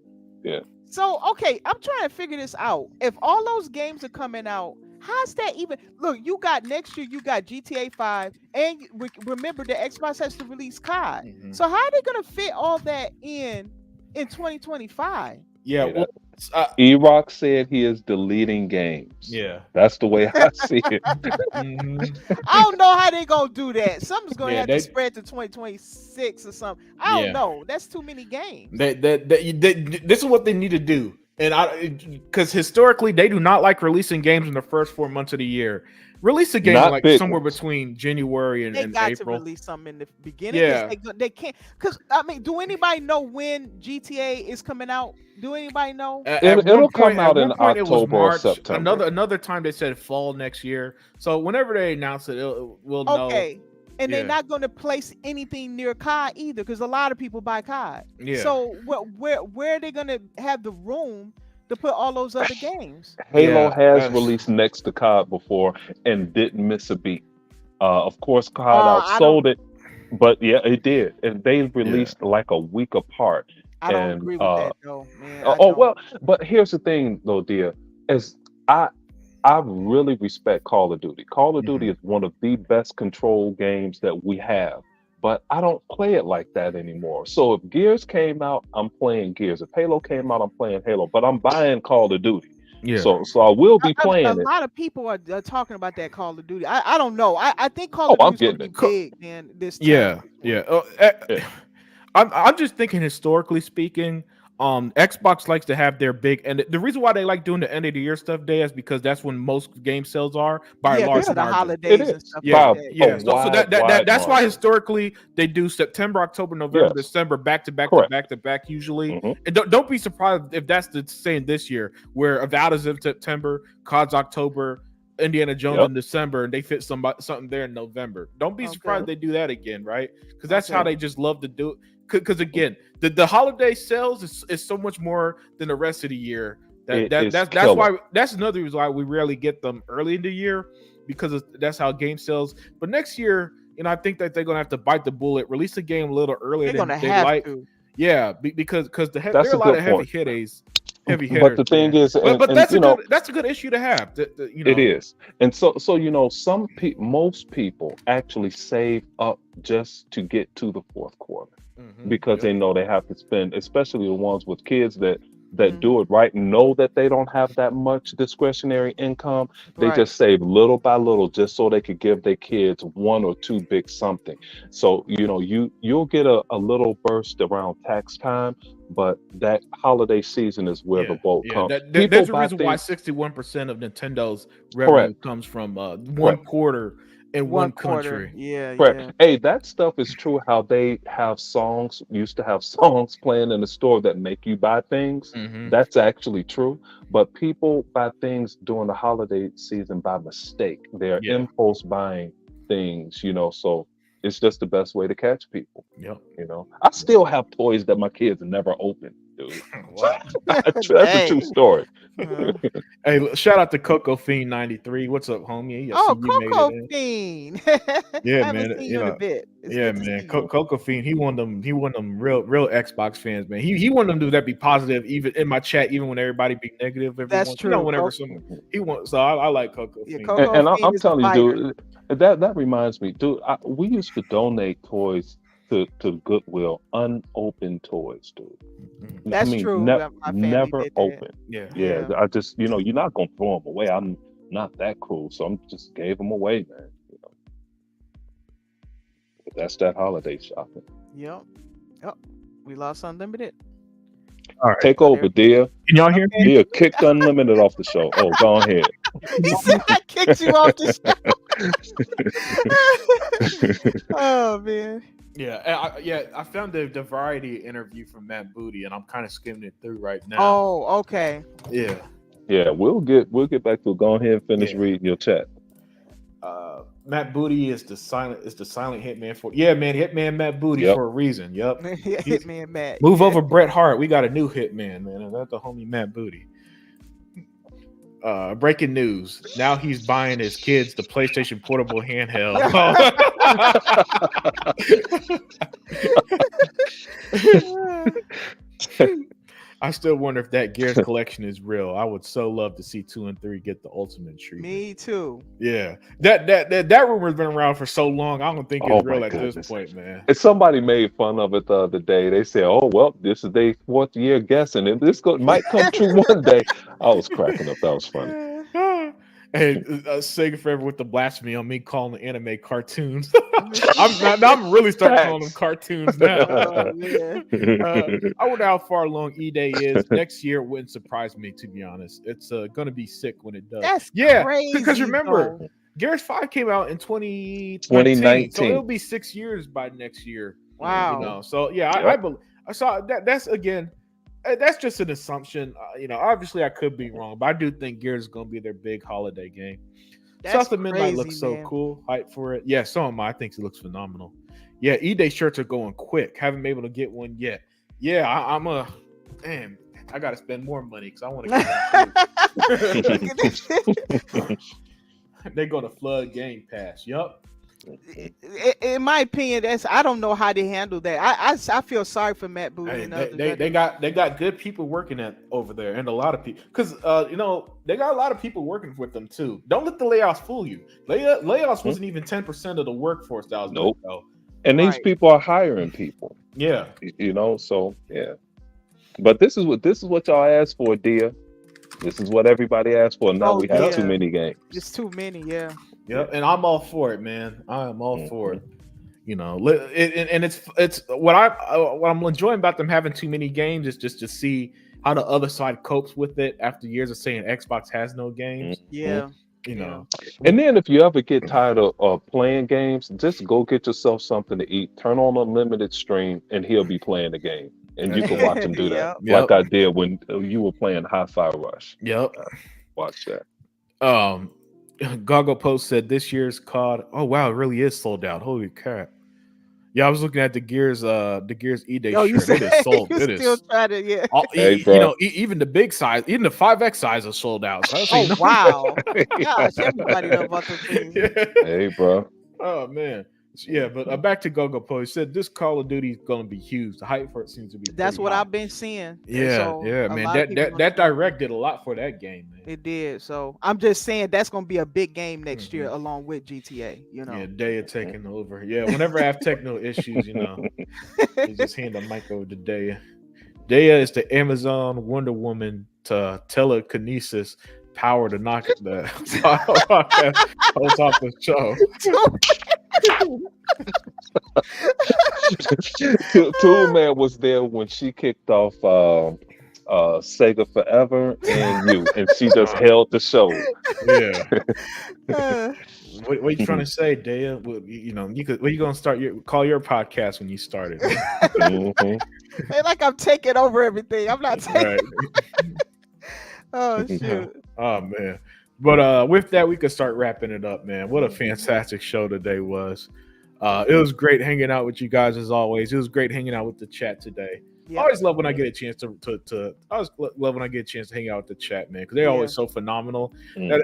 Yeah. So, okay, I'm trying to figure this out. If all those games are coming out, how's that even? Look, you got next year, you got GTA 5, and remember the Xbox has to release COD. Mhm. So, how are they going to fit all that in 2025? Yeah. Yeah, Well, E-Rock said he is deleting games. yeah. That's the way I see it. Mhm. I don't know how they going to do that. Something's going to Yeah, have they- to spread to 2026 or something. I don't Yeah. know. That's too many games. This is what they need to do, and because historically they do not like releasing games in the first 4 months of the year. Release a game Not like big somewhere ones. between January and They got April. to release something in the beginning. Yeah. They can't. Because, I mean, do anybody know when GTA is coming out? Do anybody know? It'll come out in it was October or March. September. Another time they said fall next year. So whenever they announce it, we'll know. Okay. And Yeah. they're not going to place anything near COD either, because a lot of people buy COD. Yeah. So where are they going to have the room to put all those other games? Halo Yeah, has that's- released next to COD before and didn't miss a beat. Of course, COD I outsold it, but yeah, it did. And they released like a week apart. I don't And, agree with that, though, man. I Oh don't. well, but here's the thing, though, dear. Is I really respect Call of Duty. Call of Duty is one of the best control games that we have, but I don't play it like that anymore. So if Gears came out, I'm playing Gears. If Halo came out, I'm playing Halo. But I'm buying Call of Duty. Yeah. So I will be A playing it. lot of people are talking about that Call of Duty. I don't know. I think Call of I'm Duty is going to getting be big, man. This time. Yeah. Yeah. I'm just thinking historically speaking, Xbox likes to have their big, and the reason why they like doing the end of the year stuff day is because that's when most game sales are by a Yeah, large because of the margin. holidays It and is. stuff Yeah, like that. yeah. So wide that's why margin. historically they do September, October, November, Yes. December, back to back Correct. to back to back usually. Mhm. And don't be surprised if that's the same this year, where Avowed is in September, COD's October, Indiana Jones Yep. in December, and they fit something there in November. Don't be Okay. surprised they do that again, right? Because that's how Okay. they just love to do it. Because again, the holiday sales is so much more than the rest of the year. It is That's killer. why that's another reason why we rarely get them early in the year, because that's how game sales. But next year, I think that they're gonna have to bite the bullet, release the game a little earlier They're than going to they have like. to. Yeah, because there That's are a a lot good of heavy point. hitters. Heavy But hitters. the thing yeah. is, but and, that's you know, that's a good issue to have. it is. And so most people actually save up just to get to the fourth quarter because they know they have to spend, especially the ones with kids that Mhm. do it right, know that they don't have that much discretionary income. They Right. just save little by little just so they could give their kids one or two big something. So you'll get a little burst around tax time, but that holiday season is where the boat comes. There's a reason why 61% of Nintendo's revenue comes from one quarter in one quarter. country. Yeah, Correct. yeah. Hey, that stuff is true. How they used to have songs playing in the store that make you buy things. Mhm. That's actually true. But people buy things during the holiday season by mistake. They're Yeah. impulse buying things, so it's just the best way to catch people. Yep. I still have toys that my kids never opened, dude. Wow. That's a true Dang. story. Uh, Hey, shout out to Coco Fiend 93. What's up, homie? I oh, see you made Coco it in. Fiend. Yeah, I haven't man, seen you in a bit. It's Yeah, good to man. see you. Coco Fiend, he one of them real Xbox fans, man. He one of them that be positive even in my chat, even when everybody be negative. That's true. Whenever he wants, so I like Coco Yeah, Fiend. Coco And Fiend I'm is a telling you, fighter. dude, that reminds me, dude. We used to donate toys to Goodwill, unopened toys, dude. That's true. My family never did that. open. Yeah. I just, you're not gonna throw them away. I'm not that cruel, so I'm just gave them away, man. But that's that holiday shopping. Yep. We lost Unlimited. All right. Take over, dear. Can y'all hear me? Dear, kicked Unlimited off the show. Oh, go ahead. He said I kicked you off the show. Oh man. Yeah, I found the Variety interview from Matt Booty, and I'm kind of skimming it through right now. Oh, okay. Yeah, we'll get back to it. Go ahead and finish reading your chat. Matt Booty is the silent Hitman for Hitman Matt Booty for a reason. Yep. Hitman Matt. Move over Bret Hart. We got a new Hitman, man. And that's the homie Matt Booty. Breaking news. Now he's buying his kids the PlayStation Portable handheld. I still wonder if that Gears collection is real. I would so love to see 2 and 3 get the ultimate treatment. Me too. Yeah, that rumor's been around for so long. I don't think it's real at this point, man. And somebody made fun of it the other day. They said, "Oh well, this is their 4th year guessing, and this might come true one day." I was cracking up. That was funny. And Sega Forever with the blasphemy on me calling the anime cartoons. I'm really starting calling them cartoons now. I wonder how far along E-Day is. Next year wouldn't surprise me, to be honest. It's gonna be sick when it does. That's crazy. Because remember, Gears 5 came out in 2019, so it'll be 6 years by next year. Wow. So yeah, I believe. I saw that. That's again. That's just an assumption. Obviously I could be wrong, but I do think Gears is going to be their big holiday game. South of Midnight looks so cool. Hype for it. Yeah, so am I. I think it looks phenomenal. Yeah, E-Day shirts are going quick. Haven't been able to get one yet. Yeah, damn, I got to spend more money because I want to get one. They're going to flood Game Pass. Yup. In my opinion, I don't know how they handle that. I feel sorry for Matt Booty. They got good people working over there, and a lot of people because they got a lot of people working with them too. Don't let the layoffs fool you. Layoffs wasn't even 10% of the workforce that was nope. And these people are hiring people. Yeah, so yeah. But this is what y'all asked for, dear. This is what everybody asked for. Now we have too many games. It's too many, yeah. Yep, and I'm all for it, man. I am all for it. And it's what I'm enjoying about them having too many games is just to see how the other side copes with it after years of saying Xbox has no games. Yeah. And then if you ever get tired of playing games, just go get yourself something to eat. Turn on Unlimited stream, and he'll be playing the game, and you can watch him do that, like I did when you were playing Hi-Fi Rush. Yep, watch that. Goggle Post said this year's COD. Oh wow, it really is sold out. Holy crap! Yeah, I was looking at the Gears E-Day shirt. It is sold. It is still trying to, even the big size, even the 5X size is sold out. So wow! Gosh, everybody knows about the thing. Hey, bro. Oh man. Yeah, but back to Gogo Post. He said this Call of Duty is going to be huge. The hype for it seems to be. That's what high. I've been seeing. Yeah, man. That direct did a lot for that game, man. It did. So I'm just saying that's going to be a big game next year, along with GTA. Yeah, Daya taking over. Yeah, whenever I have technical issues, they just hand the mic over to Daya. Daya is the Amazon Wonder Woman to telekinesis power to knock the host off the show. Tool Man was there when she kicked off Sega Forever and she just held the show. Yeah. What are you trying to say, Daya? What are you gonna start call your podcast when you started? Hey, like I'm taking over everything. I'm not taking. Right. Oh shoot. Oh man. But with that, we could start wrapping it up, man. What a fantastic show today was. It was great hanging out with you guys as always. It was great hanging out with the chat today. I always love when I get a chance to hang out with the chat, man, because they're always so phenomenal.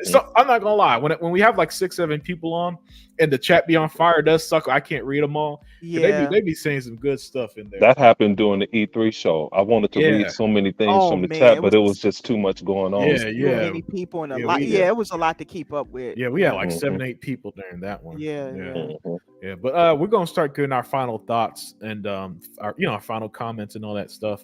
So I'm not gonna lie, when we have like 6-7 people on and the chat be on fire, it does suck. I can't read them all. Yeah, they be saying some good stuff in there. That happened during the E3 show. I wanted to read so many things from the chat, but it was just too much going on. Too many people and it was a lot to keep up with. Yeah, we had like 7-8 people during that one. Yeah. Yeah, but we're gonna start getting our final thoughts and our final comments and all that stuff.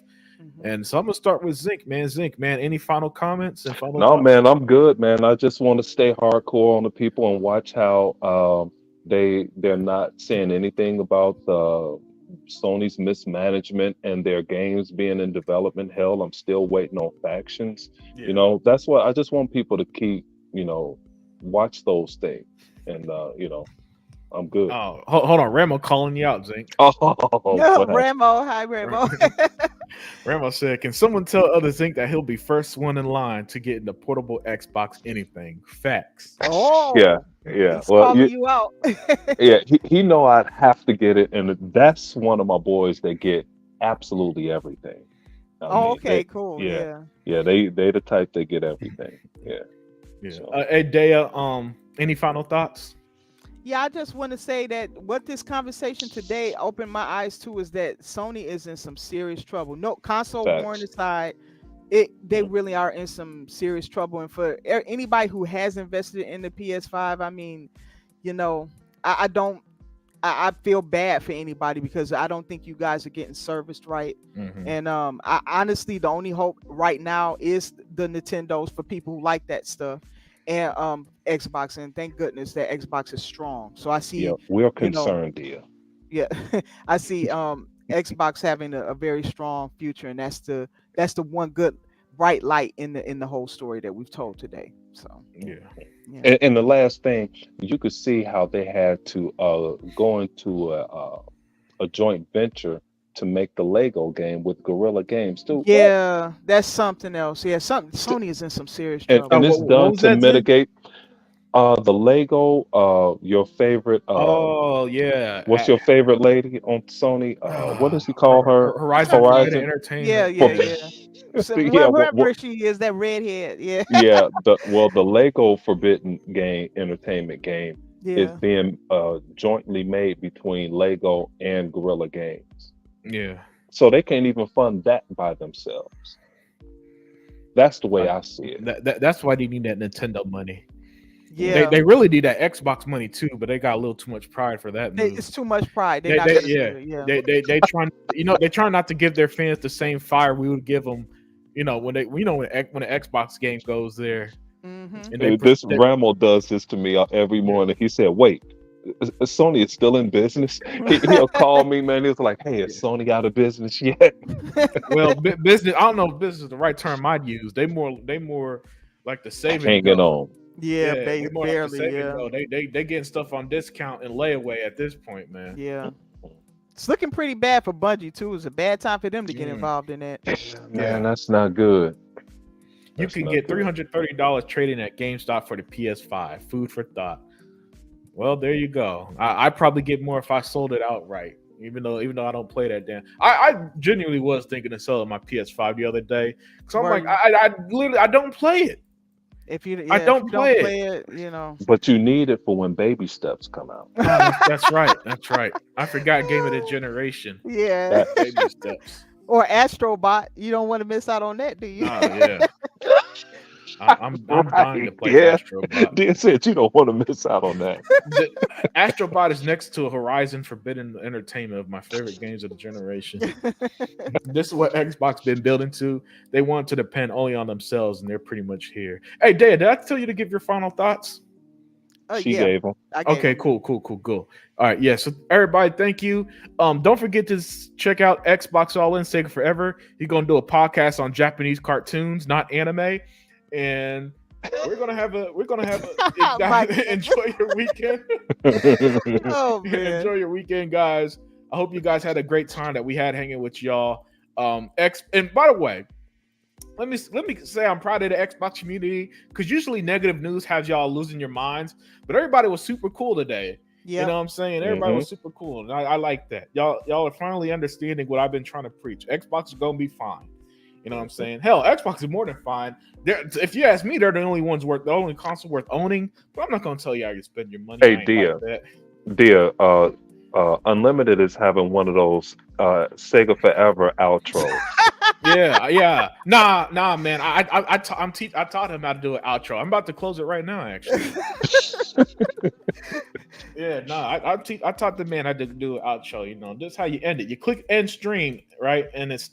And so I'm gonna start with Zinc, man. Zinc, man, any final comments and final No, thoughts? man, I'm good, man. I just want to stay hardcore on the people and watch how they're not saying anything about Sony's mismanagement and their games being in development. Hell, I'm still waiting on factions. Yeah. You know, that's what I just want people to keep, watch those things. And I'm good. Oh, hold on, Ramo calling you out, Zinc. Oh, No, what happened? Ramo. Hi, Ramo. Ramo said, "Can someone tell other Zinc that he'll be first one in line to get in the portable Xbox anything?" Facts. Oh, Yeah. he's Well, calling you out. yeah, he know I'd have to get it, and that's one of my boys that get absolutely everything. I Oh, mean, okay, cool. Yeah. they the type that get everything. Yeah. Yeah. So. Hey, Dea, any final thoughts? Yeah, I just want to say that what this conversation today opened my eyes to is that Sony is in some serious trouble. No, console Facts. warring aside, they really are in some serious trouble. And for anybody who has invested in the PS5, I mean, I feel bad for anybody because I don't think you guys are getting serviced right. And I honestly, the only hope right now is the Nintendos for people who like that stuff. And Xbox, and thank goodness that Xbox is strong. So I see, Yeah, we're concerned, dear. yeah, I see Xbox having a very strong future, and that's the one good bright light in the whole story that we've told today. So Yeah. And the last thing, you could see how they had to go into a joint venture to make the Lego game with Guerrilla Games too. Yeah, that's something else. Yeah, Sony is in some serious trouble. And it's what done was to that, Zen? mitigate the Lego. Your favorite. Oh yeah. What's your favorite lady on Sony? What does he call her? Horizon Forbidden Entertainment. Yeah. So Yeah, whoever she is, that redhead. Yeah. Yeah. The Lego Forbidden Game Entertainment game is being jointly made between Lego and Guerrilla Games. Yeah. So they can't even fund that by themselves. That's the way I see it. That's why they need that Nintendo money. Yeah. They really need that Xbox money too, but they got a little too much pride for that move. It's too much pride. They try not to give their fans the same fire we would give them, when an Xbox game goes there. Mm-hmm. This Ramo does this to me every morning. He said, "Wait, Sony is still in business." He'll call me, man. He's like, "Hey, is Sony out of business yet?" Well, business. I don't know if business is the right term I'd use. They more like the saving. Hanging on. Yeah, barely. Like They getting stuff on discount and layaway at this point, man. Yeah. It's looking pretty bad for Bungie too. It's a bad time for them to get involved in that. Man, that's not good. You can get $330 trading at GameStop for the PS5. Food for thought. Well, there you go. I'd probably get more if I sold it outright. Even though I don't play that damn. I genuinely was thinking of selling my PS5 the other day because I'm like I don't play it. I don't play it. But you need it for when baby steps come out. That's right. I forgot Game of the Generation. Yeah. Baby steps. Or Astrobot. You don't want to miss out on that, do you? Oh yeah. I'm dying to play Astrobot. Dean said you don't want to miss out on that. Astrobot is next to Horizon Forbidden Entertainment of my favorite games of the generation. This is what Xbox been building to. They want to depend only on themselves, and they're pretty much here. Hey, Dad, did I tell you to give your final thoughts? She gave them. Okay, cool. All right, yeah. So everybody, thank you. Don't forget to check out Xbox All In Sega Forever. He's gonna do a podcast on Japanese cartoons, not anime. And we're gonna have a enjoy your weekend. Oh man, enjoy your weekend, guys. I hope you guys had a great time that we had hanging with y'all. And by the way, let me say I'm proud of the Xbox community because usually negative news has y'all losing your minds, but everybody was super cool today. You know what I'm saying? Everybody was super cool, and I like that. Y'all are finally understanding what I've been trying to preach. Xbox is gonna be fine. You know what I'm saying? Hell, Xbox is more than fine. If you ask me, they're the only console worth owning. But I'm not gonna tell you how you spend your money. Hey, Dia, Unlimited is having one of those Sega Forever outros. Yeah. Nah, man. I taught him how to do an outro. I'm about to close it right now, actually. Yeah, no, I taught the man how to do an outro. You know, this is how you end it. You click end stream, right, and it stops.